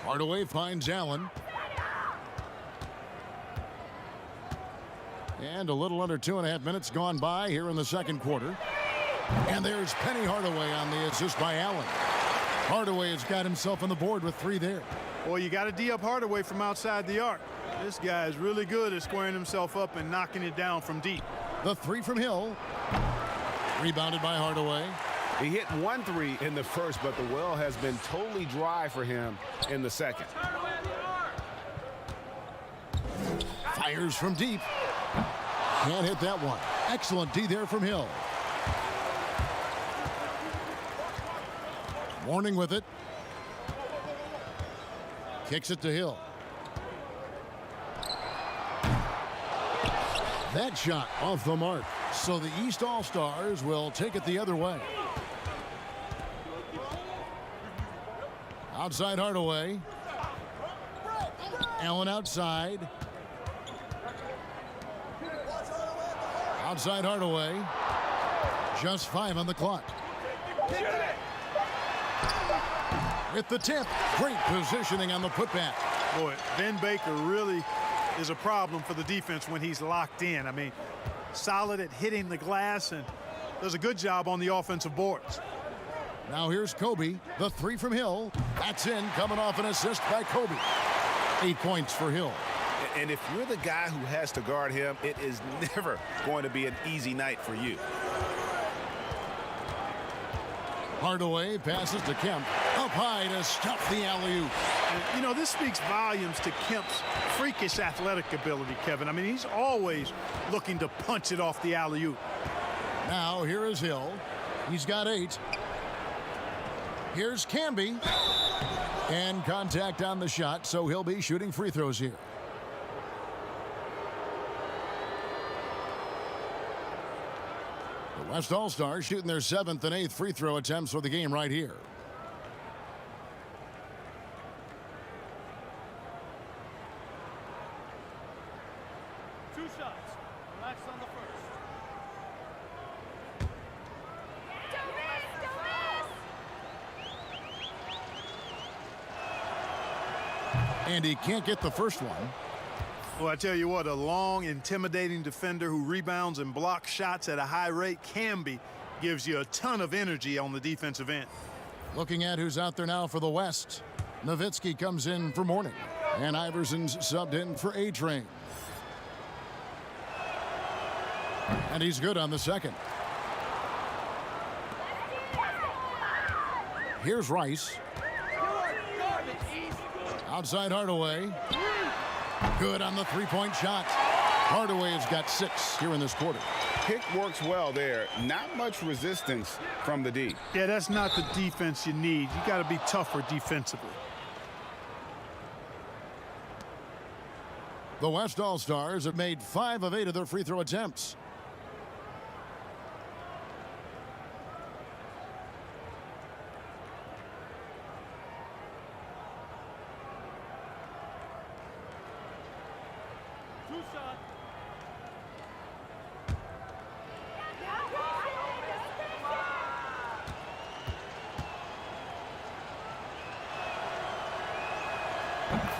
Hardaway finds Allen. And a little under 2.5 minutes gone by here in the second quarter. And there's Penny Hardaway on the assist by Allen. Hardaway has got himself on the board with 3 there. Well, you got to D up Hardaway from outside the arc. This guy is really good at squaring himself up and knocking it down from deep. The 3 from Hill. Rebounded by Hardaway. He hit 1 3 in the first, but the well has been totally dry for him in the second. Fires from deep. Can't hit that one. Excellent D there from Hill. Warning with it. Kicks it to Hill. That shot off the mark. So the East All-Stars will take it the other way. Outside Hardaway. Allen outside. Outside Hardaway. Just 5 on the clock. With the tip. Great positioning on the putback. Boy, Ben Baker really is a problem for the defense when he's locked in. I mean, solid at hitting the glass and does a good job on the offensive boards. Now here's Kobe. The 3 from Hill. That's in, coming off an assist by Kobe. 8 points for Hill. And if you're the guy who has to guard him, it is never going to be an easy night for you. Hardaway passes to Kemp. Up high to stuff the alley-oop. You know, this speaks volumes to Kemp's freakish athletic ability, Kevin. I mean, he's always looking to punch it off the alley-oop. Now here is Hill. He's got 8. Here's Camby. And contact on the shot, so he'll be shooting free throws here. The West All-Stars shooting their 7th and 8th free throw attempts for the game right here. And he can't get the first one. Well, I tell you what, a long, intimidating defender who rebounds and blocks shots at a high rate gives you a ton of energy on the defensive end. Looking at who's out there now for the West. Nowitzki comes in for Mourning. And Iverson's subbed in for A-Train. And he's good on the second. Here's Rice. Outside Hardaway. Good on the three-point shot. Hardaway has got 6 here in this quarter. Pick works well there. Not much resistance from the D. Yeah, that's not the defense you need. You got to be tougher defensively. The West All-Stars have made 5 of 8 of their free throw attempts.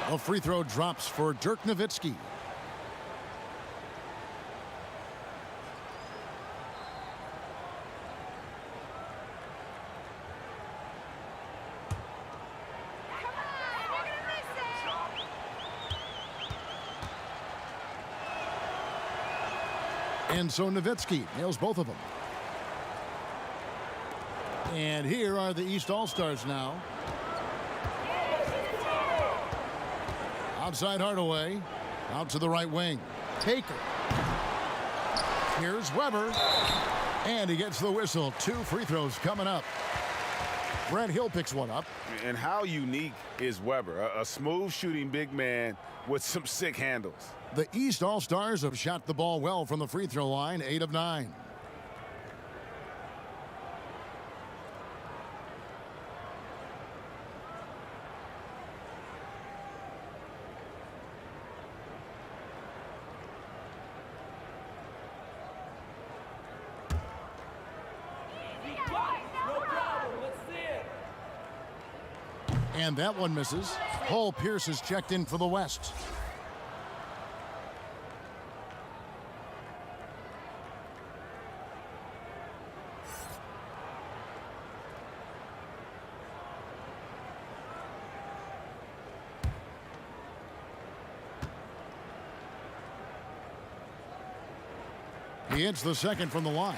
A free throw drops for Dirk Nowitzki. And so Nowitzki nails both of them. And here are the East All-Stars now. Outside Hardaway. Out to the right wing. Baker. Here's Weber. And he gets the whistle. 2 free throws coming up. Brett Hill picks one up. And how unique is Weber? A smooth shooting big man with some sick handles. The East All-Stars have shot the ball well from the free throw line. 8 of 9. And that one misses. Paul Pierce is checked in for the West. He hits the second from the line.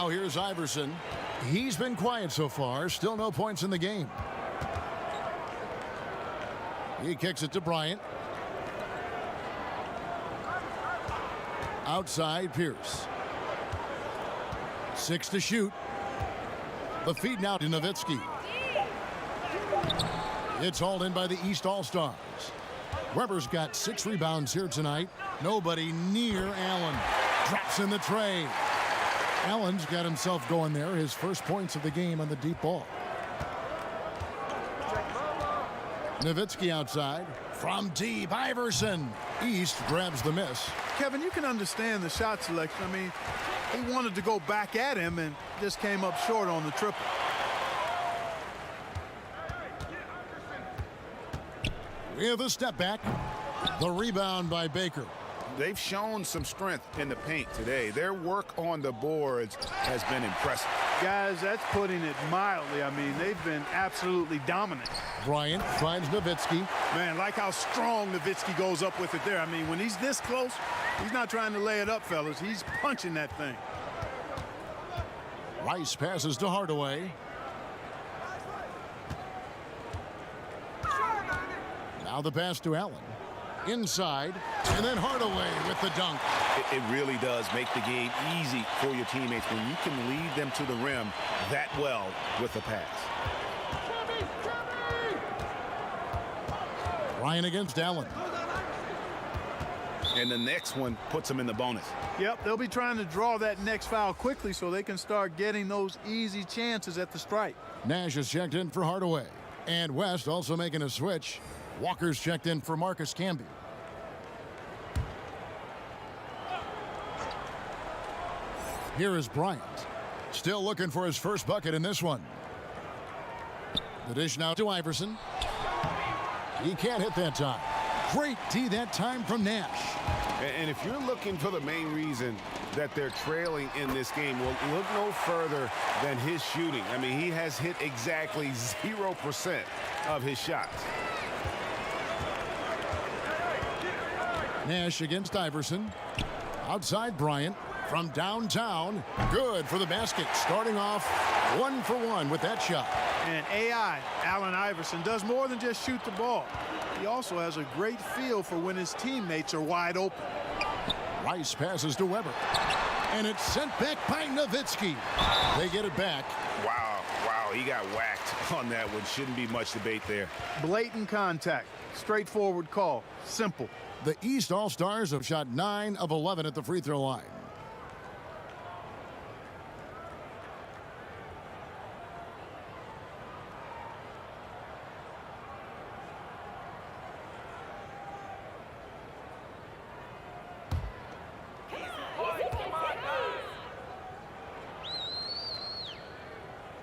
Now here's Iverson. He's been quiet so far. Still no points in the game. He kicks it to Bryant. Outside Pierce. 6 to shoot. The feed now to Nowitzki. It's hauled in by the East All-Stars. Weber's got 6 rebounds here tonight. Nobody near Allen. Drops in the tray. Allen's got himself going there. His first points of the game on the deep ball. Nowitzki outside. From deep, Iverson. East grabs the miss. Kevin, you can understand the shot selection. I mean, he wanted to go back at him and just came up short on the triple. With a step back. The rebound by Baker. They've shown some strength in the paint today. Their work on the boards has been impressive. Guys, that's putting it mildly. I mean, they've been absolutely dominant. Bryant finds Nowitzki. Man, like how strong Nowitzki goes up with it there. I mean, when he's this close, he's not trying to lay it up, fellas. He's punching that thing. Rice passes to Hardaway. Now the pass to Allen. Inside, and then Hardaway with the dunk. It really does make the game easy for your teammates when you can lead them to the rim that well with the pass. Ryan against Allen. And the next one puts them in the bonus. Yep, they'll be trying to draw that next foul quickly so they can start getting those easy chances at the stripe. Nash is checked in for Hardaway. And West also making a switch. Walker's checked in for Marcus Camby. Here is Bryant. Still looking for his first bucket in this one. The dish now to Iverson. He can't hit that time. Great D that time from Nash. And if you're looking for the main reason that they're trailing in this game, well, look no further than his shooting. I mean, he has hit exactly 0% of his shots. Nash against Iverson. Outside Bryant. From downtown. Good for the basket. Starting off 1 for 1 with that shot. And AI, Allen Iverson, does more than just shoot the ball. He also has a great feel for when his teammates are wide open. Rice passes to Weber. And it's sent back by Nowitzki. They get it back. Wow, he got whacked on that one. Shouldn't be much debate there. Blatant contact. Straightforward call. Simple. The East All-Stars have shot 9 of 11 at the free throw line.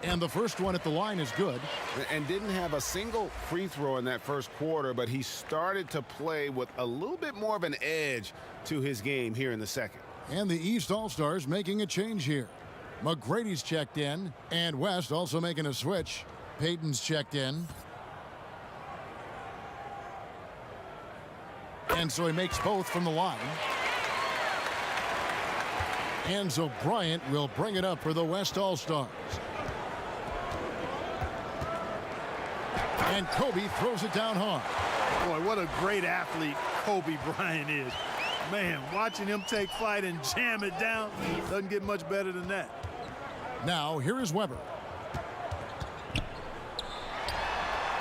And the first one at the line is good. And didn't have a single free throw in that first quarter, but he started to play with a little bit more of an edge to his game here in the second. And the East All-Stars making a change here. McGrady's checked in, and West also making a switch. Payton's checked in. And so he makes both from the line. And so Bryant will bring it up for the West All-Stars. And Kobe throws it down hard. Boy, what a great athlete Kobe Bryant is. Man, watching him take flight and jam it down doesn't get much better than that. Now, here is Weber.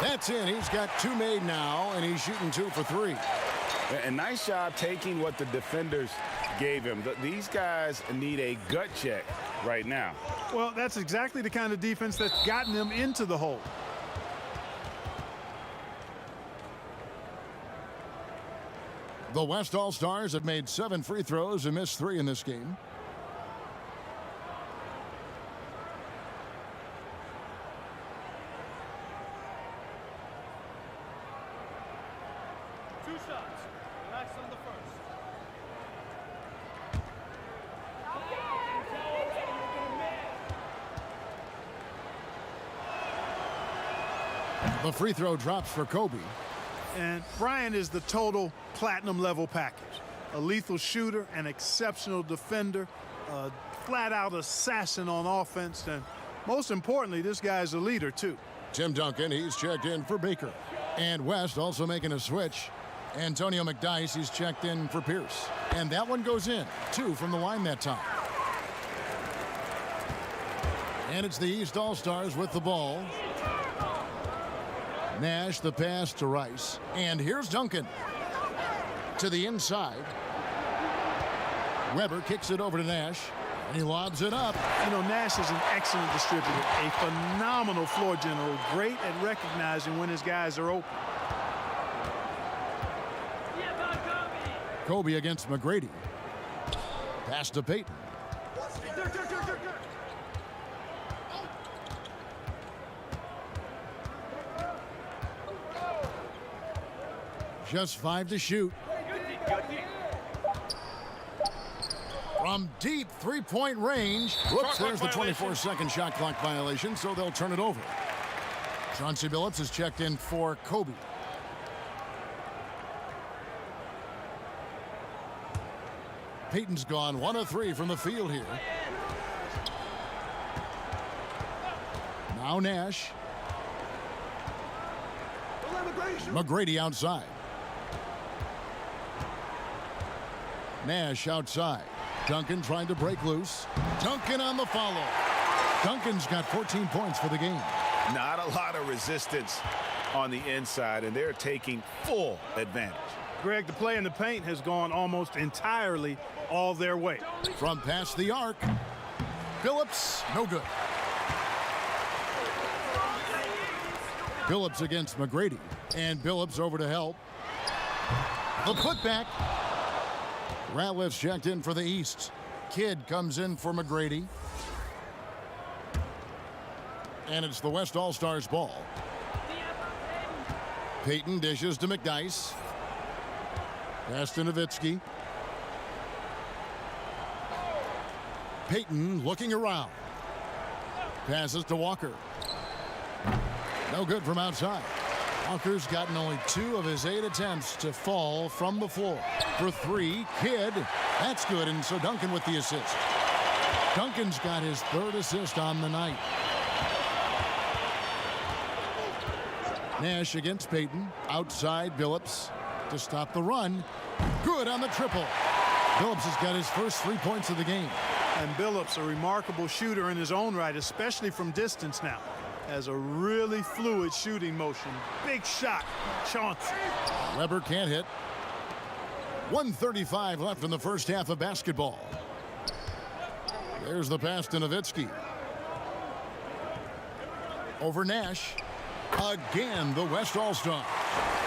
That's in. He's got 2 made now, and he's shooting 2 for 3. A nice job taking what the defenders gave him. These guys need a gut check right now. Well, that's exactly the kind of defense that's gotten them into the hole. The West All-Stars have made 7 free throws and missed 3 in this game. Two shots. Relax on the first. The free throw drops for Kobe. And Bryant is the total platinum level package. A lethal shooter, an exceptional defender, a flat-out assassin on offense, and most importantly, this guy's a leader, too. Tim Duncan, he's checked in for Baker. And West also making a switch. Antonio McDyess, he's checked in for Pierce. And that one goes in. 2 from the line that time. And it's the East All-Stars with the ball. Nash, the pass to Rice. And here's Duncan. To the inside. Weber kicks it over to Nash. And he lobs it up. You know, Nash is an excellent distributor, a phenomenal floor general, great at recognizing when his guys are open. Kobe against McGrady. Pass to Peyton. Just 5 to shoot. From deep three-point range. Whoops, there's the 24-second shot clock violation, so they'll turn it over. Chauncey Billups is checked in for Kobe. Peyton's gone 1 of 3 from the field here. Now Nash. McGrady outside. Nash outside. Duncan trying to break loose. Duncan on the follow. Duncan's got 14 points for the game. Not a lot of resistance on the inside, and they're taking full advantage. Greg, the play in the paint has gone almost entirely all their way. From past the arc. Billups, no good. Billups against McGrady. And Billups over to help. The putback. Ratliff's checked in for the East. Kidd comes in for McGrady. And it's the West All-Stars ball. Peyton dishes to McDyess. Pass to Nowitzki. Peyton looking around. Passes to Walker. No good from outside. Walker's gotten only 2 of his 8 attempts to fall from the floor. For 3, Kidd. That's good, and so Duncan with the assist. Duncan's got his 3rd assist on the night. Nash against Peyton. Outside Billups to stop the run. Good on the triple. Billups has got his first 3 points of the game. And Billups, a remarkable shooter in his own right, especially from distance now. Has a really fluid shooting motion. Big shot, Chauncey. Weber can't hit. 1:35 left in the first half of basketball. There's the pass to Nowitzki. Over Nash. Again, the West All-Star.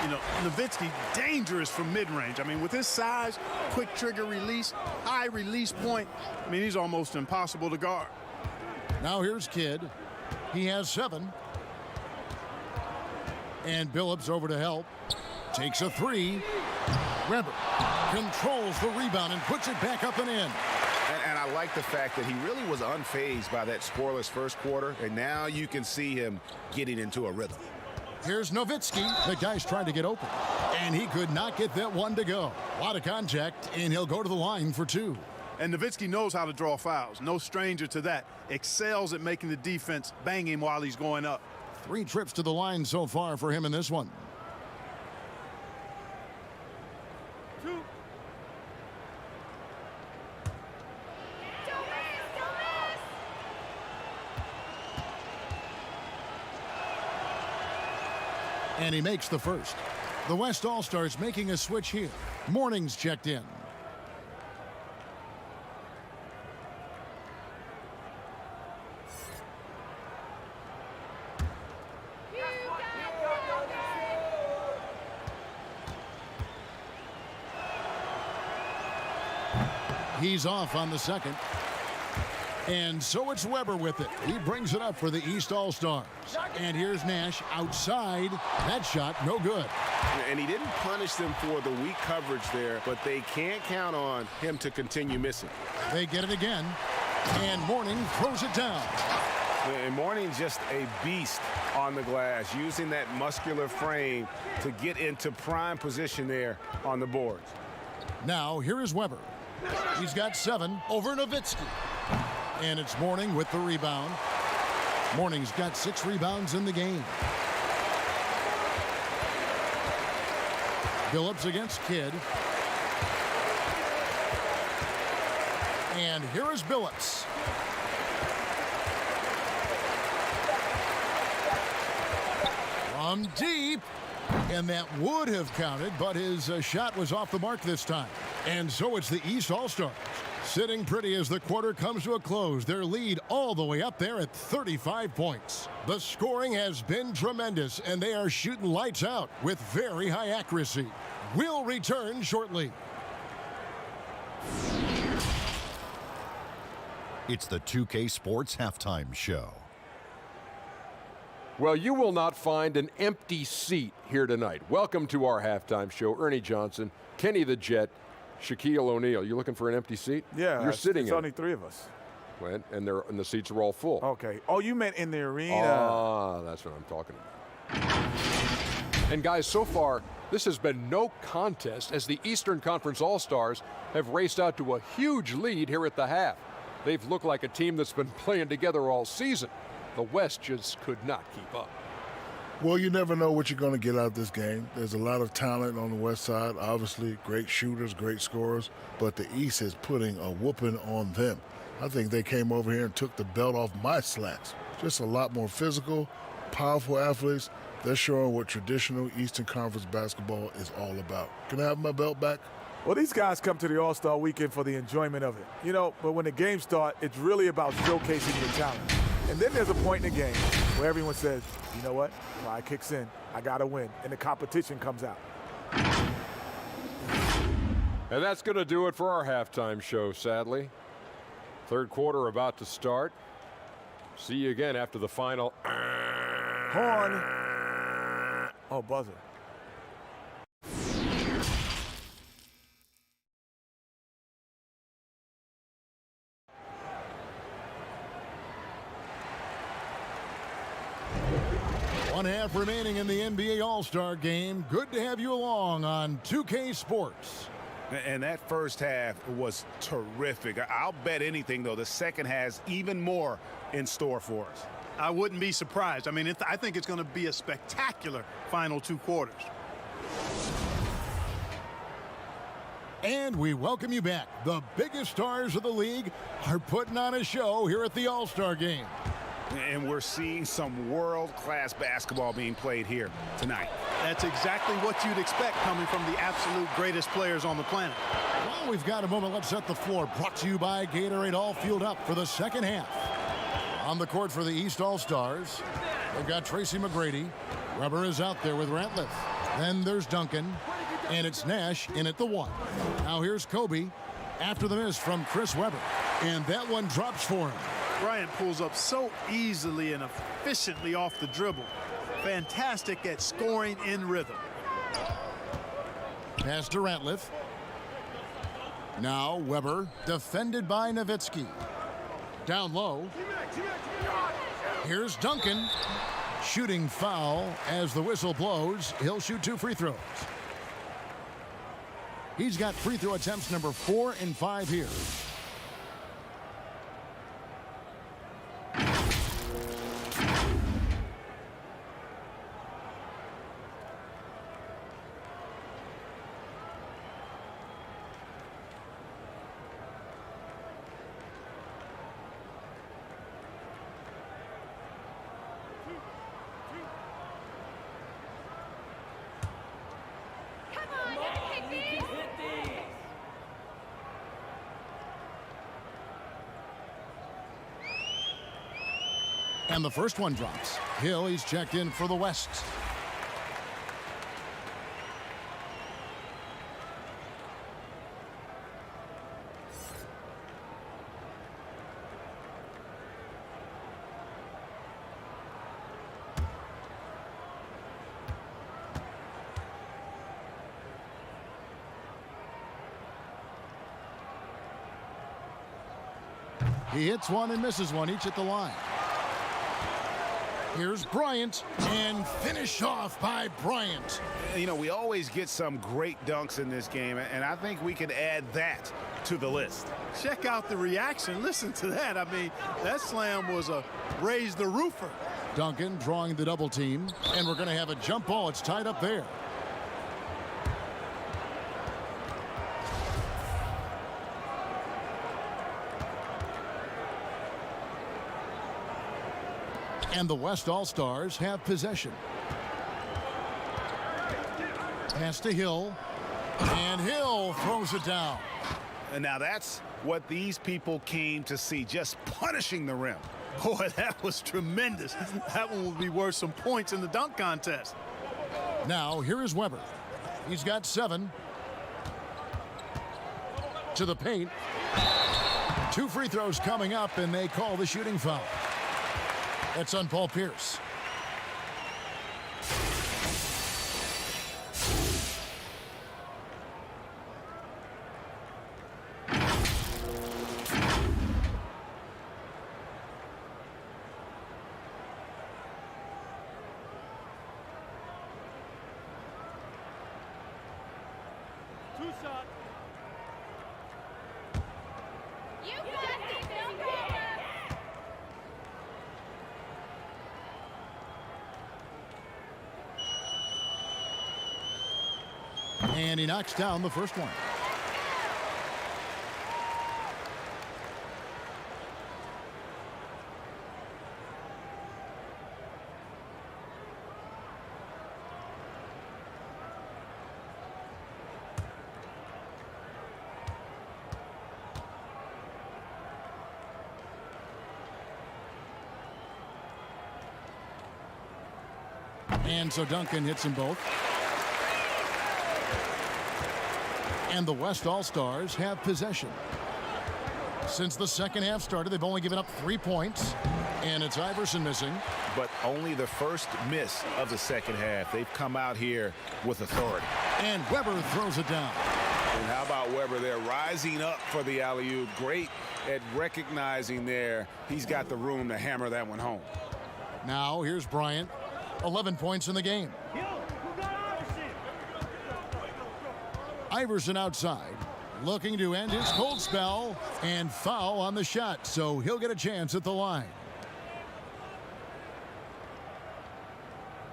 You know, Nowitzki, dangerous from mid-range. I mean, with his size, quick trigger release, high release point, I mean, he's almost impossible to guard. Now here's Kidd. He has 7. And Billups over to help. Takes a 3. Weber controls the rebound and puts it back up and in. And I like the fact that he really was unfazed by that scoreless first quarter, and now you can see him getting into a rhythm. Here's Nowitzki. The guy's trying to get open. And he could not get that one to go. A lot of contact, and he'll go to the line for 2. And Nowitzki knows how to draw fouls. No stranger to that. Excels at making the defense bang him while he's going up. 3 trips to the line so far for him in this one. 2. And he makes the first. The West All-Stars making a switch here. Morning's checked in. He's off on the second. And so it's Weber with it. He brings it up for the East All-Stars. And here's Nash outside. That shot, no good. And he didn't punish them for the weak coverage there, but they can't count on him to continue missing. They get it again. And Morning throws it down. And Morning's just a beast on the glass, using that muscular frame to get into prime position there on the boards. Now, here is Weber. He's got 7 over Nowitzki. And it's Mourning with the rebound. Mourning's got 6 rebounds in the game. Phillips against Kidd. And here is Billups. From deep. And that would have counted, but his shot was off the mark this time. And so it's the East All-Stars sitting pretty as the quarter comes to a close. Their lead all the way up there at 35 points. The scoring has been tremendous, and they are shooting lights out with very high accuracy. We'll return shortly. It's the 2K Sports Halftime Show. Well, you will not find an empty seat here tonight. Welcome to our halftime show. Ernie Johnson, Kenny the Jet, Shaquille O'Neal. You looking for an empty seat? Yeah, you're sitting it's in. only 3 of us. Well, and the seats are all full. Okay. Oh, you meant in the arena. Ah, that's what I'm talking about. And guys, so far, this has been no contest as the Eastern Conference All-Stars have raced out to a huge lead here at the half. They've looked like a team that's been playing together all season. The West just could not keep up. Well, you never know what you're going to get out of this game. There's a lot of talent on the West side, obviously great shooters, great scorers, but the East is putting a whooping on them. I think they came over here and took the belt off my slacks. Just a lot more physical, powerful athletes. They're showing what traditional Eastern Conference basketball is all about. Can I have my belt back? Well, these guys come to the All-Star weekend for the enjoyment of it. You know, but when the games start, it's really about showcasing your talent. And then there's a point in the game where everyone says, you know what? Pride kicks in. I got to win. And the competition comes out. And that's going to do it for our halftime show, sadly. Third quarter about to start. See you again after the final. Horn. Oh, buzzer. One half remaining in the NBA All-Star game. Good to have you along on 2K Sports. And that first half was terrific. I'll bet anything, though, the second has even more in store for us. I wouldn't be surprised. I mean, I think it's going to be a spectacular final 2 quarters. And we welcome you back. The biggest stars of the league are putting on a show here at the All-Star game. And we're seeing some world-class basketball being played here tonight. That's exactly what you'd expect coming from the absolute greatest players on the planet. Well, we've got a moment. Let's set the floor. Brought to you by Gatorade, all fueled up for the second half. On the court for the East All-Stars, they've got Tracy Mcgrady. Rubber is out there with Ratliff. Then there's Duncan. And it's Nash in at the 1. Now here's Kobe after the miss from Chris Webber. And that one drops for him. Bryant pulls up so easily and efficiently off the dribble. Fantastic at scoring in rhythm. Pass to Ratliff. Now Webber, defended by Nowitzki. Down low. Here's Duncan. Shooting foul as the whistle blows. He'll shoot 2 free throws. He's got free throw attempts number 4 and 5 here. And the first one drops. Hill, he's checked in for the West. He hits one and misses one, each at the line. Here's Bryant, and finished off by Bryant. You know, we always get some great dunks in this game, and I think we can add that to the list. Check out the reaction. Listen to that. I mean, that slam was a raise the roofer. Duncan drawing the double team, and we're going to have a jump ball. It's tied up there. And the West All-Stars have possession. Pass to Hill, and Hill throws it down. And now that's what these people came to see, just punishing the rim. Boy, that was tremendous. That one will be worth some points in the dunk contest. Now, here is Weber. He's got 7. To the paint. 2 free throws coming up, and they call the shooting foul. That's on Paul Pierce. Two shots. You got it, Bill. And he knocks down the first one. And so Duncan hits them both. And the West All-Stars have possession. Since the second half started, they've only given up 3 points. And it's Iverson missing. But only the first miss of the second half. They've come out here with authority. And Weber throws it down. And how about Weber there rising up for the alley-oop? Great at recognizing there. He's got the room to hammer that one home. Now here's Bryant. 11 points in the game. Iverson outside, looking to end his cold spell, and foul on the shot, so he'll get a chance at the line.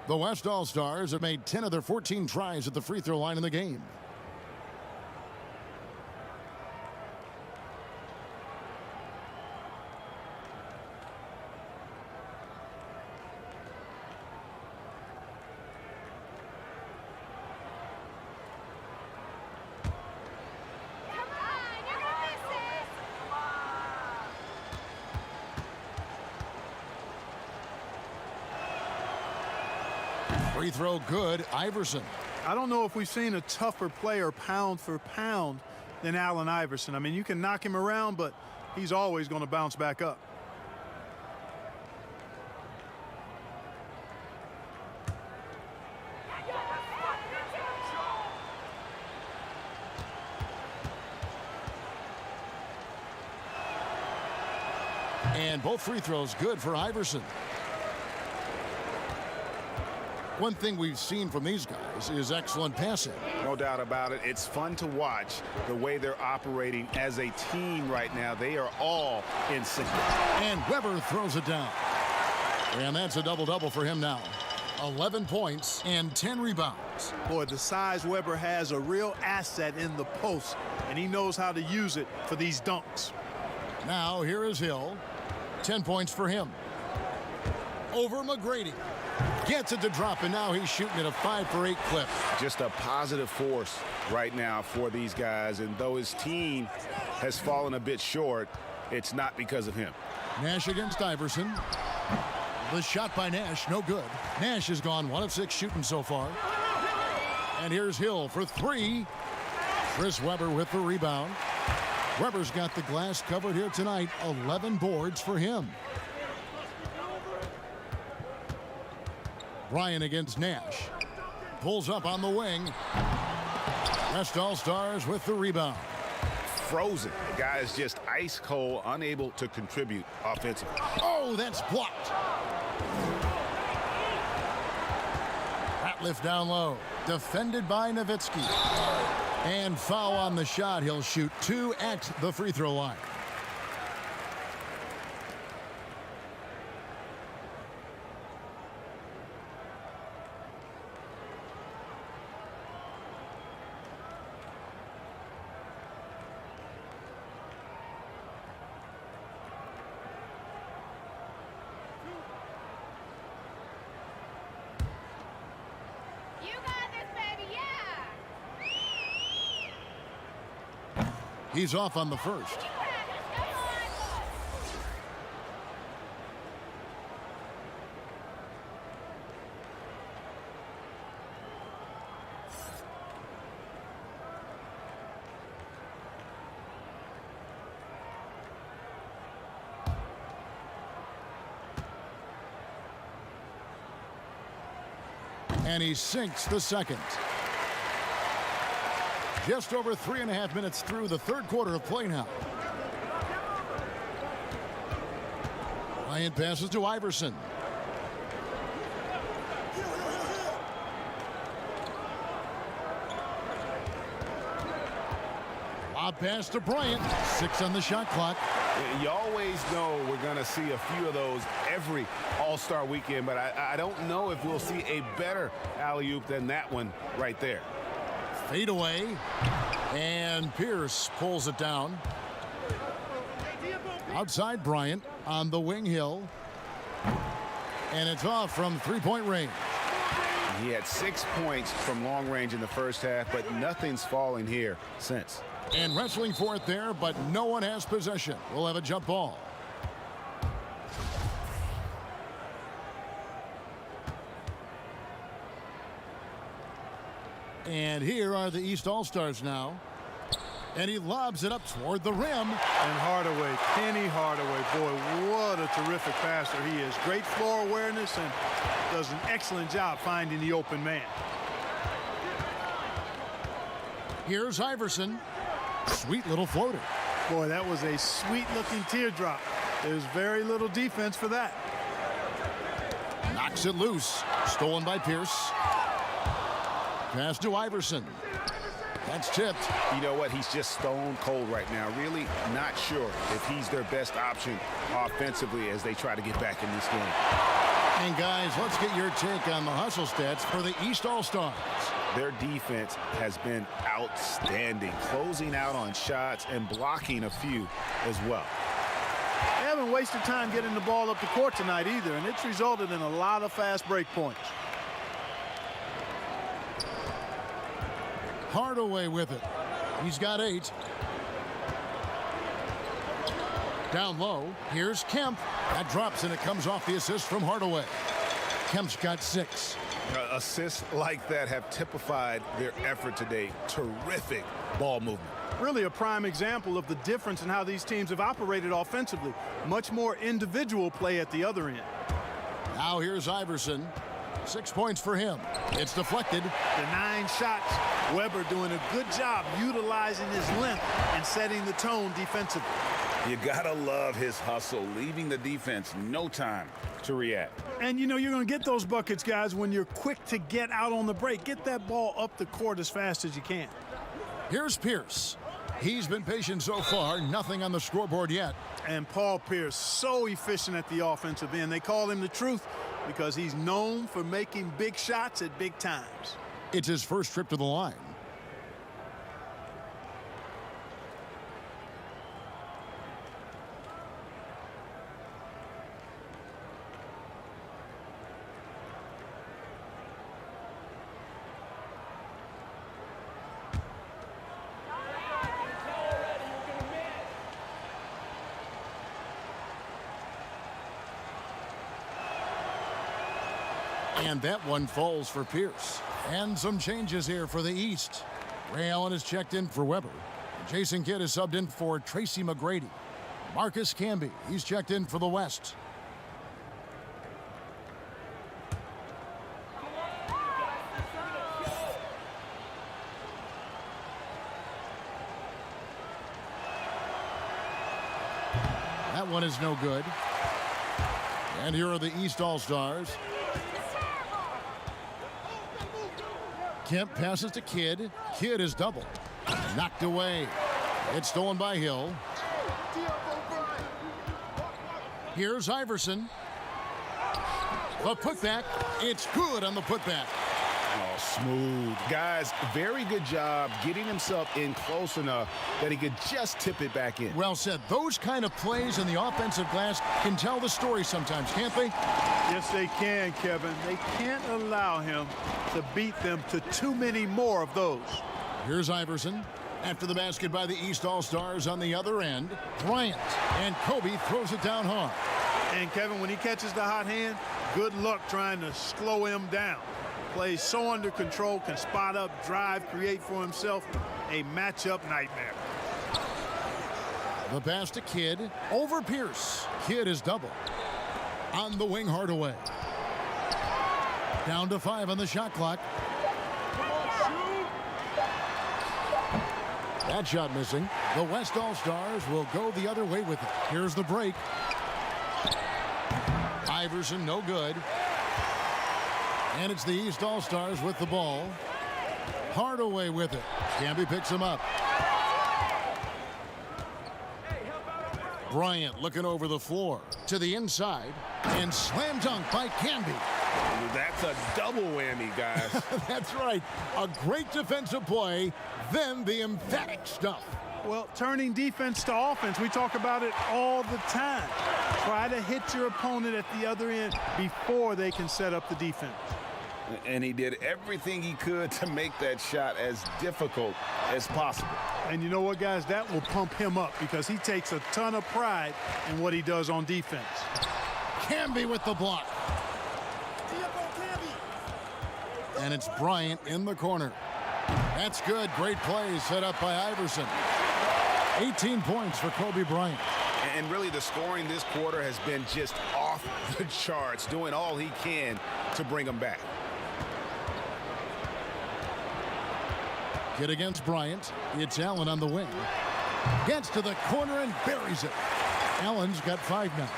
The West All-Stars have made 10 of their 14 tries at the free throw line in the game. Free throw good, Iverson. I don't know if we've seen a tougher player pound for pound than Allen Iverson. I mean, you can knock him around, but he's always going to bounce back up. And both free throws good for Iverson. One thing we've seen from these guys is excellent passing. No doubt about it. It's fun to watch the way they're operating as a team right now. They are all in sync. And Weber throws it down. And that's a double-double for him now. 11 points and 10 rebounds. Boy, the size Weber has a real asset in the post, and he knows how to use it for these dunks. Now here is Hill. 10 points for him. Over McGrady. Gets it to drop, and now he's shooting at a 5-for-8 clip. Just a positive force right now for these guys, and though his team has fallen a bit short, it's not because of him. Nash against Iverson. The shot by Nash, no good. Nash has gone 1 of 6 shooting so far. And here's Hill for 3. Chris Webber with the rebound. Webber's got the glass covered here tonight. 11 boards for him. Bryant against Nash. Pulls up on the wing. West All-Stars with the rebound. Frozen. The guy is just ice cold, unable to contribute offensively. Oh, that's blocked. Lift down low. Defended by Nowitzki. And foul on the shot. He'll shoot 2 at the free throw line. You got this, baby, yeah! He's off on the first. And he sinks the second. Just over 3.5 minutes through the third quarter of play now. Bryant passes to Iverson. Lob pass to Bryant. 6 on the shot clock. You always know we're going to see a few of those every All-Star weekend, but I don't know if we'll see a better alley-oop than that one right there. Fade away, and Pierce pulls it down. Outside Bryant on the wing Hill. And it's off from three-point range. He had 6 points from long range in the first half, but nothing's falling here since. And wrestling for it there, but no one has possession. We'll have a jump ball. And here are the East All-Stars now. And he lobs it up toward the rim. And Hardaway, Penny Hardaway, boy, what a terrific passer he is. Great floor awareness and does an excellent job finding the open man. Here's Iverson. Sweet little floater. Boy, that was a sweet-looking teardrop. There's very little defense for that. Knocks it loose. Stolen by Pierce. Pass to Iverson. That's tipped. You know what? He's just stone cold right now. Really not sure if he's their best option offensively as they try to get back in this game. And guys, let's get your take on the hustle stats for the East All-Stars. Their defense has been outstanding, closing out on shots and blocking a few as well. They haven't wasted time getting the ball up the court tonight either, and it's resulted in a lot of fast break points. Hardaway with it. He's got 8. Down low, here's Kemp. That drops, and it comes off the assist from Hardaway. Kemp's got 6. Assists like that have typified their effort today. Terrific ball movement. Really a prime example of the difference in how these teams have operated offensively. Much more individual play at the other end. Now here's Iverson. 6 points for him. It's deflected. The 9 shots. Weber doing a good job utilizing his length and setting the tone defensively. You gotta love his hustle, leaving the defense no time to react. And you know you're going to get those buckets, guys, when you're quick to get out on the break. Get that ball up the court as fast as you can. Here's Pierce. He's been patient so far. Nothing on the scoreboard yet. And Paul Pierce, so efficient at the offensive end. They call him the truth because he's known for making big shots at big times. It's his first trip to the line. And that one falls for Pierce. And some changes here for the East. Ray Allen is checked in for Weber. Jason Kidd is subbed in for Tracy Mcgrady. Marcus Camby, he's checked in for the West. That one is no good. And here are the East All-Stars. Kemp passes to Kidd. Kidd is doubled. Knocked away. It's stolen by Hill. Here's Iverson. The putback. It's good on the putback. Oh, smooth. Guys, very good job getting himself in close enough that he could just tip it back in. Well said. Those kind of plays in the offensive glass can tell the story sometimes, can't they? Yes, they can, Kevin. They can't allow him to beat them to too many more of those. Here's Iverson. After the basket by the East All-Stars on the other end, Bryant. And Kobe throws it down hard. And, Kevin, when he catches the hot hand, good luck trying to slow him down. Plays so under control, can spot up, drive, create for himself a matchup nightmare. The pass to Kidd over Pierce. Kidd is double. On the wing, Hardaway. Down to 5 on the shot clock. That shot missing. The West All-Stars will go the other way with it. Here's the break. Iverson, no good. And it's the East All-Stars with the ball. Hardaway with it. Camby picks him up. Bryant looking over the floor to the inside. And slam dunk by Camby. That's a double whammy, guys. That's right. A great defensive play, then the emphatic stuff. Well, turning defense to offense, we talk about it all the time. Try to hit your opponent at the other end before they can set up the defense. And he did everything he could to make that shot as difficult as possible. And you know what, guys? That will pump him up because he takes a ton of pride in what he does on defense. Camby with the block. And it's Bryant in the corner. That's good. Great play set up by Iverson. 18 points for Kobe Bryant. And really the scoring this quarter has been just off the charts, doing all he can to bring them back. Kid against Bryant. It's Allen on the wing. Gets to the corner and buries it. Allen's got 5 now.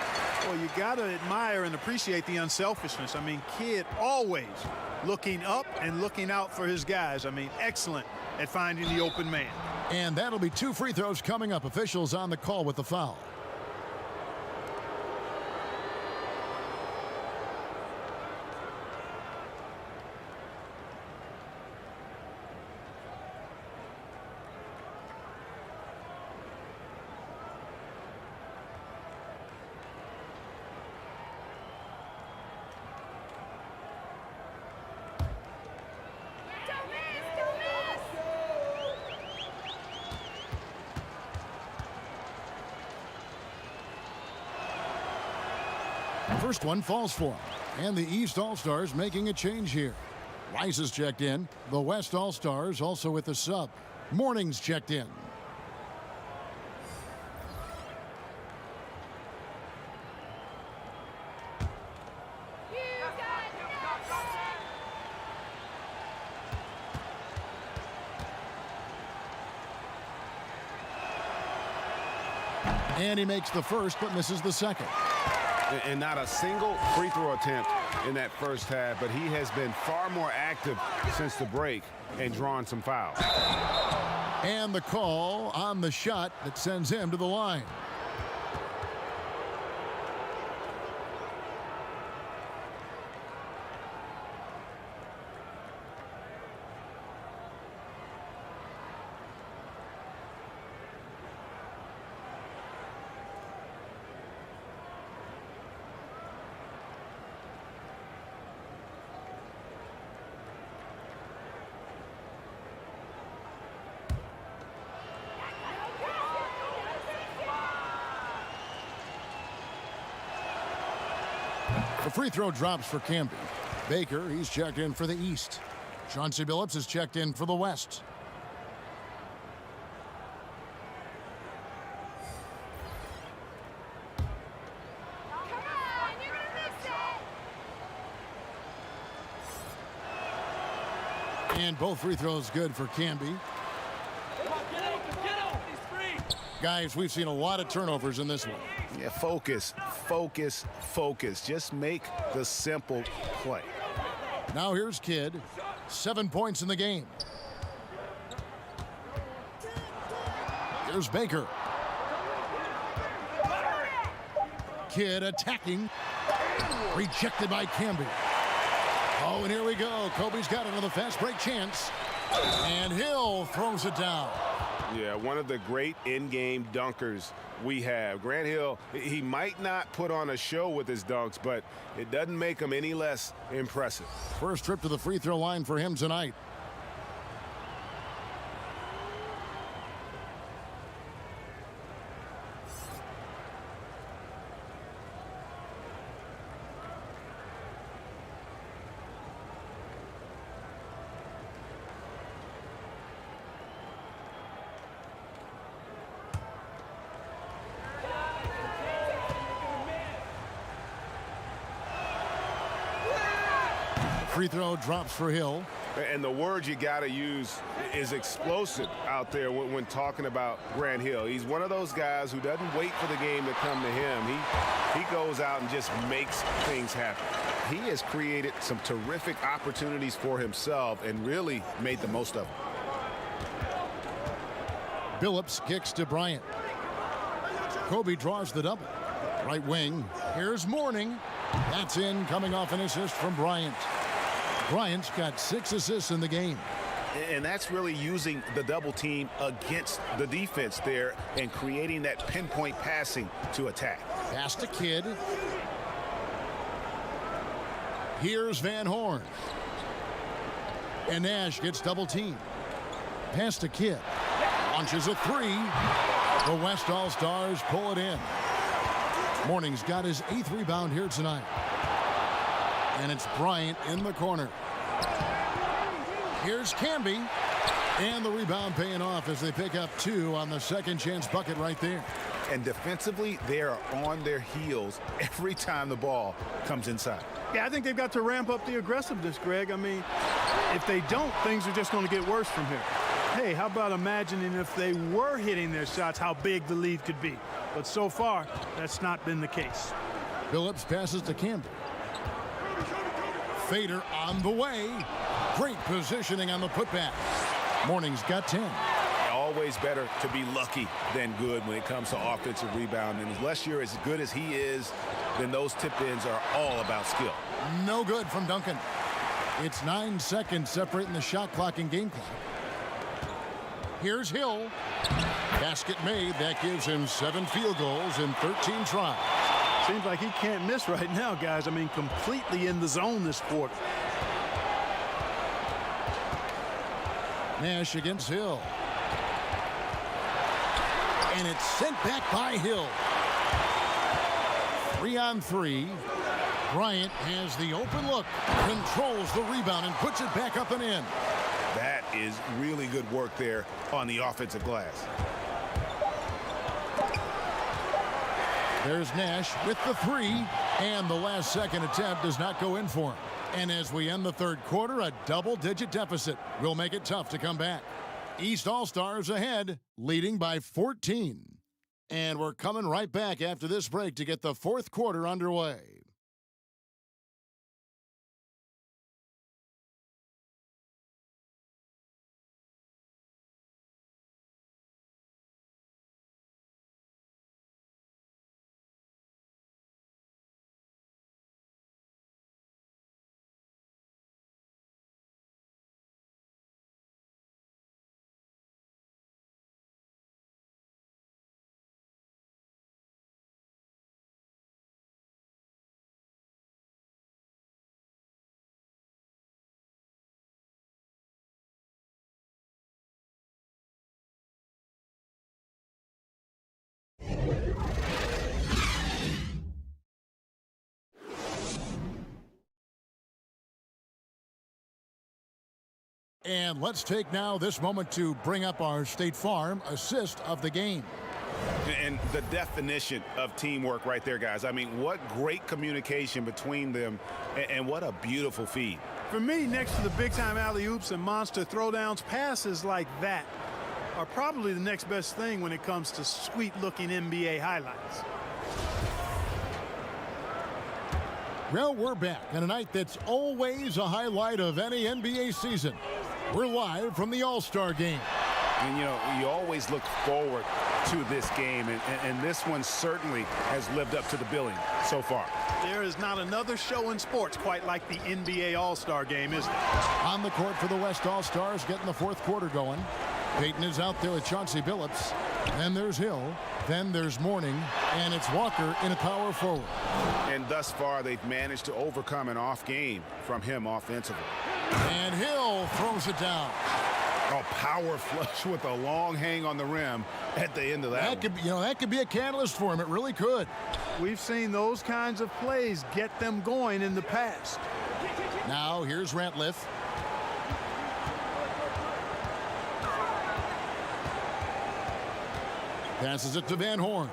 Well, you got to admire and appreciate the unselfishness. I mean, Kidd always looking up and looking out for his guys. I mean, excellent at finding the open man. And that'll be 2 free throws coming up. Officials on the call with the foul. First one falls for him. And the East All-Stars making a change here. Rice is checked in. The West All-Stars also with the sub. Morning's checked in. And he makes the first but misses the second. And not a single free throw attempt in that first half, but he has been far more active since the break and drawn some fouls. And the call on the shot that sends him to the line. The free throw drops for Camby. Baker, he's checked in for the East. Chauncey Billups is checked in for the West. And both free throws good for Camby. Guys, we've seen a lot of turnovers in this one. Yeah, focus, focus, focus. Just make the simple play. Now here's Kidd. 7 points in the game. Here's Baker. Kidd attacking. Rejected by Camby. Oh, and here we go. Kobe's got another fast break chance. And Hill throws it down. Yeah, one of the great in-game dunkers we have. Grant Hill, he might not put on a show with his dunks, but it doesn't make him any less impressive. First trip to the free throw line for him tonight. Free throw drops for Hill. And the word you got to use is explosive out there when talking about Grant Hill. He's one of those guys who doesn't wait for the game to come to him. He goes out and just makes things happen. He has created some terrific opportunities for himself and really made the most of them. Billups kicks to Bryant. Kobe draws the double. Right wing. Here's Mourning. That's in, coming off an assist from Bryant. Bryant's got 6 assists in the game. And that's really using the double team against the defense there and creating that pinpoint passing to attack. Pass to Kidd. Here's Van Horn. And Nash gets double teamed. Pass to Kidd. Launches a 3. The West All-Stars pull it in. Mourning's got his 8th rebound here tonight. And it's Bryant in the corner. Here's Camby. And the rebound paying off as they pick up 2 on the second chance bucket right there. And defensively, they are on their heels every time the ball comes inside. Yeah, I think they've got to ramp up the aggressiveness, Greg. I mean, if they don't, things are just going to get worse from here. Hey, how about imagining if they were hitting their shots, how big the lead could be? But so far, that's not been the case. Phillips passes to Campbell. Fader on the way. Great positioning on the putback. Mourning's got 10. Always better to be lucky than good when it comes to offensive rebound. And unless you're as good as he is, then those tip-ins are all about skill. No good from Duncan. It's 9 seconds separating the shot clock and game clock. Here's Hill. Basket made. That gives him 7 field goals in 13 tries. Seems like he can't miss right now, guys. I mean, completely in the zone this quarter. Nash against Hill. And it's sent back by Hill. 3 on 3. Bryant has the open look, controls the rebound, and puts it back up and in. That is really good work there on the offensive glass. There's Nash with the 3, and the last second attempt does not go in for him. And as we end the third quarter, a double-digit deficit will make it tough to come back. East All-Stars ahead, leading by 14. And we're coming right back after this break to get the fourth quarter underway. And let's take now this moment to bring up our State Farm assist of the game. And the definition of teamwork right there, guys. I mean, what great communication between them, and what a beautiful feed. For me, next to the big-time alley-oops and monster throwdowns, passes like that are probably the next best thing when it comes to sweet-looking NBA highlights. Well, we're back on a night that's always a highlight of any NBA season. We're live from the All-Star game. And, you know, you always look forward to this game, and this one certainly has lived up to the billing so far. There is not another show in sports quite like the NBA All-Star game, is there? On the court for the West All-Stars, getting the fourth quarter going. Payton is out there with Chauncey Billups. Then there's Hill. Then there's Mourning. And it's Walker in a power forward. And thus far, they've managed to overcome an off game from him offensively. And Hill throws it down. A power flush with a long hang on the rim at the end of that. That could be a catalyst for him. It really could. We've seen those kinds of plays get them going in the past. Now here's Ratliff. Passes it to Van Horn.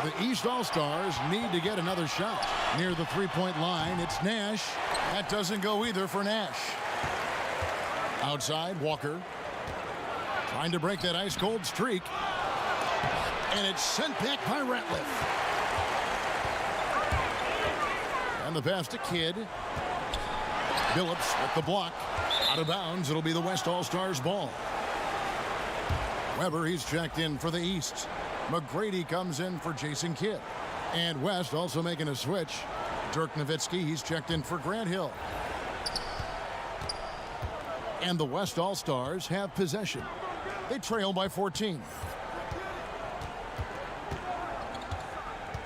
The East All-Stars need to get another shot. Near the three-point line, it's Nash. That doesn't go either for Nash. Outside, Walker. Trying to break that ice-cold streak. And it's sent back by Ratliff. And the pass to Kidd. Billups with the block. Out of bounds, it'll be the West All-Stars ball. Weber, he's checked in for the East. McGrady comes in for Jason Kidd. And West also making a switch. Dirk Nowitzki, he's checked in for Grant Hill. And the West All-Stars have possession. They trail by 14.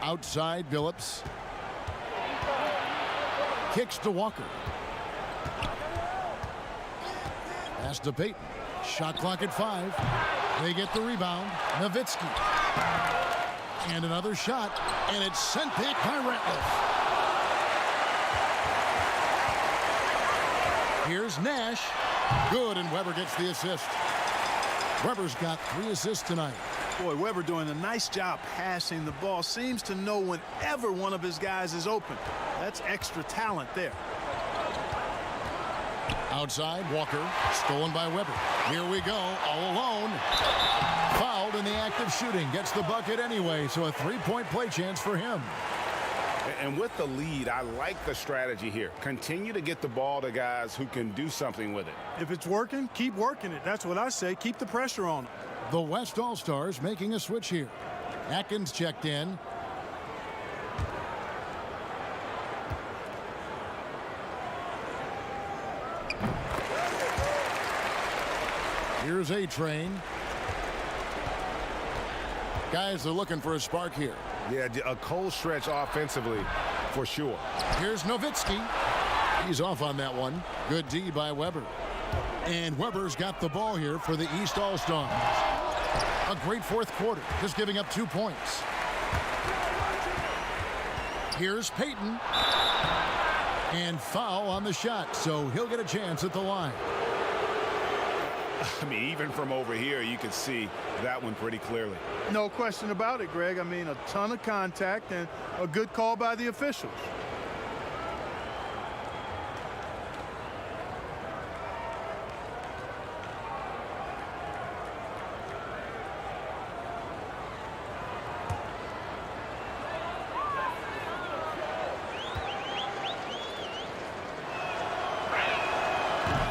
Outside, Billups. Kicks to Walker. Pass to Payton. Shot clock at 5. They get the rebound. Nowitzki. And another shot. And it's sent back by Ratliff. Here's Nash. Good, and Weber gets the assist. Weber's got 3 assists tonight. Boy, Weber doing a nice job passing the ball. Seems to know whenever one of his guys is open. That's extra talent there. Outside, Walker, stolen by Weber. Here we go, all alone. Fouled in the act of shooting. Gets the bucket anyway, so a 3-point play chance for him. And with the lead, I like the strategy here. Continue to get the ball to guys who can do something with it. If it's working, keep working it. That's what I say. Keep the pressure on them. The West All-Stars making a switch here. Atkins checked in. Here's A-Train. Guys are looking for a spark here. Yeah, a cold stretch offensively for sure. Here's Nowitzki. He's off on that one. Good D by Weber. And Weber's got the ball here for the East All-Stars. A great fourth quarter, just giving up 2 points. Here's Payton. And foul on the shot, so he'll get a chance at the line. I mean, even from over here, you can see that one pretty clearly. No question about it, Greg. I mean, a ton of contact and a good call by the officials.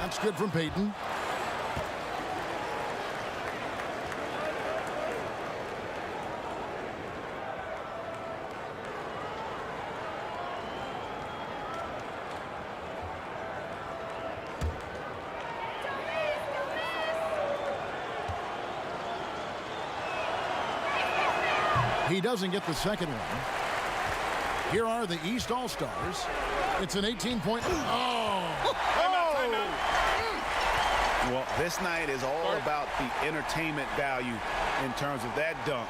That's good from Payton. He doesn't get the second one. Here are the East All-Stars. It's an 18-point. Well, this night is all about the entertainment value in terms of that dunk.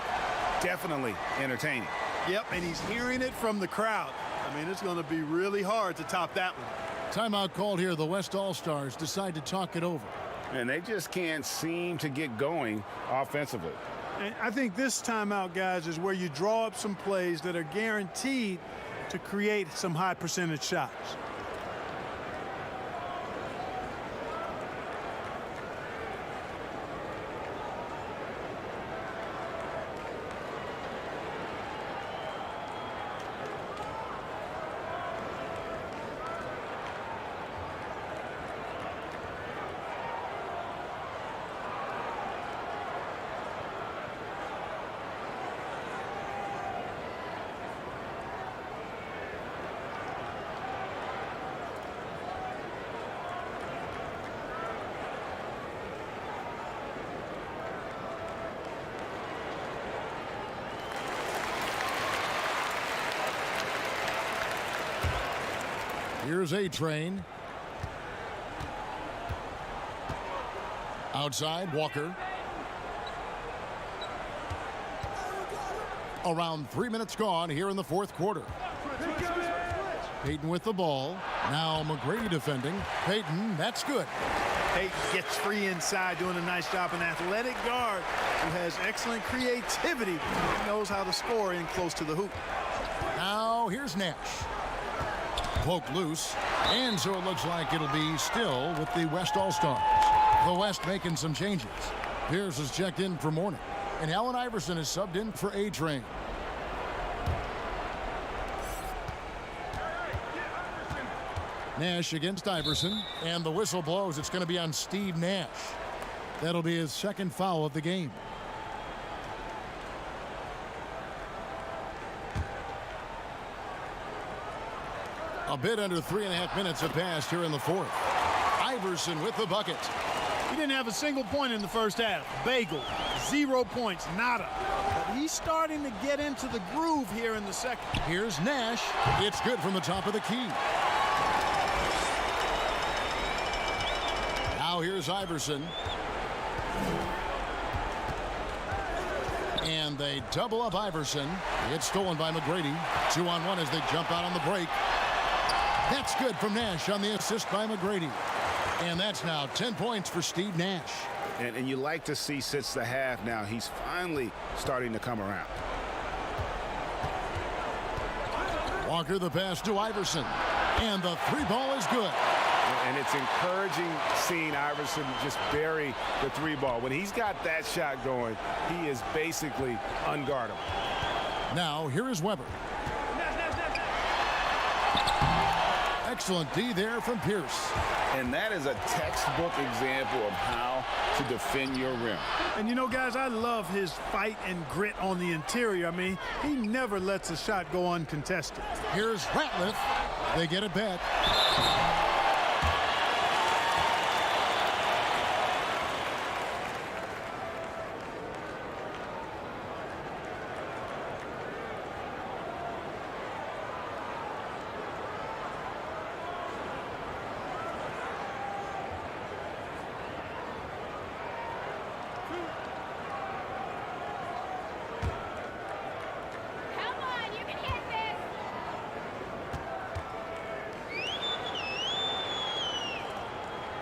Definitely entertaining. Yep, and he's hearing it from the crowd. I mean, it's going to be really hard to top that one. Timeout called here. The West All-Stars decide to talk it over. And they just can't seem to get going offensively. And I think this timeout, guys, is where you draw up some plays that are guaranteed to create some high percentage shots. Here's A-Train. Outside, Walker. Around 3 minutes gone here in the fourth quarter. Payton with the ball. Now McGrady defending. Payton, that's good. Payton gets free inside, doing a nice job. An athletic guard who has excellent creativity. He knows how to score in close to the hoop. Now here's Nash. Poked loose. And so it looks like it'll be still with the West All-Stars. The West making some changes. Pierce is checked in for Morning. And Allen Iverson is subbed in for A-Train. Nash against Iverson, and the whistle blows. It's going to be on Steve Nash. That'll be his second foul of the game. A bit under 3.5 minutes have passed here in the fourth. Iverson with the bucket. He didn't have a single point in the first half. Bagel, 0 points, nada. But he's starting to get into the groove here in the second. Here's Nash. It's good from the top of the key. Now here's Iverson. And they double up Iverson. It's stolen by McGrady. 2-on-1 as they jump out on the break. That's good from Nash on the assist by McGrady. And that's now 10 points for Steve Nash. And you like to see since the half now, he's finally starting to come around. Walker the pass to Iverson. And the three ball is good. And it's encouraging seeing Iverson just bury the three ball. When he's got that shot going, he is basically unguardable. Now here is Weber. Excellent D there from Pierce. And that is a textbook example of how to defend your rim. And you know, guys, I love his fight and grit on the interior. I mean, he never lets a shot go uncontested. Here's Ratliff. They get it back.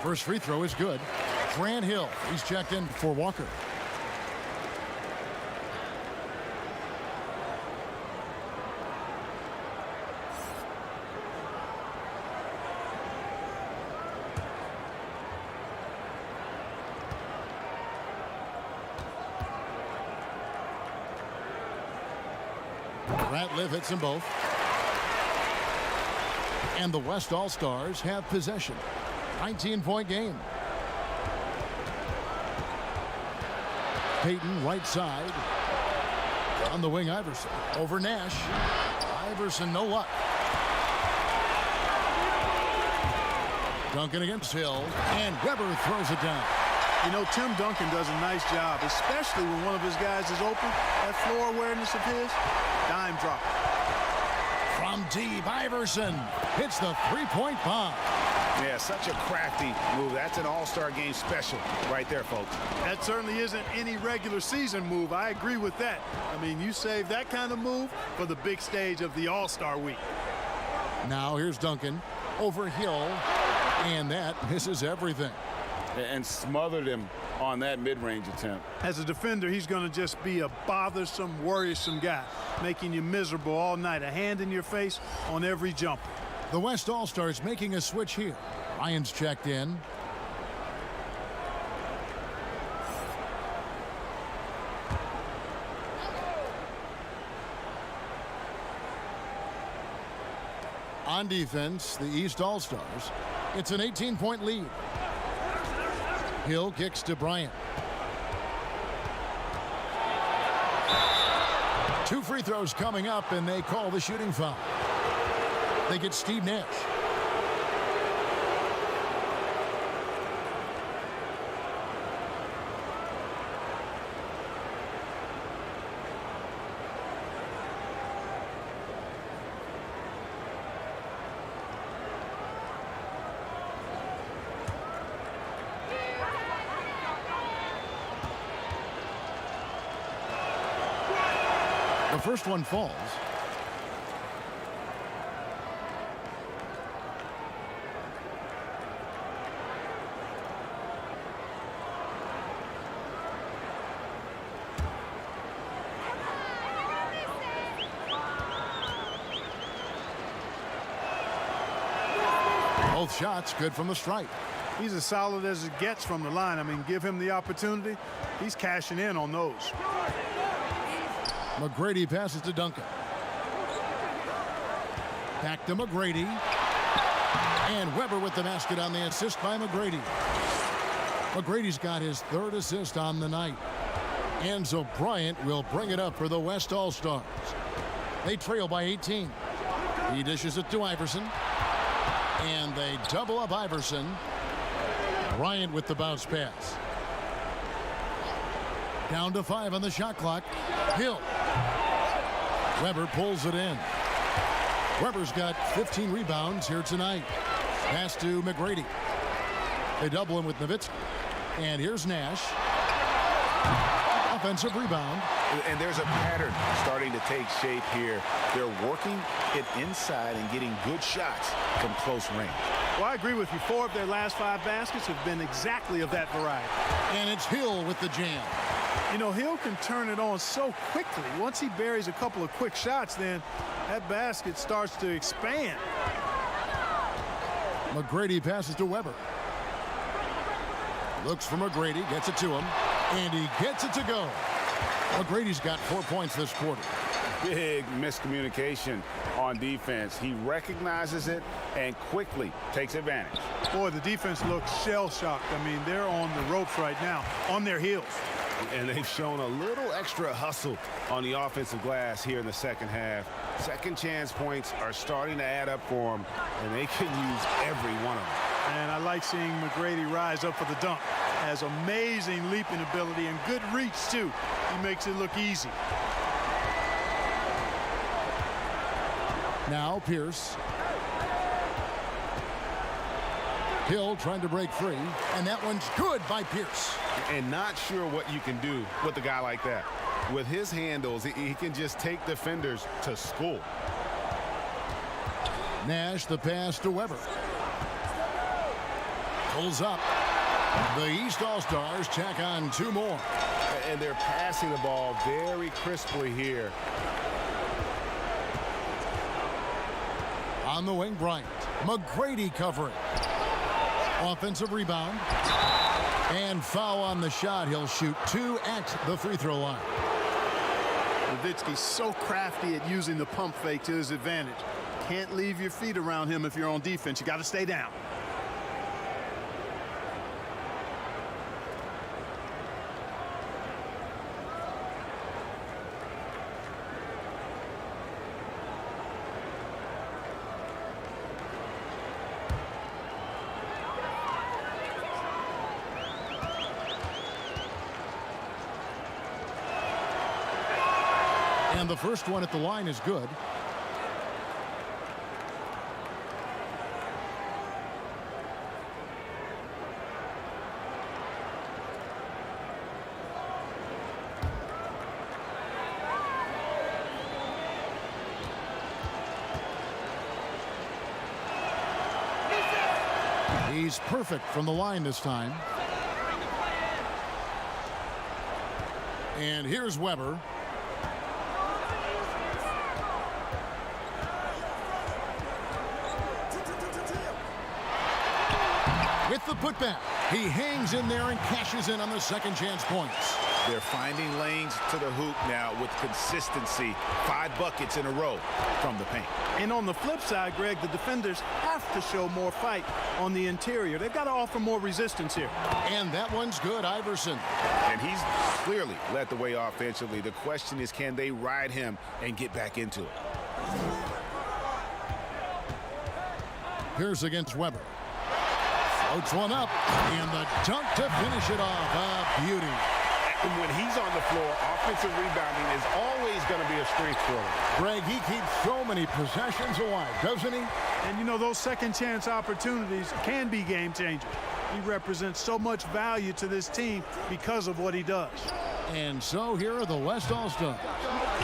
First free throw is good. Grant Hill, he's checked in for Walker. Ratliff hits them both. And the West All-Stars have possession. 19-point game. Payton right side. On the wing, Iverson. Over Nash. Iverson, no luck. Duncan against Hill. And Weber throws it down. You know, Tim Duncan does a nice job, especially when one of his guys is open. That floor awareness of his, dime drop. From deep, Iverson hits the three-point bomb. Yeah, such a crafty move. That's an all-star game special right there, folks. That certainly isn't any regular season move. I agree with that. I mean, you save that kind of move for the big stage of the All-Star week. Now here's Duncan over Hill, and that misses everything. And smothered him on that mid-range attempt. As a defender, he's going to just be a bothersome, worrisome guy, making you miserable all night, a hand in your face on every jumper. The West All-Stars making a switch here. Ryan's checked in. On defense, the East All-Stars. It's an 18-point lead. Hill kicks to Bryant. Two free throws coming up, and they call the shooting foul. They get Steve Nash. first one falls. Both shots good from the stripe. He's as solid as it gets from the line. I mean, give him the opportunity. He's cashing in on those. McGrady passes to Duncan. Back to McGrady. And Weber with the basket on the assist by McGrady. McGrady's got his third assist on the night. Enzo Bryant will bring it up for the West All-Stars. They trail by 18. He dishes it to Iverson. And they double up Iverson. Bryant with the bounce pass. Down to 5 on the shot clock. Hill. Weber pulls it in. Weber's got 15 rebounds here tonight. Pass to McGrady. They double him with Nowitzki. And here's Nash. Offensive rebound. And there's a pattern starting to take shape here. They're working it inside and getting good shots from close range. Well, I agree with you. 4 of their last 5 baskets have been exactly of that variety. And it's Hill with the jam. You know, Hill can turn it on so quickly. Once he buries a couple of quick shots, then that basket starts to expand. McGrady passes to Weber. Looks for McGrady, gets it to him, and he gets it to go. McGrady's got 4 points this quarter. Big miscommunication on defense. He recognizes it and quickly takes advantage. Boy, the defense looks shell-shocked. I mean, they're on the ropes right now, on their heels. And they've shown a little extra hustle on the offensive glass here in the second half. Second chance points are starting to add up for them, and they can use every one of them. And I like seeing McGrady rise up for the dunk. Has amazing leaping ability and good reach, too. He makes it look easy. Now Pierce. Hill trying to break free, and that one's good by Pierce. And not sure what you can do with a guy like that. With his handles, he can just take defenders to school. Nash the pass to Weber. Pulls up. The East All-Stars tack on 2 more. And they're passing the ball very crisply here. On the wing, Bryant. McGrady covering. Offensive rebound. And foul on the shot. He'll shoot 2 at the free throw line. Nowitzki's so crafty at using the pump fake to his advantage. Can't leave your feet around him if you're on defense. You got to stay down. And the first one at the line is good. He's perfect from the line this time. And here's Weber. With the putback, he hangs in there and cashes in on the second chance points. They're finding lanes to the hoop now with consistency. 5 buckets in a row from the paint. And on the flip side, Greg, the defenders have to show more fight on the interior. They've got to offer more resistance here. And that one's good, Iverson. And he's clearly led the way offensively. The question is, can they ride him and get back into it? Pierce against Weber. Floats one up, and the dunk to finish it off. A beauty. And when he's on the floor, offensive rebounding is always going to be a strength for him. Greg, he keeps so many possessions alive, doesn't he? And, you know, those second chance opportunities can be game changers. He represents so much value to this team because of what he does. And so here are the West All-Stars.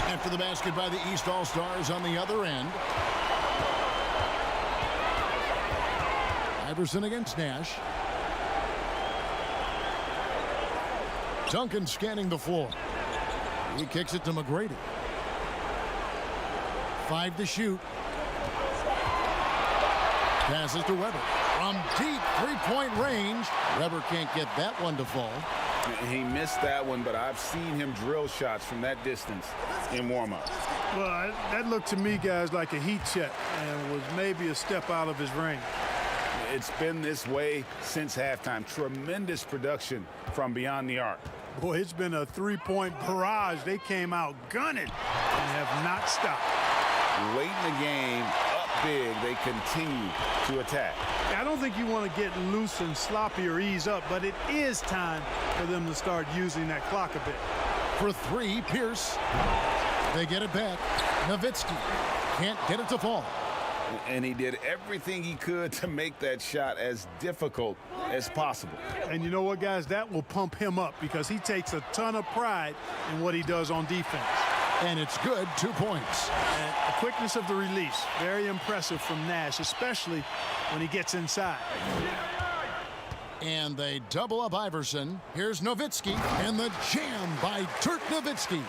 After the basket by the East All-Stars on the other end. Iverson against Nash. Duncan scanning the floor. He kicks it to McGrady. 5 to shoot. Passes to Weber. From deep three-point range. Weber can't get that one to fall. He missed that one, but I've seen him drill shots from that distance in warm-up. Well, that looked to me, guys, like a heat check and was maybe a step out of his range. It's been this way since halftime. Tremendous production from beyond the arc. Boy, it's been a three-point barrage. They came out gunning and have not stopped. Late in the game, up big, they continue to attack. I don't think you want to get loose and sloppy or ease up, but it is time for them to start using that clock a bit. For 3, Pierce. They get it back. Nowitzki can't get it to fall. And he did everything he could to make that shot as difficult as possible. And you know what, guys? That will pump him up because he takes a ton of pride in what he does on defense. And it's good, 2 points. And the quickness of the release, very impressive from Nash, especially when he gets inside. And they double up Iverson. Here's Nowitzki, and the jam by Dirk Nowitzki.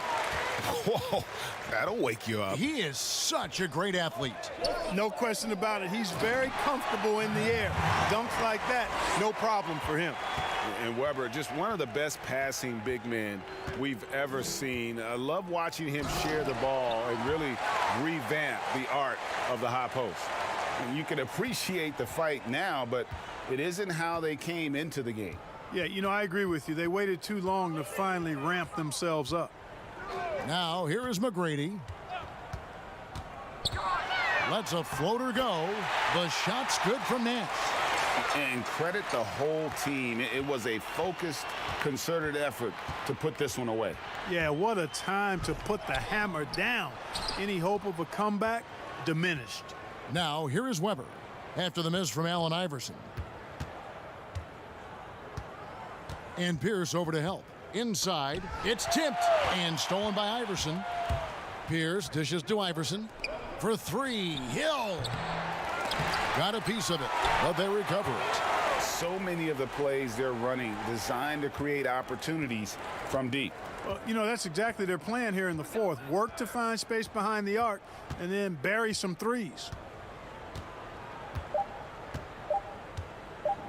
Whoa, that'll wake you up. He is such a great athlete. No question about it. He's very comfortable in the air. Dunks like that, no problem for him. And Weber, just one of the best passing big men we've ever seen. I love watching him share the ball and really revamp the art of the high post. And you can appreciate the fight now, but it isn't how they came into the game. Yeah, you know, I agree with you. They waited too long to finally ramp themselves up. Now, here is McGrady. Lets a floater go. The shot's good from Nash. And credit the whole team. It was a focused, concerted effort to put this one away. Yeah, what a time to put the hammer down. Any hope of a comeback diminished. Now, here is Weber after the miss from Allen Iverson. And Pierce over to help. Inside, it's tipped and stolen by Iverson. Pierce dishes to Iverson for 3. Hill got a piece of it, but they recover it. So many of the plays they're running designed to create opportunities from deep. Well, you know, that's exactly their plan here in the fourth. Work to find space behind the arc and then bury some threes.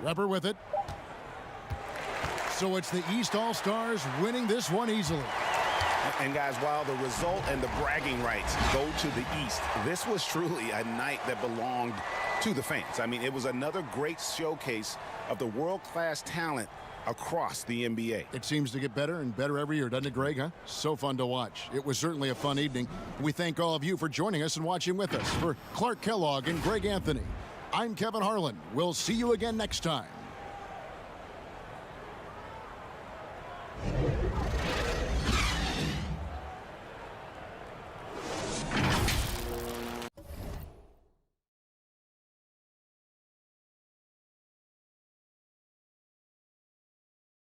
Weber with it. So it's the East All-Stars winning this one easily. And guys, while the result and the bragging rights go to the East, this was truly a night that belonged to the fans. I mean, it was another great showcase of the world-class talent across the NBA. It seems to get better and better every year, doesn't it, Greg? Huh? So fun to watch. It was certainly a fun evening. We thank all of you for joining us and watching with us. For Clark Kellogg and Greg Anthony, I'm Kevin Harlan. We'll see you again next time.